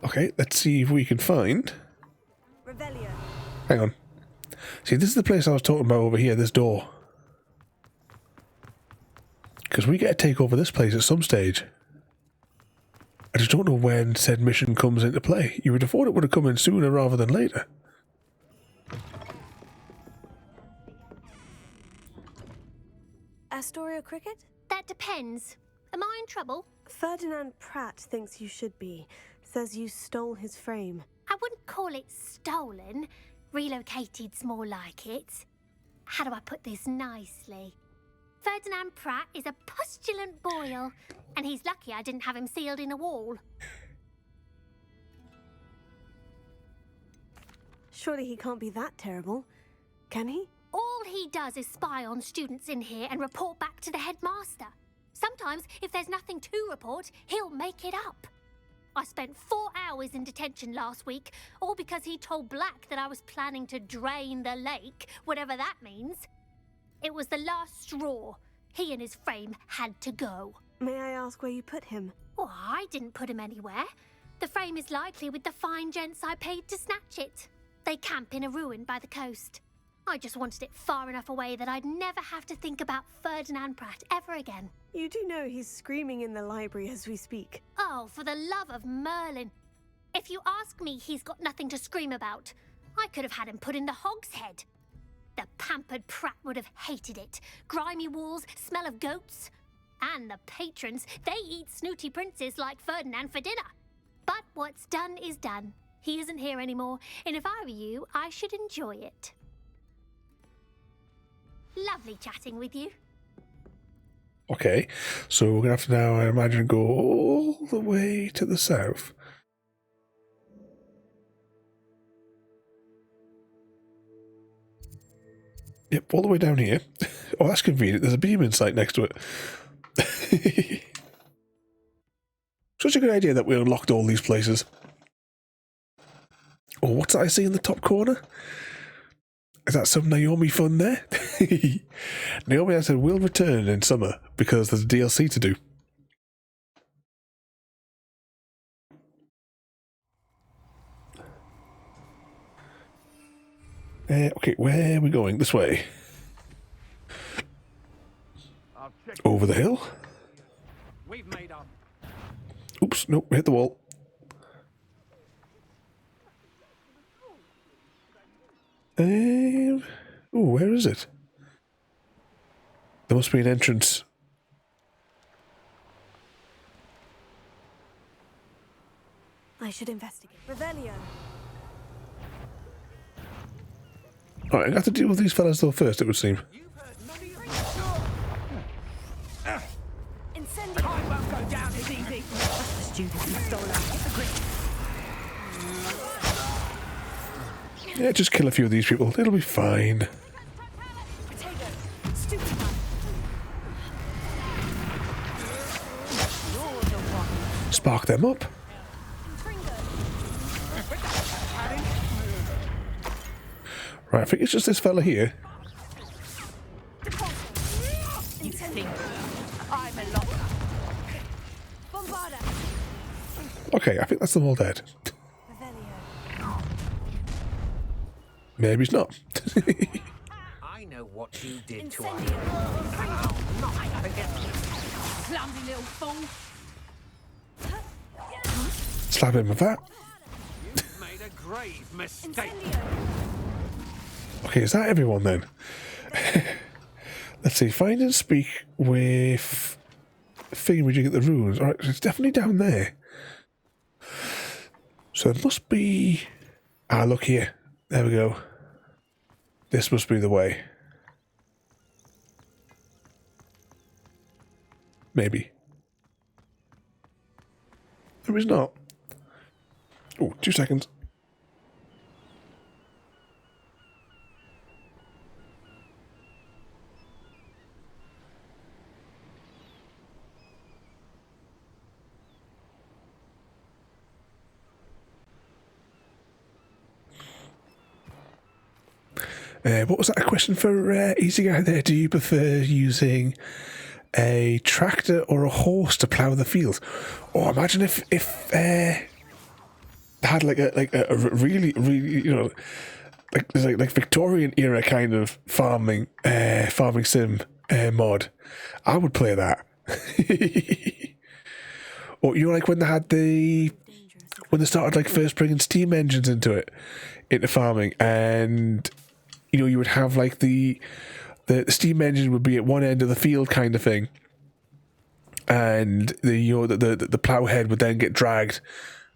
Okay, let's see if we can find...
Revelio.
Hang on. See, this is the place I was talking about over here, this door. Because we get to take over this place at some stage. I just don't know when said mission comes into play. You would have thought it would have come in sooner rather than later.
Astoria Cricket?
That depends. Am I in trouble?
Ferdinand Pratt thinks you should be. Says you stole his frame.
I wouldn't call it stolen. Relocated's more like it. How do I put this nicely? Ferdinand Pratt is a postulant boil, and he's lucky I didn't have him sealed in a wall.
Surely he can't be that terrible, can he?
All he does is spy on students in here and report back to the headmaster. Sometimes, if there's nothing to report, he'll make it up. I spent 4 hours in detention last week, all because he told Black that I was planning to drain the lake, whatever that means. It was the last straw. He and his frame had to go.
May I ask where you put him?
Oh, I didn't put him anywhere. The frame is likely with the fine gents I paid to snatch it. They camp in a ruin by the coast. I just wanted it far enough away that I'd never have to think about Ferdinand Pratt ever again.
You do know he's screaming in the library as we speak.
Oh, for the love of Merlin. If you ask me, he's got nothing to scream about. I could have had him put in the Hogshead. The pampered Pratt would have hated it. Grimy walls, smell of goats. And the patrons, they eat snooty princes like Ferdinand for dinner. But what's done is done. He isn't here anymore, and if I were you, I should enjoy it. Lovely chatting with you.
Okay, so we're going to have to now, I imagine, go all the way to the south. Yep, all the way down here. Oh, that's convenient. There's a beam in sight next to it. Such a good idea that we unlocked all these places. Oh, what's that I see in the top corner? Is that some Naomi fun there? Naomi, I said, will return in summer because there's a DLC to do. Okay, where are we going? This way. Over the hill.
We've made up.
Oops, nope, hit the wall. Oh, where is it? There must be an entrance.
I should investigate. Revelio.
Alright, I got to deal with these fellas though first, it would seem.
I won't go down as easy. The student who stole our grip.
Yeah, just kill a few of these people. It'll be fine. Spark them up. Right, I think it's just this fella here.
You think I'm a locker?
Okay, I think that's them all dead. Maybe it's not.
I know what you did to us.
Clumsy little fool.
Slap him with that.
You've made a grave mistake.
Okay, is that everyone then? Let's see, find and speak with thing where you get the runes. Alright, it's definitely down there. So it must be... Ah, look here. There we go. This must be the way. Maybe. There is not. Oh, 2 seconds. What was that a question for Easy Guy there? Do you prefer using a tractor or a horse to plough the fields? Oh, imagine if they had like a really you know like Victorian era kind of farming sim mod. I would play that. Or you know, like when they had when they started like first bringing steam engines into farming, and you know, you would have like the steam engine would be at one end of the field kind of thing, and the plough head would then get dragged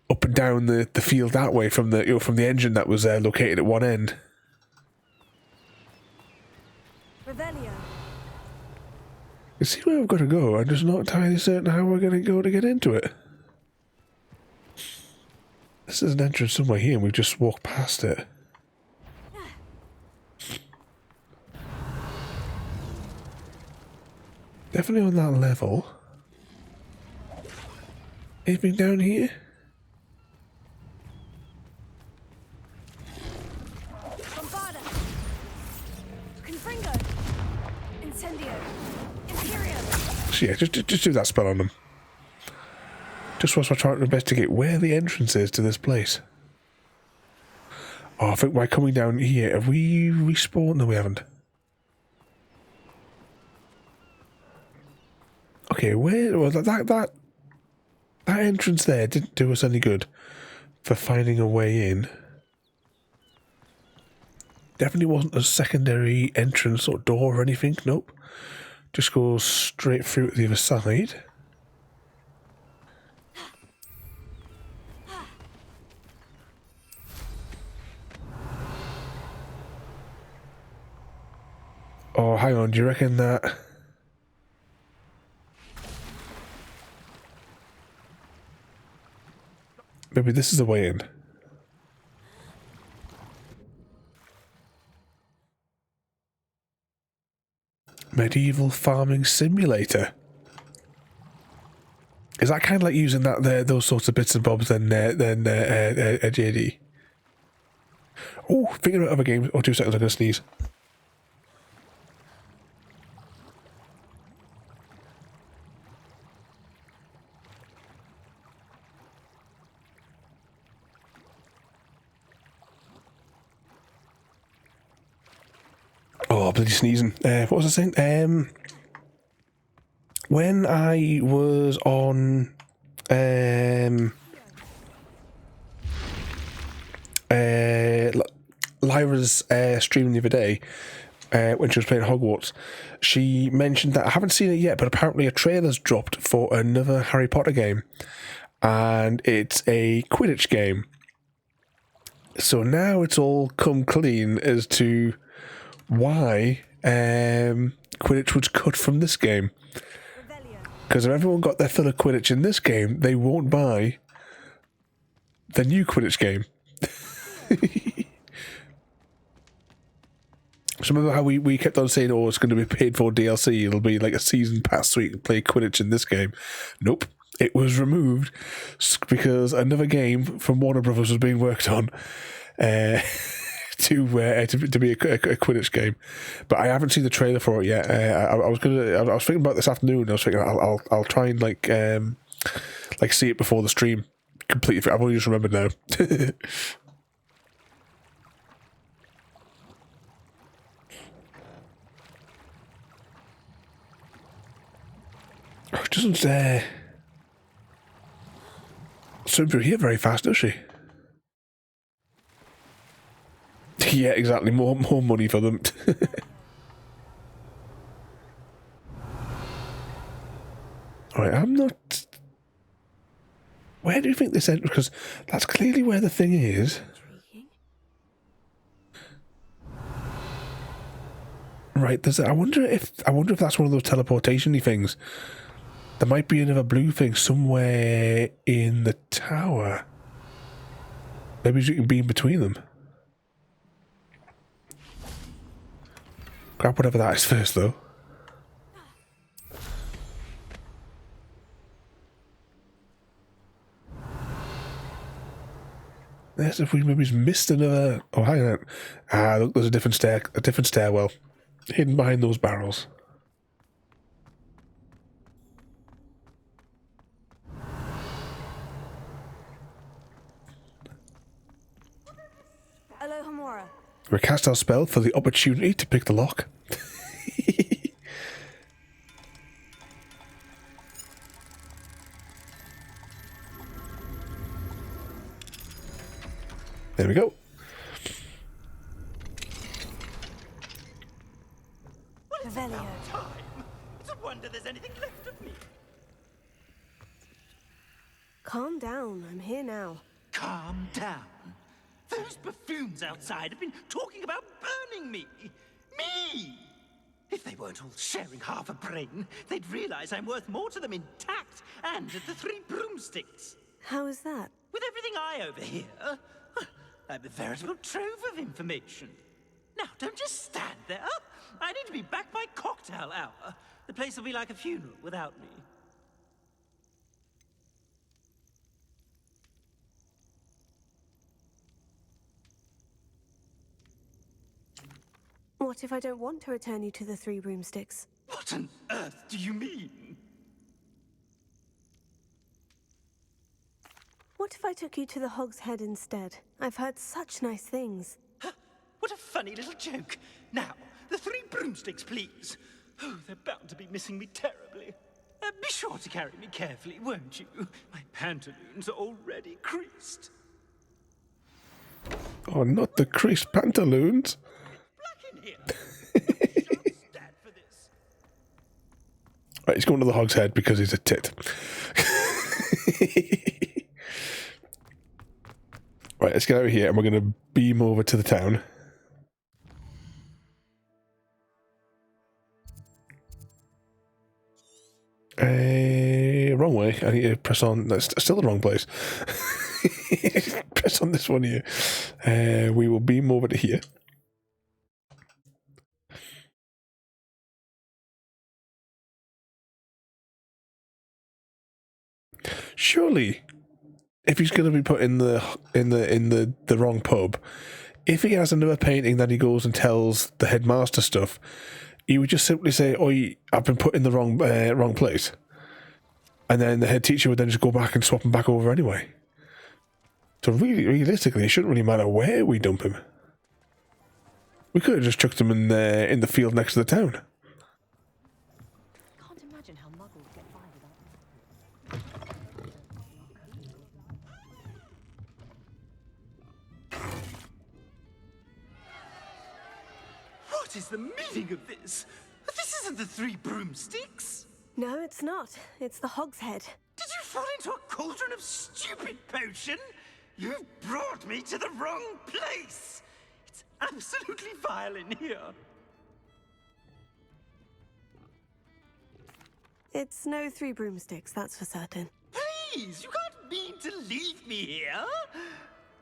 up and down the field that way from the engine that was located at one end.
Revelio.
You see where I've got to go? I'm just not entirely certain how we're going to go to get into it. This is an entrance somewhere here, and we've just walked past it. Definitely on that level. Anything down here? So yeah, just do that spell on them. Just whilst we're trying to investigate where the entrance is to this place. Oh, I think by coming down here, have we respawned? No, we haven't. Okay, where well, that entrance there didn't do us any good for finding a way in. Definitely wasn't a secondary entrance or door or anything. Nope. Just goes straight through to the other side. Oh, hang on. Do you reckon that... Maybe this is the way in. Medieval farming simulator. Is that kind of like using that there, those sorts of bits and bobs than JD? Oh, thinking about other games. Oh, 2 seconds, I'm going to sneeze. Oh, bloody sneezing. What was I saying? When I was on Lyra's stream the other day, when she was playing Hogwarts, she mentioned that I haven't seen it yet, but apparently a trailer's dropped for another Harry Potter game, and it's a Quidditch game. So now it's all come clean as to why Quidditch was cut from this game. Because if everyone got their fill of Quidditch in this game, they won't buy the new Quidditch game. So remember how we kept on saying, oh, it's going to be paid for DLC, it'll be like a season pass so you can play Quidditch in this game. Nope. It was removed because another game from Warner Brothers was being worked on to be a Quidditch game. But I haven't seen the trailer for it yet. I was thinking about this afternoon. I was thinking I'll try and like see it before the stream completely. I've only just remembered now. She doesn't swim through here very fast, does she? Yeah, exactly. More money for them. Alright, I'm not... Where do you think this ends? Because that's clearly where the thing is. Right, I wonder if that's one of those teleportation-y things. There might be another blue thing somewhere in the tower. Maybe you can beam between them. Grab whatever that is first, though. Yes, if we maybe missed another... Oh, hang on. Ah, look, there's a different stairwell hidden behind those barrels.
Hello, Hamora.
We cast our spell for the opportunity to pick the lock. There we go.
It's about time. It's a wonder there's anything left of me.
Calm down. I'm here now.
Calm down. Those buffoons outside have been talking about burning me. Me! If they weren't all sharing half a brain, they'd realize I'm worth more to them intact and at the 3 broomsticks.
How is that?
With everything I overhear, I'm a veritable trove of information. Now, don't just stand there. I need to be back by cocktail hour. The place will be like a funeral without me.
What if I don't want to return you to the 3 broomsticks?
What on earth do you mean?
What if I took you to the Hog's Head instead? I've heard such nice things.
What a funny little joke. Now, the 3 broomsticks, please. Oh, they're bound to be missing me terribly. Be sure to carry me carefully, won't you? My pantaloons are already creased.
Oh, not the creased pantaloons. Right, he's going to the Hog's Head because he's a tit. Right, let's get out of here and we're going to beam over to the town. Wrong way. I need to press on. That's still the wrong place. Press on this one here. We will beam over to here. surely, if he's going to be put in the wrong pub, if he has another painting that he goes and tells the headmaster stuff, he would just simply say, "Oi, I've been put in the wrong place," and then the head teacher would then just go back and swap him back over anyway. So really, realistically, it shouldn't really matter where we dump him. We could have just chucked him in the field next to the town.
Can't imagine how muggles get by without.
What is the meaning of this? This isn't the Three Broomsticks.
No, it's not. It's the Hogshead.
Did you fall into a cauldron of stupid potion? You've brought me to the wrong place. It's absolutely vile in here.
It's no Three Broomsticks, that's for certain.
Please, you can't mean to leave me here.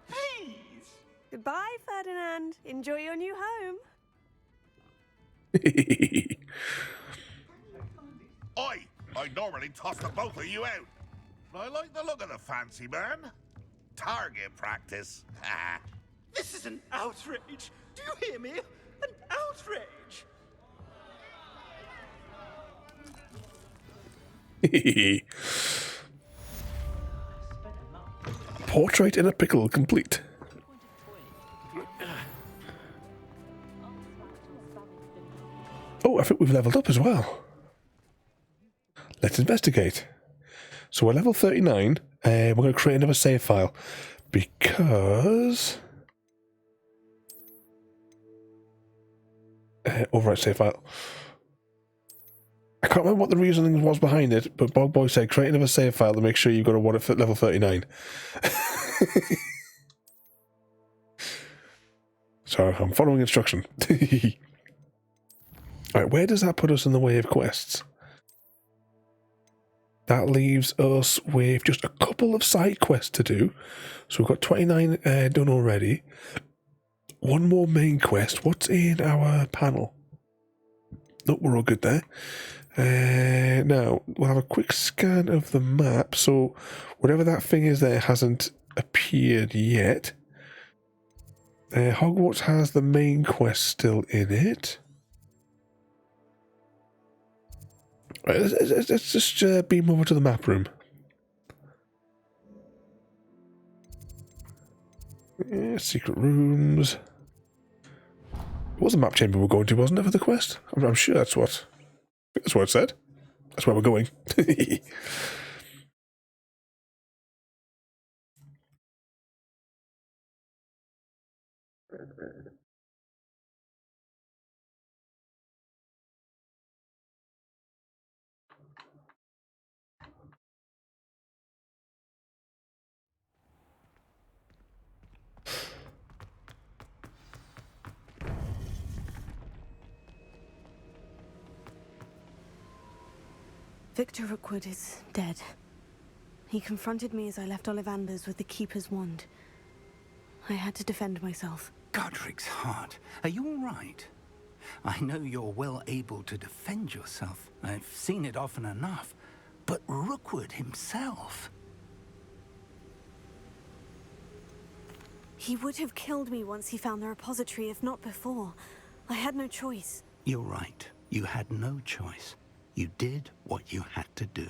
Please.
Goodbye, Ferdinand. Enjoy your new home.
Oi! I normally toss the both of you out. I like the look of the fancy man. Target practice.
This is an outrage. Do you hear me? An outrage.
Portrait in a pickle complete. Oh, I think we've leveled up as well. Let's investigate. So we're level 39. We're going to create another save file because... overwrite save file. I can't remember what the reasoning was behind it, but Bog Boy said create another save file to make sure you've got a one at level 39. So I'm following instruction. Alright, where does that put us in the way of quests? That leaves us with just a couple of side quests to do. So we've got 29 done already. One more main quest. What's in our panel? Nope, we're all good there. Now, we'll have a quick scan of the map. So whatever that thing is there hasn't appeared yet. Hogwarts has the main quest still in it. Right, let's just beam over to the map room. Secret rooms. It was a map chamber we're going to, wasn't it, for the quest? I'm sure that's what it said. That's where we're going.
Victor Rookwood is dead. He confronted me as I left Ollivander's with the Keeper's wand. I had to defend myself.
Godric's heart. Are you all right? I know you're well able to defend yourself. I've seen it often enough. But Rookwood himself...
He would have killed me once he found the repository, if not before. I had no choice.
You're right. You had no choice. You did what you had to do.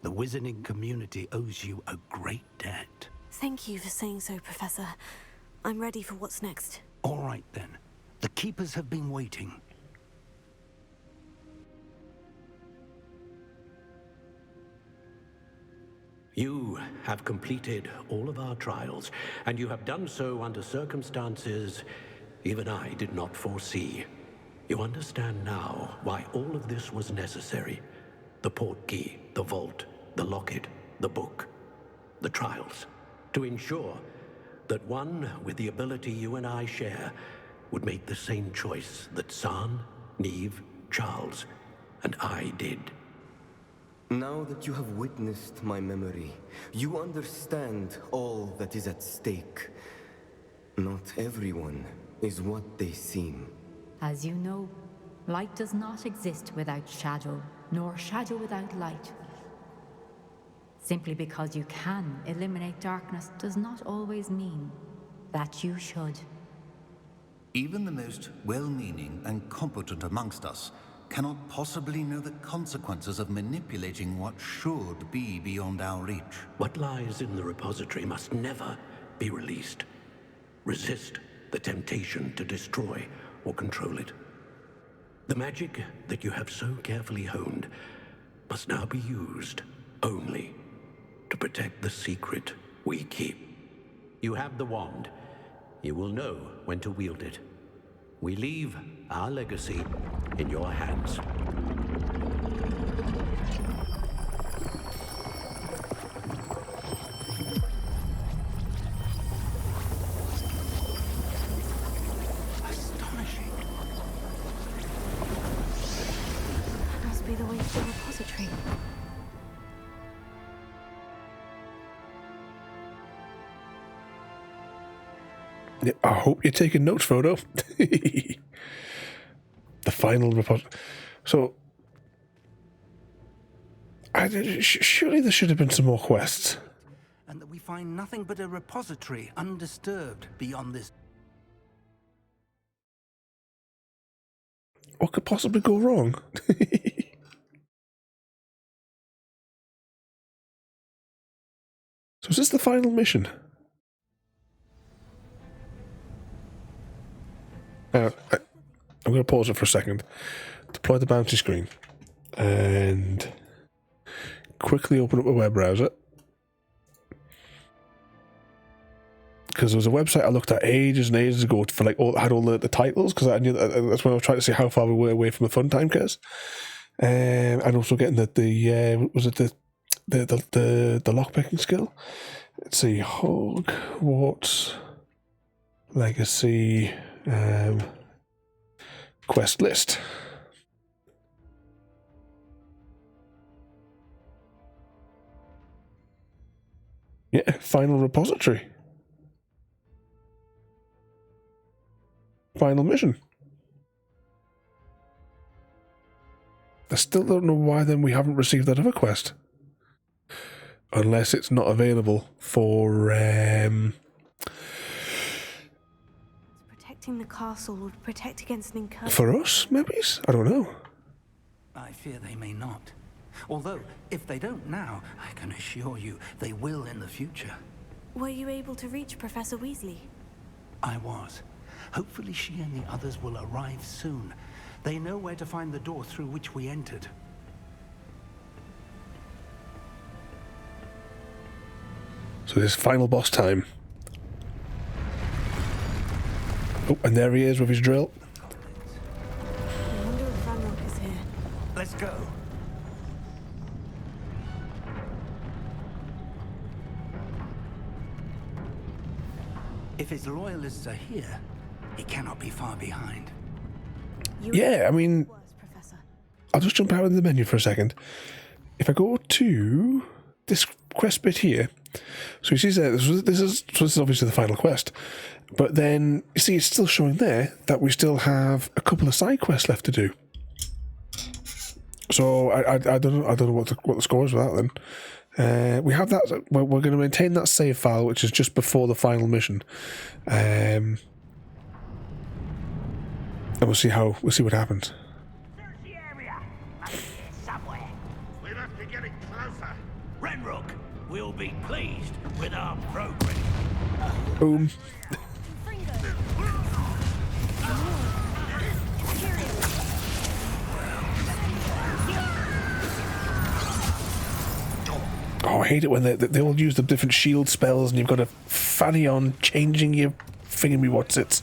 The wizarding community owes you a great debt.
Thank you for saying so, Professor. I'm ready for what's next.
All right, then. The Keepers have been waiting.
You have completed all of our trials, and you have done so under circumstances even I did not foresee. You understand now why all of this was necessary. The portkey, the vault, the locket, the book, the trials. To ensure that one with the ability you and I share would make the same choice that San, Neve, Charles, and I did.
Now that you have witnessed my memory, you understand all that is at stake. Not everyone is what they seem.
As you know, light does not exist without shadow, nor shadow without light. Simply because you can eliminate darkness does not always mean that you should.
Even the most well-meaning and competent amongst us cannot possibly know the consequences of manipulating what should be beyond our reach.
What lies in the repository must never be released. Resist the temptation to destroy or control it. The magic that you have so carefully honed must now be used only to protect the secret we keep. You have the wand. You will know when to wield it. We leave our legacy in your hands.
Astonishing.
That must be the way to the repository.
I hope you're taking notes, Frodo. The final report. So, surely there should have been some more quests.
And that we find nothing but a repository undisturbed beyond this.
What could possibly go wrong? So is this the final mission? I'm going to pause it for a second. Deploy the bounty screen. And quickly open up a web browser. Because there was a website I looked at ages and ages ago for like had all the titles, because I knew that's when I was trying to see how far we were away from the fun time case. And also getting the lockpicking skill. Let's see, Hogwarts Legacy quest list. Yeah, final repository. Final mission. I still don't know why then we haven't received that other quest. Unless it's not available for
Protecting the castle would protect against an incursion.
for us, maybe? I don't know.
I fear they may not. Although, if they don't now, I can assure you they will in the future.
Were you able to reach Professor Weasley?
I was. Hopefully she and the others will arrive soon. They know where to find the door through which we entered.
So this final boss time. Oh, and there he is with his drill.
I wonder if Ranrock is here.
Let's go. If his loyalists are here, he cannot be far behind.
Yeah, I mean, I'll just jump out of the menu for a second. If I go to this quest bit here, so you see there, this is obviously the final quest, but then you see it's still showing there that we still have a couple of side quests left to do. So I don't know what the score is for that then. We have that. We're going to maintain that save file, which is just before the final mission, and we'll see what happens.
We must be getting closer. Ranrock will be pleased with our progress.
Boom. Oh, I hate it when they all use the different shield spells and you've got to fanny on changing your thingy what's it.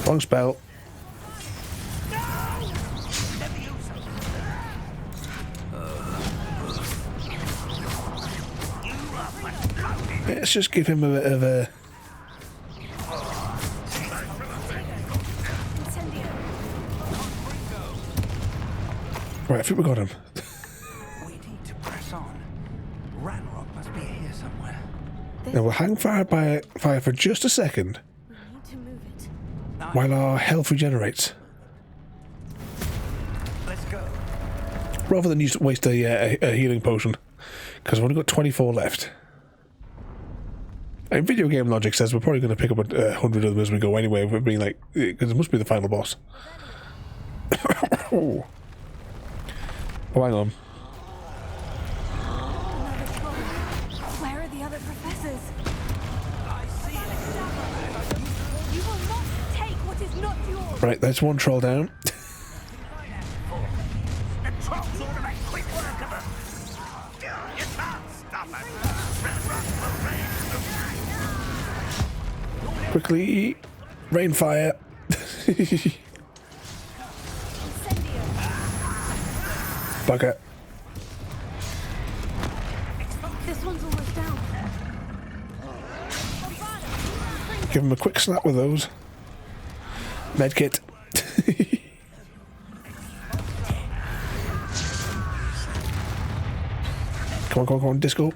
Wrong spell. Let's just give him a bit of a... Right, I think we got him.
We need to press on. Ranrock must be here somewhere.
Now we'll hang fire for just a second. while our health regenerates.
Let's go.
Rather than waste a healing potion, because I've only got 24 left. And video game logic says we're probably going to pick up 100 of them as we go anyway, with being like, because it must be the final boss. Oh, hang on.
Where are the other professors? You will not take what is not yours.
Right, there's one troll down.
The trolls ought to make quick work of them. You can't stop us.
Quickly, rain fire. Bugger.
This one's almost down.
Give him a quick slap with those. Medkit. Come on, disco.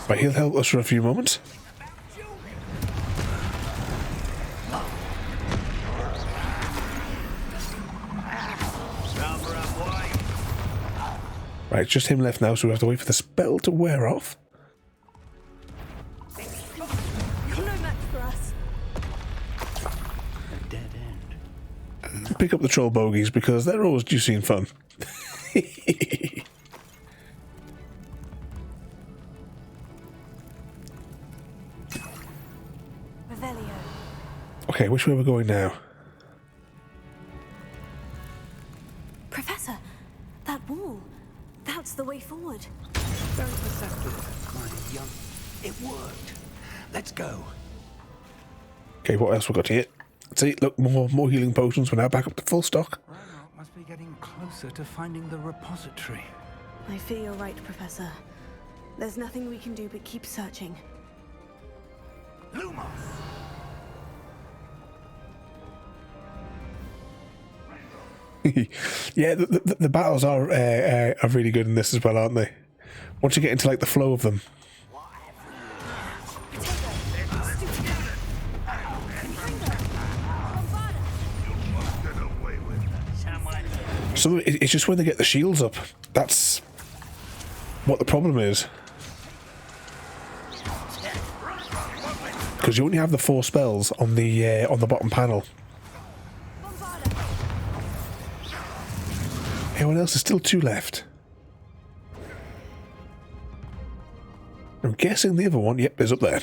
Right, he'll help us for a few moments. Right, it's just him left now, so we have to wait for the spell to wear off.
You're no match for us.
Dead end.
Pick up the troll bogies because they're always juicy and fun. Okay, which way are we going now?
Professor, that wall. That's the way forward.
Very perceptive, my young. It worked. Let's go.
Okay, what else we got here? See, look, more healing potions. We're now back up to full stock.
Ravenholm must be getting closer to finding the repository.
I fear you're right, Professor. There's nothing we can do but keep searching.
Lumos!
Yeah, the battles are really good in this as well, aren't they? Once you get into like the flow of them. So it's just when they get the shields up. That's what the problem is. Because you only have the 4 spells on the bottom panel. Anyone else? There's still 2 left. I'm guessing the other one, yep, is up there.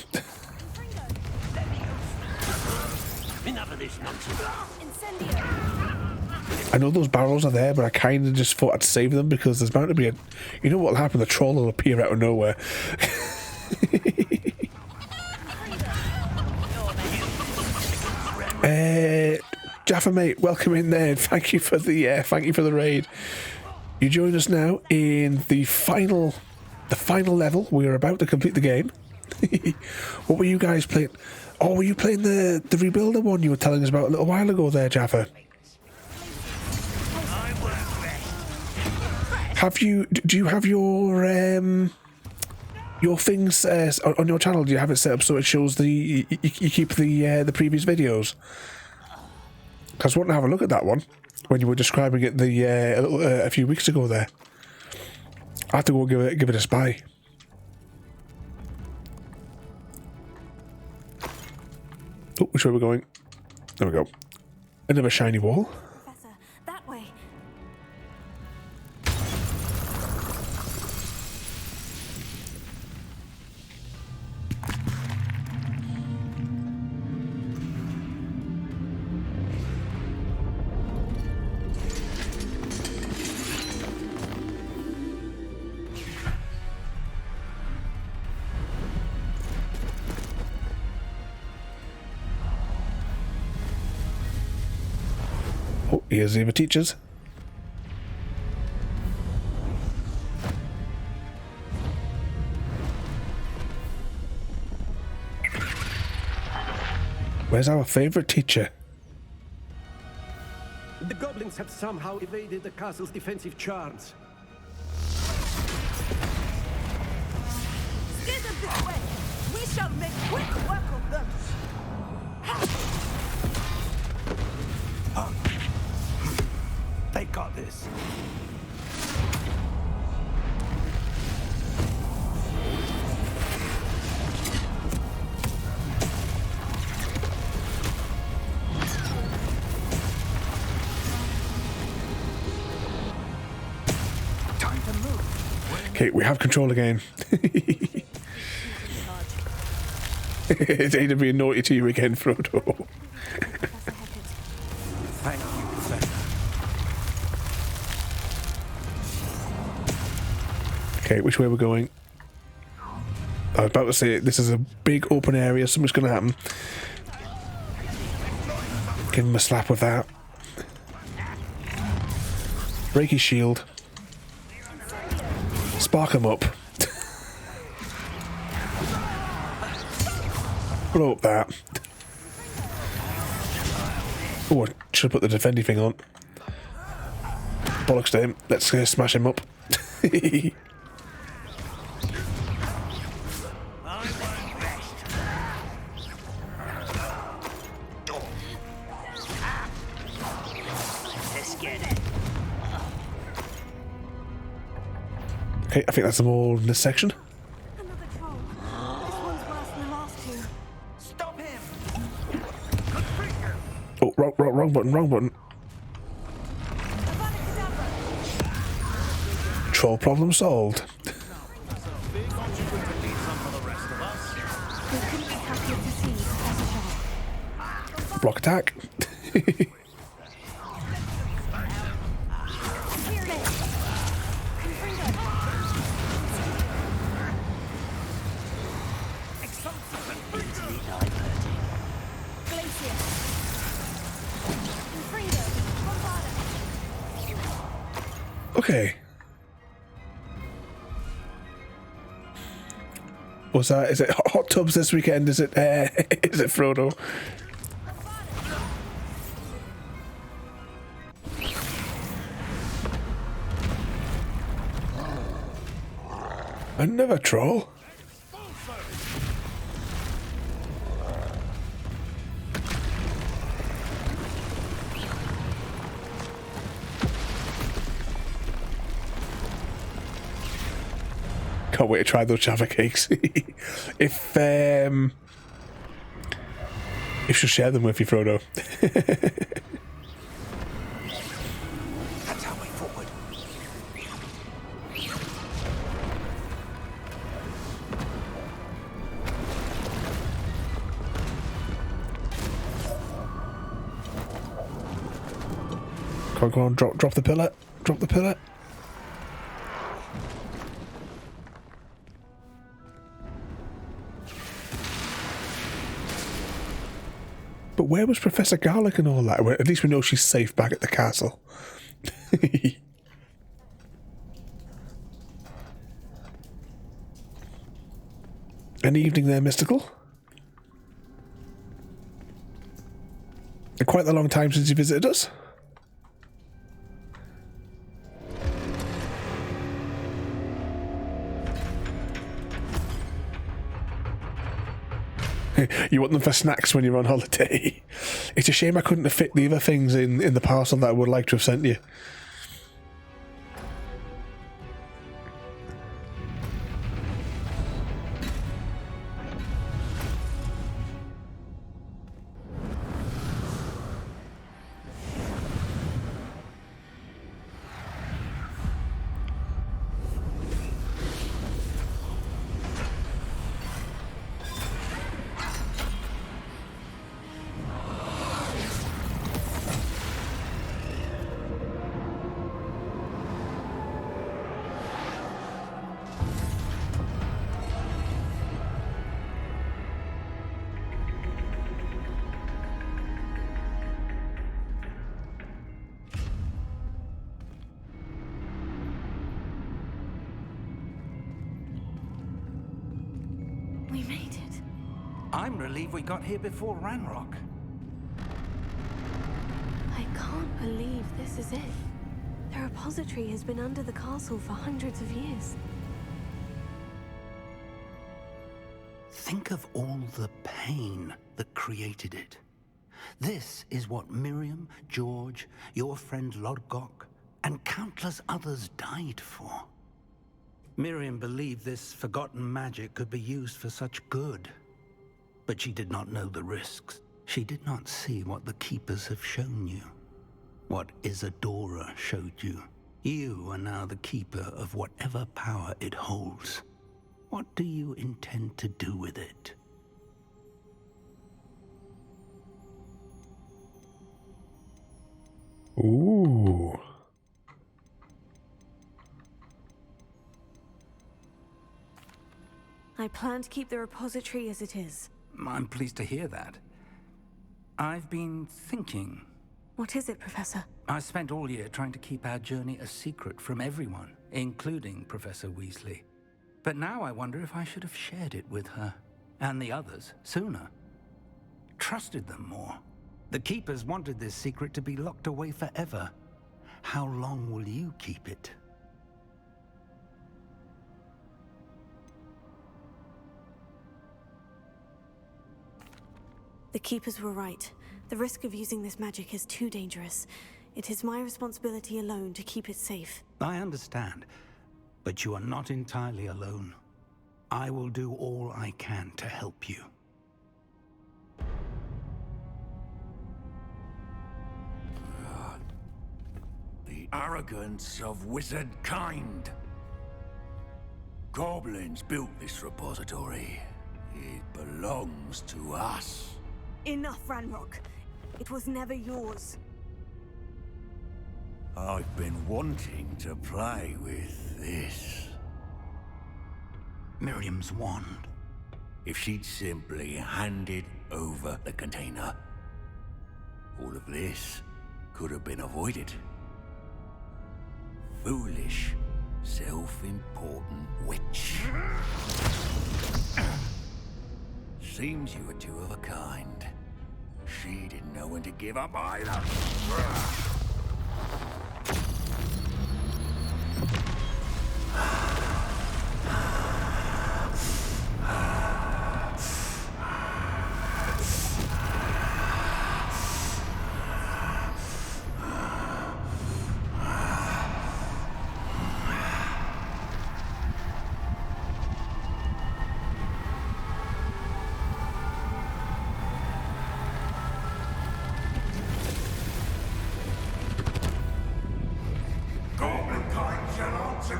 Enough of this nonsense.
I know those barrels are there, but I kind of just thought I'd save them because there's bound to be a... You know what'll happen? The troll will appear out of nowhere. Jaffa mate, welcome in there. Thank you for the raid. You join us now in the final level. We're about to complete the game. What were you guys playing? Oh, were you playing the Rebuilder one you were telling us about a little while ago there, Jaffa? Do you have your things on your channel? Do you have it set up so it shows you keep the previous videos? Because I want to have a look at that one when you were describing it a few weeks ago there. I have to go give it a spy. Oh, which way are we going? There we go. Another shiny wall.
Professor, that way.
Oh, here's the other teachers. Where's our favorite teacher?
The goblins have somehow evaded the castle's defensive charms.
Schism!
this way. We shall make quick work of them.
They got this.
Time to move.
Okay, we have control again. It's aimed being naughty to you again, Frodo.
Thank you, Professor.
Okay, which way we're going? I was about to say, this is a big open area, something's going to happen. Give him a slap with that. Break his shield. Spark him up. Blow up that. Oh, I should have put the defending thing on. Bollocks to him. Let's smash him up. Okay, I think that's them all in this section.
Another troll. This one's worse than the last two.
Stop him!
Oh, wrong button. Troll problem solved. Block attack. Okay. What's that? Is it hot tubs this weekend? Is it Frodo? Another troll? Can't wait to try those Java cakes. If she'll share them with you, Frodo.
That's our way forward.
Go on, drop the pillar. Drop the pillar. But where was Professor Garlic and all that? Well, at least we know she's safe back at the castle. An evening there, Mystical? Quite a long time since you visited us. You want them for snacks when you're on holiday. It's a shame I couldn't have fit the other things in the parcel that I would like to have sent you.
We made it.
I'm relieved we got here before Ranrock.
I can't believe this is it. The repository has been under the castle for hundreds of years.
Think of all the pain that created it. This is what Miriam, George, your friend Lodgok, and countless others died for. Miriam believed this forgotten magic could be used for such good. But she did not know the risks. She did not see what the Keepers have shown you. What Isadora showed you. You are now the Keeper of whatever power it holds. What do you intend to do with it?
Ooh.
I plan to keep the repository as it is.
I'm pleased to hear that. I've been thinking.
What is it, Professor?
I spent all year trying to keep our journey a secret from everyone, including Professor Weasley. But now I wonder if I should have shared it with her, and the others, sooner. Trusted them more. The Keepers wanted this secret to be locked away forever. How long will you keep it?
The Keepers were right. The risk of using this magic is too dangerous. It is my responsibility alone to keep it safe.
I understand, but you are not entirely alone. I will do all I can to help you.
The arrogance of wizard kind. Goblins built this repository. It belongs to us.
Enough, Ranrock. It was never yours.
I've been wanting to play with this.
Miriam's wand.
If she'd simply handed over the container, all of this could have been avoided. Foolish, self-important witch. Seems you were two of a kind. She didn't know when to give up either.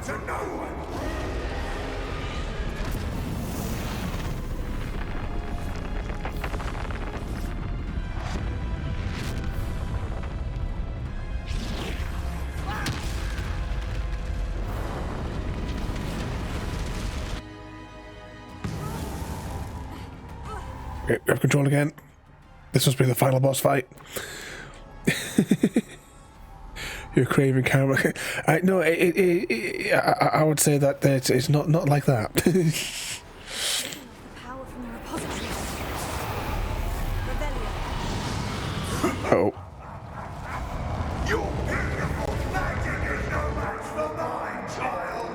To no one.
Okay, we have control again. This must be the final boss fight. You're craving camera. I would say that it's not like that.
Power from the repository.
Oh.
Your beautiful magic is no match for mine, child.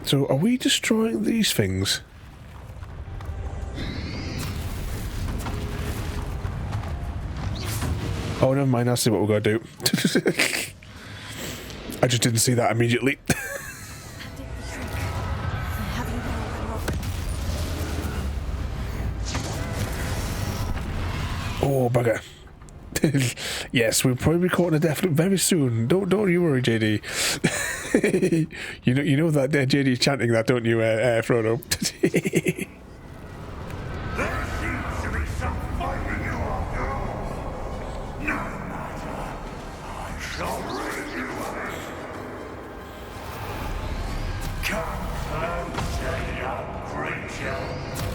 So are we destroying these things? Oh, never mind. I see what we're going to do. I just didn't see that immediately. Oh, bugger. Yes, we'll probably be caught in a death loop very soon. Don't you worry, JD. you know that JD chanting that, don't you, Frodo?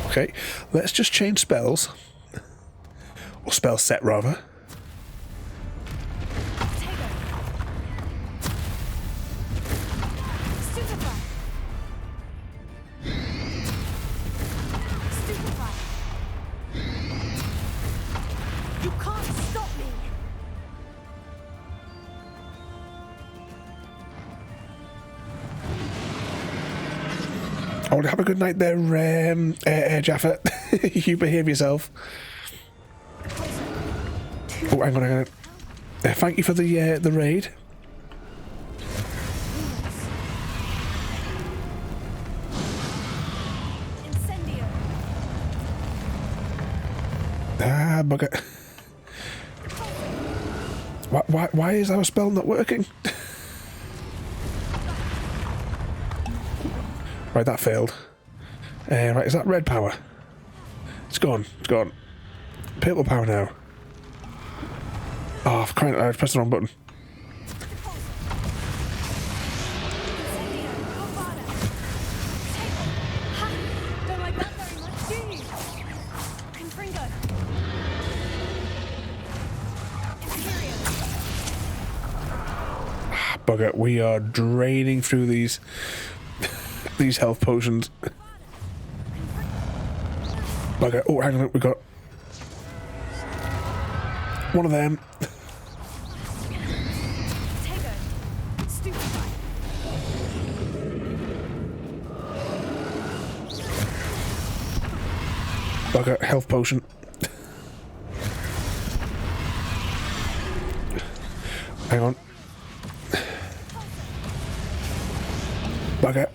Okay, let's just change spells. Or spell set, rather.
You can't stop me!
Oh, have a good night there, Jaffa. You behave yourself. Oh, hang on. Thank you for the raid. Ah, bugger. Why is our spell not working? Right, that failed. Right, is that red power? It's gone. It's gone. Purple power now. Oh, I've pressed the wrong button. Bugger, we are draining through these health potions. Bugger. Oh, hang on, we got one of them. Bugger, health potion. Hang on. Bugger.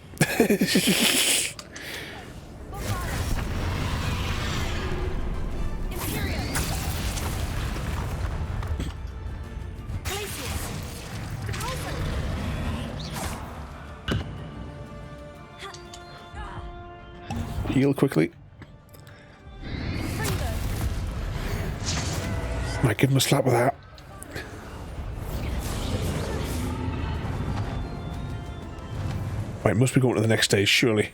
Heal quickly. Might give him a slap with that. Right, must be going to the next stage, surely.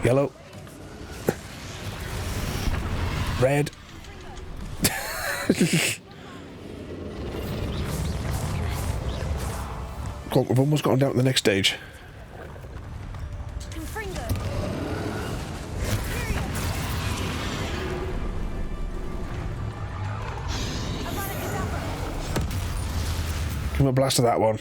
Yellow. Red. Cool, we've almost gotten down to the next stage. Give him a blast of that one.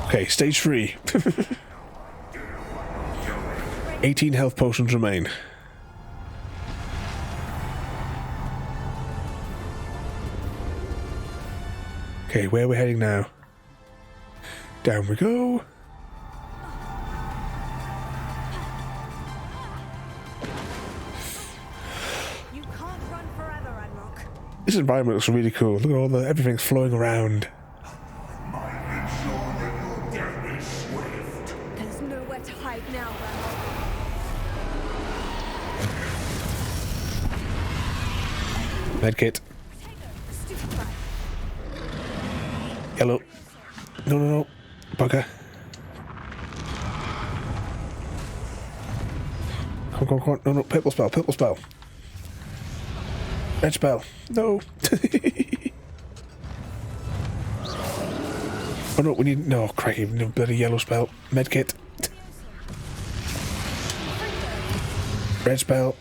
Okay, stage 3. 18 health potions remain. Okay, where are we heading now? Down we go. This environment looks really cool. Look at all everything's flowing around.
There's nowhere to hide now,
Medkit. Yellow. No. Bugger. Come on. No, purple spell. Red spell. No. Oh no, we need... No, crikey, we need a bloody yellow spell. Medkit. Red spell.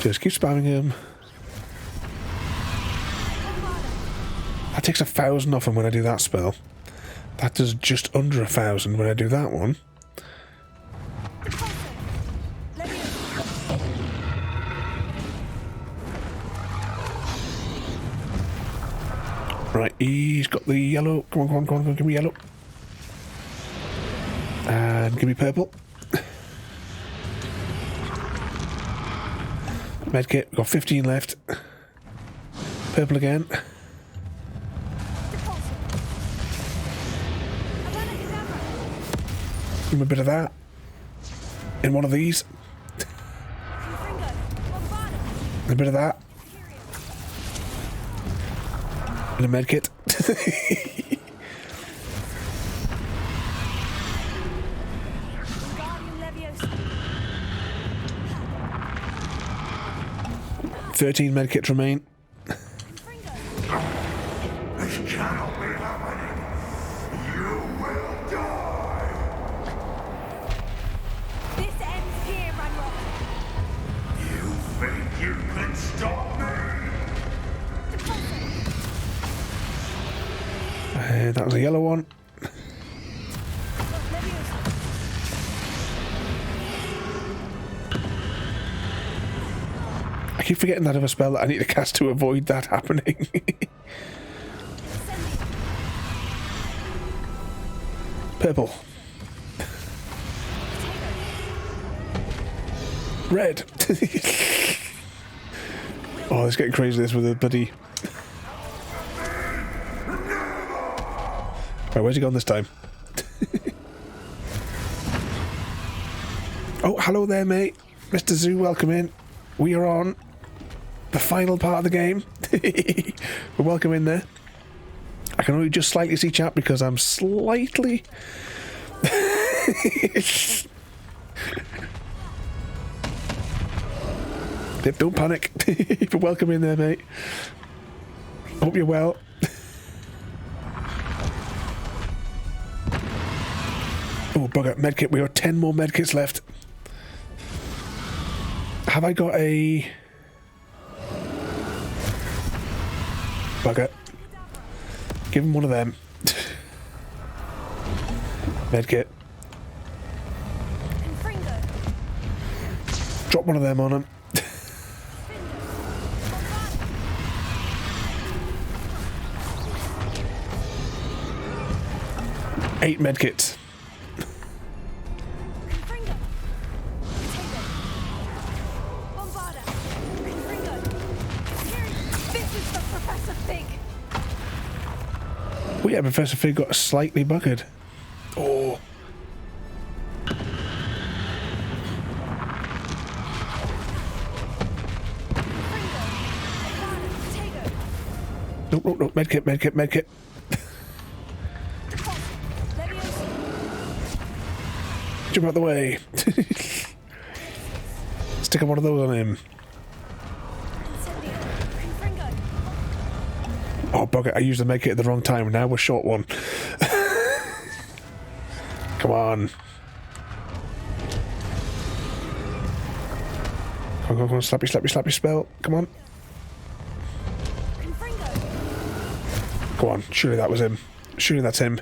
Just keep spamming him. That takes 1,000 off him when I do that spell. That does just under 1,000 when I do that one. Right, he's got the yellow. Come on, give me yellow. And give me purple. Medkit, we've got 15 left. Purple again. Give me a bit of that. In one of these. A bit of that. And a medkit. $13 medkits remain.
cannot be happening. You will die.
This ends here, Ranrock.
You think you can stop me?
That was a yellow one. I keep forgetting that of a spell that I need to cast to avoid that happening. Purple. Red. Oh, it's getting crazy this with a bloody... Right, where's he gone this time? Oh, hello there, mate. Mr. Zoo, welcome in. We are on the final part of the game. Well, welcome in there. I can only just slightly see chat because I'm slightly... Don't panic. But welcome in there, mate. Hope you're well. Oh, bugger. Medkit. We got 10 more medkits left. Have I got a... Bugger. Give him one of them. Medkit. Drop one of them on him. Eight medkits. Oh yeah, Professor Fig got slightly buggered. Oh. Nope, nope, nope. Medkit, medkit, medkit. Jump out the way. Stick one of those on him. Oh, bugger. I used the medkit at the wrong time. Now we're short one. Come on. Come on, come on. Slappy, slappy, slappy spell. Come on. Come on. Surely that was him. Surely that's him.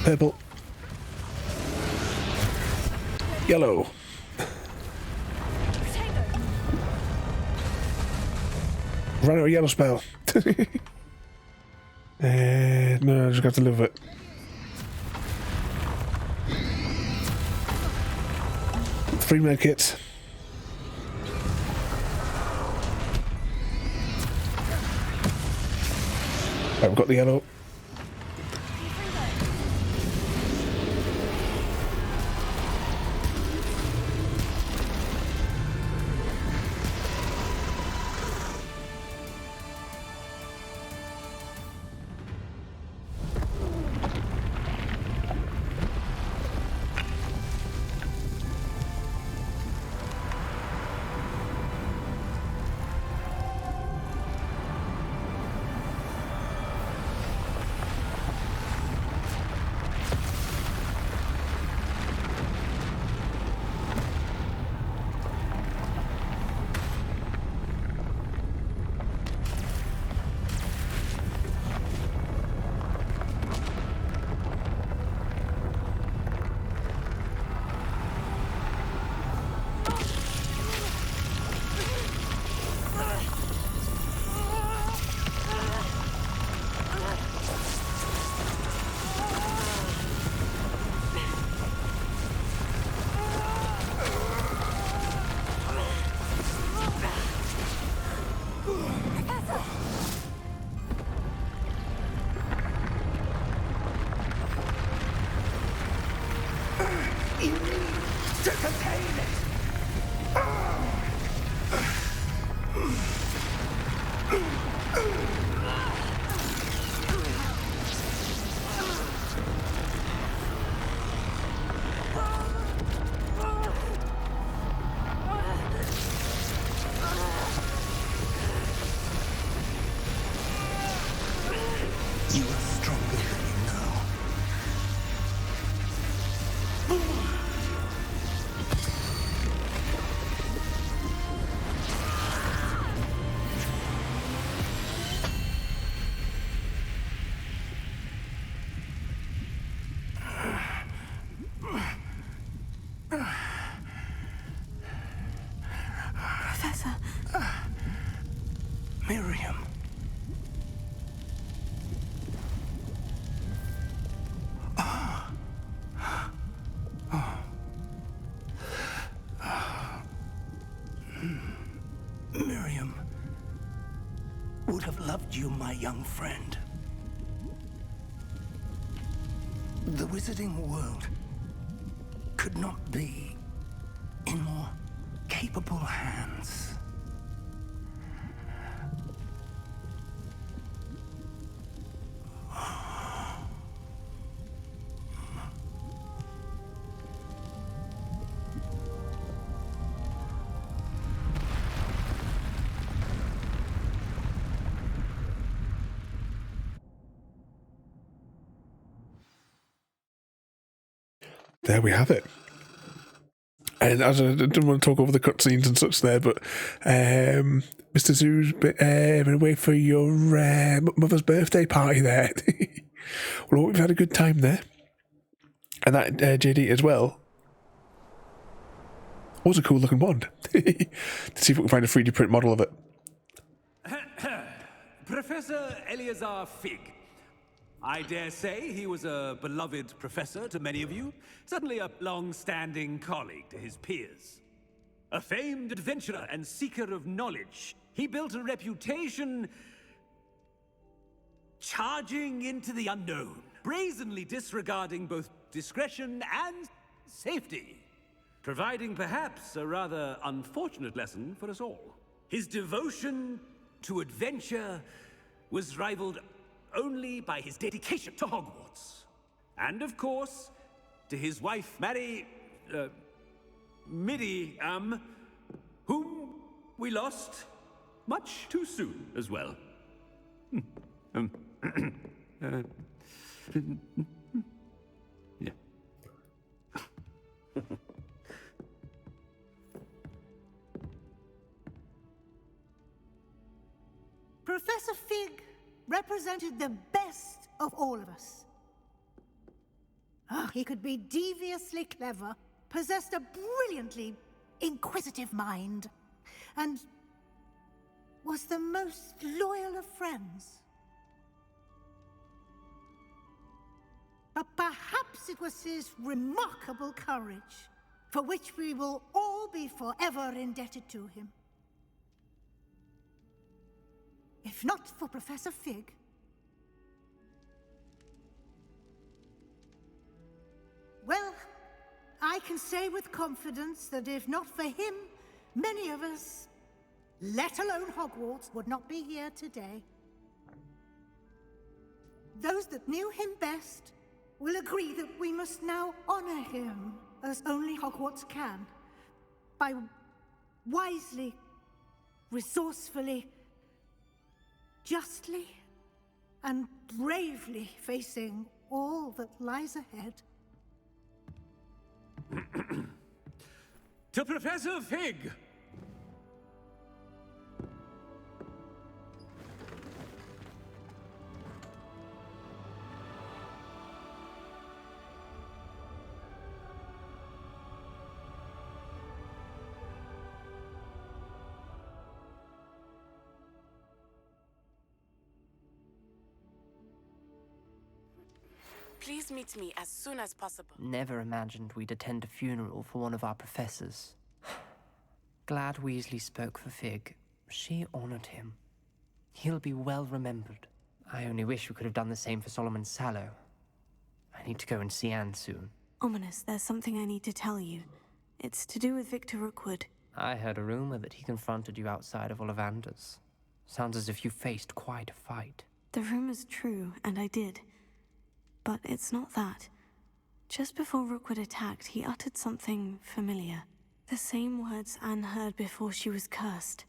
Purple. Yellow. Ran out of yellow spell. No, I just got to live with it. Three medkits. Right, we've got the yellow.
Miriam. Miriam would have loved you, my young friend. The wizarding world could not be in more capable hands.
There we have it. And as I didn't want to talk over the cutscenes and such there, but Mr. Zoo's been away for your mother's birthday party there. Well, we've had a good time there. And that JD as well was a cool looking wand. To see if we can find a 3D print model of it.
Professor Eleazar Fig. I dare say he was a beloved professor to many of you, certainly a long-standing colleague to his peers. A famed adventurer and seeker of knowledge, he built a reputation charging into the unknown, brazenly disregarding both discretion and safety, providing perhaps a rather unfortunate lesson for us all. His devotion to adventure was rivaled only by his dedication to Hogwarts. And of course, to his wife, Miriam, whom we lost much too soon as well. Yeah.
Professor Fig represented the best of all of us. He could be deviously clever, possessed a brilliantly inquisitive mind, and was the most loyal of friends. But perhaps it was his remarkable courage, for which we will all be forever indebted to him. If not for Professor Fig, well, I can say with confidence that if not for him, many of us, let alone Hogwarts, would not be here today. Those that knew him best will agree that we must now honor him as only Hogwarts can, by wisely, resourcefully, justly and bravely facing all that lies ahead.
To Professor Fig!
Please meet me as soon as possible.
Never imagined we'd attend a funeral for one of our professors. Glad Weasley spoke for Fig. She honored him. He'll be well remembered. I only wish we could have done the same for Solomon Sallow. I need to go and see Anne soon.
Ominous, there's something I need to tell you. It's to do with Victor Rookwood.
I heard a rumor that he confronted you outside of Ollivander's. Sounds as if you faced quite a fight.
The rumor's true, and I did. But it's not that. Just before Rookwood attacked, he uttered something familiar. The same words Anne heard before she was cursed.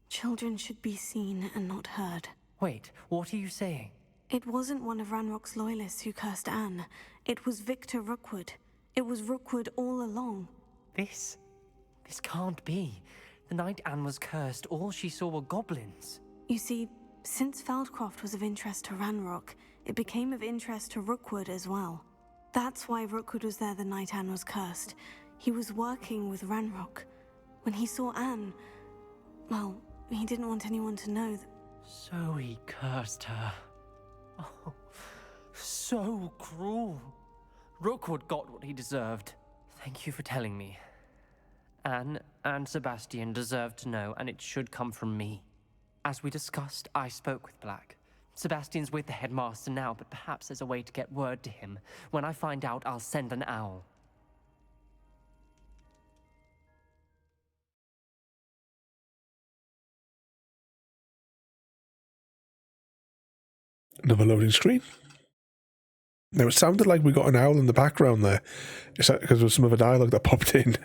Children should be seen and not heard.
Wait, what are you saying?
It wasn't one of Ranrock's loyalists who cursed Anne. It was Victor Rookwood. It was Rookwood all along.
This can't be. The night Anne was cursed, all she saw were goblins.
You see, since Feldcroft was of interest to Ranrock, it became of interest to Rookwood as well. That's why Rookwood was there the night Anne was cursed. He was working with Ranrock. When he saw Anne, well, He didn't want anyone to know that.
So he cursed her. Oh, so cruel. Rookwood got what he deserved. Thank you for telling me. Anne and Sebastian deserve to know, and it should come from me. As we discussed, I spoke with Black. Sebastian's with the headmaster now, but perhaps there's a way to get word to him. When I find out, I'll send an owl.
Another loading screen. Now, it sounded like we got an owl in the background there. Is that because of some of the dialogue that popped in?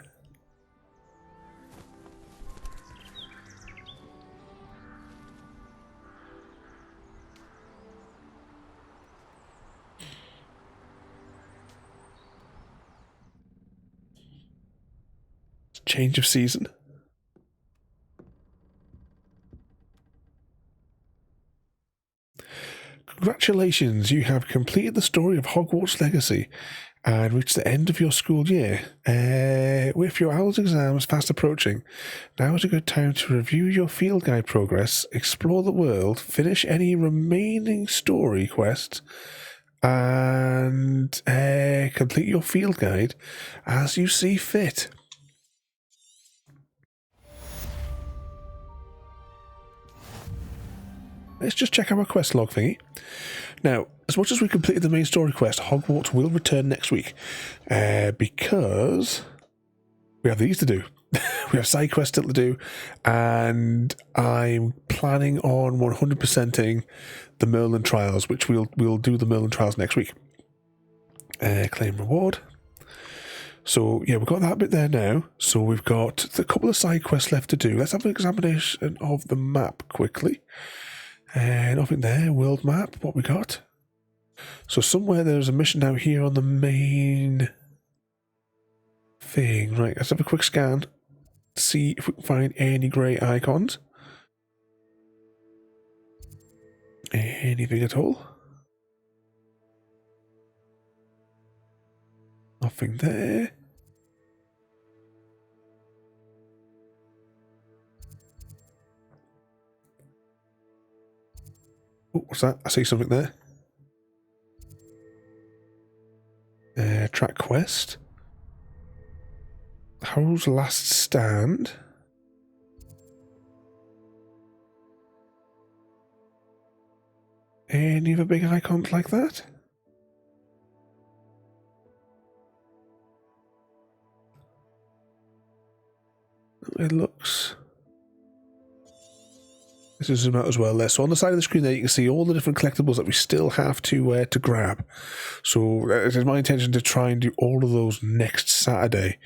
Change of season. Congratulations, you have completed the story of Hogwarts Legacy and reached the end of your school year. With your owl's exams fast approaching, now is a good time to review your field guide progress, explore the world, finish any remaining story quests, and complete your field guide as you see fit. Let's just check our quest log thingy. Now, as much as we completed the main story quest, Hogwarts will return next week because we have these to do. We have side quests still to do, and I'm planning on 100%ing the Merlin trials, which we'll do the Merlin trials next week. Claim reward. So yeah, we've got that bit there now. So we've got a couple of side quests left to do. Let's have an examination of the map quickly. Nothing there. World map. What we got? So somewhere there's a mission out here on the main thing. Right. Let's have a quick scan. See if we can find any grey icons. Anything at all? Nothing there. Oh, what's that? I see something there. Track quest. Harrow's last stand. Any other big icons like that? It looks... This is zoom out as well there. So on the side of the screen there, you can see all the different collectibles that we still have to grab. So it is my intention to try and do all of those next Saturday.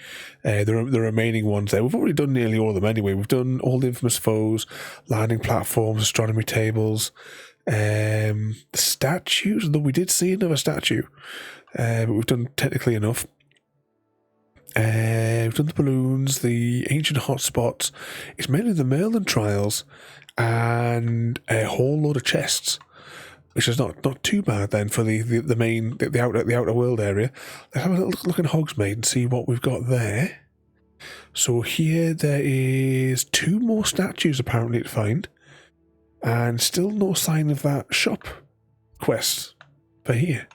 The remaining ones there. We've already done nearly all of them anyway. We've done all the infamous foes, landing platforms, astronomy tables, the statues, though we did see another statue. But we've done technically enough. We've done the balloons, the ancient hotspots. It's mainly the Merlin trials and a whole load of chests, which is not too bad then for the outer world area. Let's have a little look in Hogsmeade and see what we've got there. So here there is 2 more statues apparently to find, and still no sign of that shop quest for here.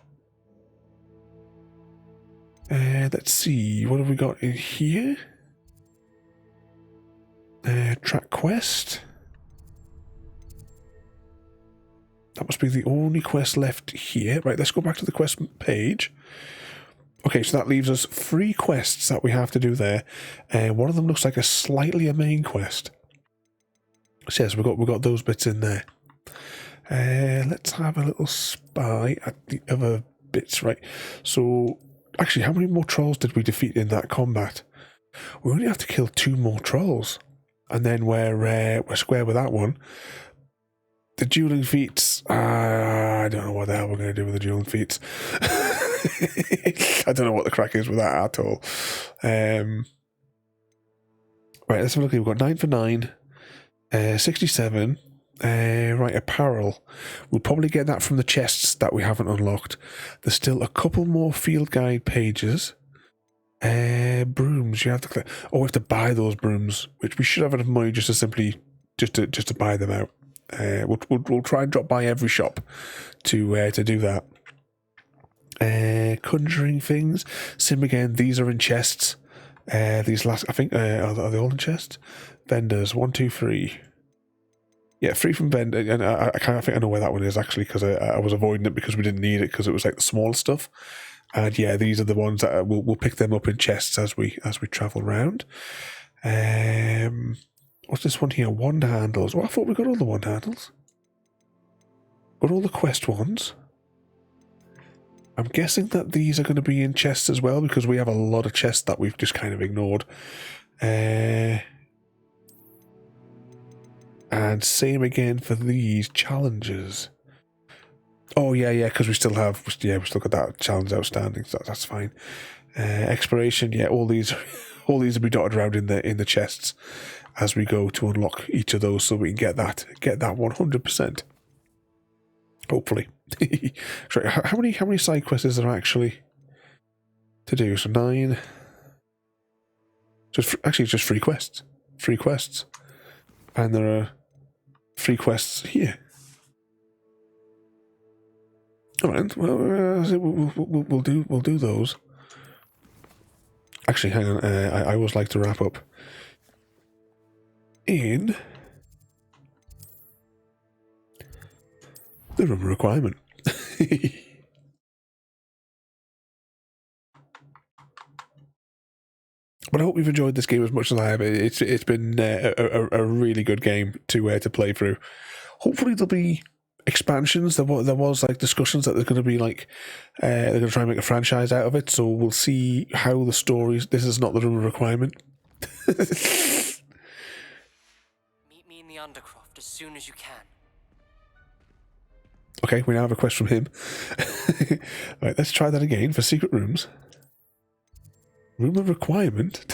Let's see, what have we got in here? Track quest. That must be the only quest left here. Right, let's go back to the quest page. Okay, so that leaves us 3 quests that we have to do there. One of them looks like a main quest. So yes, we've got those bits in there. Let's have a little spy at the other bits. Right, so actually, how many more trolls did we defeat in that combat? We only have to kill 2 more trolls, and then we're square with that one. The dueling feats, I don't know what the hell we're going to do with the dueling feats. I don't know what the crack is with that at all. Right, let's have a look. We've got 9 for 9, 67. Right, apparel. We'll probably get that from the chests that we haven't unlocked. There's still a couple more field guide pages. Brooms, you have to... we have to buy those brooms, which we should have enough money just to simply just to buy them out. We'll try and drop by every shop to do that. Conjuring things. Sim again. These are in chests. These last, I think, are they all in chests? Vendors. 1, 2, 3. Yeah, 3 from vendor. And I think I know where that one is actually, because I was avoiding it because we didn't need it because it was like the small stuff. And yeah, these are the ones that we'll pick them up in chests as we travel around. What's this one here? Wand handles. Well, I thought we got all the wand handles. Got all the quest ones. I'm guessing that these are going to be in chests as well, because we have a lot of chests that we've just kind of ignored. And same again for these challenges. Oh yeah, because we still got that challenge outstanding, so that's fine. Exploration, yeah, all these will be dotted around in the chests as we go to unlock each of those, so we can get that 100%. Hopefully. Sorry, how many side quests is there actually to do? So 9. Just 3 quests. 3 quests, and there are 3 quests here. All right. Well, we'll do those. Actually, hang on. I always like to wrap up in the room requirement. But I hope you've enjoyed this game as much as I have. It's been a really good game to play through. Hopefully there'll be expansions. There was like discussions that there's going to be like they're going to try and make a franchise out of it. So we'll see how the stories. This is not the room requirement.
Meet me in the Undercroft as soon as you can.
Okay, we now have a quest from him. Right, let's try that again for secret rooms. Room of requirement.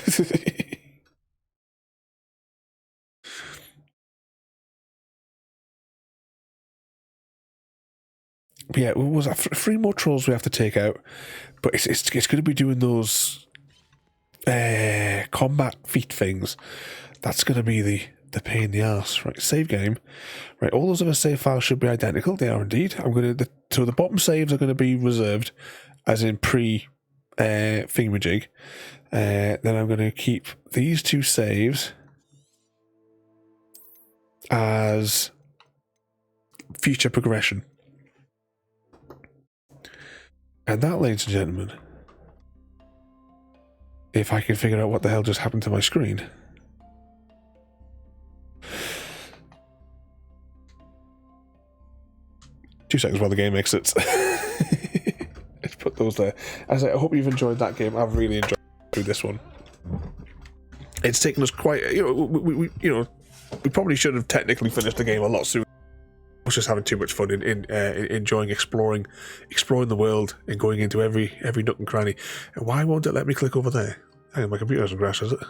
But yeah, what was that? 3 more trolls we have to take out, but it's going to be doing those combat feat things. That's going to be the pain in the ass. Right, save game. Right, all those other save files should be identical. They are indeed. So the bottom saves are going to be reserved, as in pre thingamajig. Then I'm going to keep these 2 saves as future progression. And that, ladies and gentlemen, if I can figure out what the hell just happened to my screen. Two seconds while the game exits. Let's put those there. As I hope you've enjoyed that game. I've really enjoyed this one. It's taken us quite, we probably should have technically finished the game a lot sooner. I was just having too much fun in enjoying exploring the world and going into every nook and cranny. And why won't it let me click over there? Hang on, my computer hasn't crashed, has it?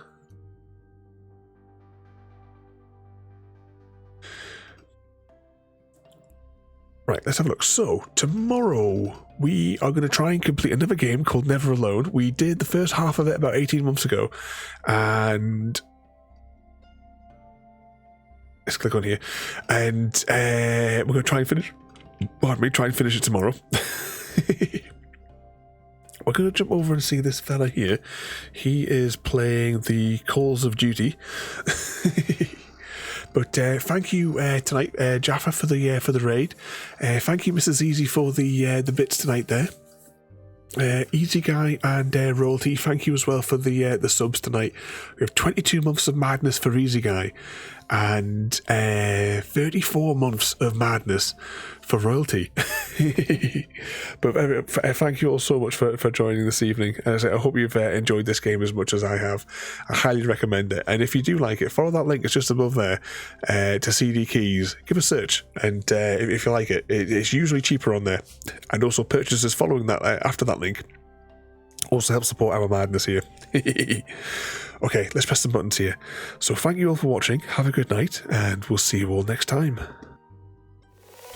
Right, let's have a look. So, tomorrow we are going to try and complete another game called Never Alone. We did the first half of it about 18 months ago, and let's click on here, and we're going to try and finish. Pardon me, try and finish it tomorrow. We're going to jump over and see this fella here. He is playing the Calls of Duty. But thank you tonight, Jaffa, for the raid. Thank you, Mrs. Easy, for the bits tonight there. Easy Guy and Royalty, thank you as well for the subs tonight. We have 22 months of madness for Easy Guy and 34 months of madness for Royalty. But thank you all so much for joining this evening. As I hope you've enjoyed this game as much as I have. I highly recommend it. And if you do like it, follow that link. It's just above there to CD Keys. Give a search, and if you like it, it's usually cheaper on there. And also purchases following that after that link also help support our madness here. Okay, let's press some buttons here. So thank you all for watching. Have a good night, and we'll see you all next time.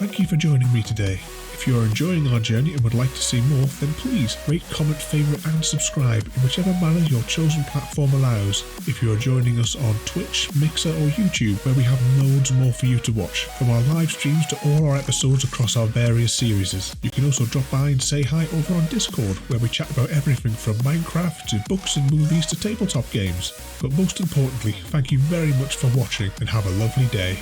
Thank you for joining me today. If you are enjoying our journey and would like to see more, then please rate, comment, favourite and subscribe in whichever manner your chosen platform allows. If you are joining us on Twitch, Mixer or YouTube, where we have loads more for you to watch, from our live streams to all our episodes across our various series. You can also drop by and say hi over on Discord, where we chat about everything from Minecraft to books and movies to tabletop games. But most importantly, thank you very much for watching and have a lovely day.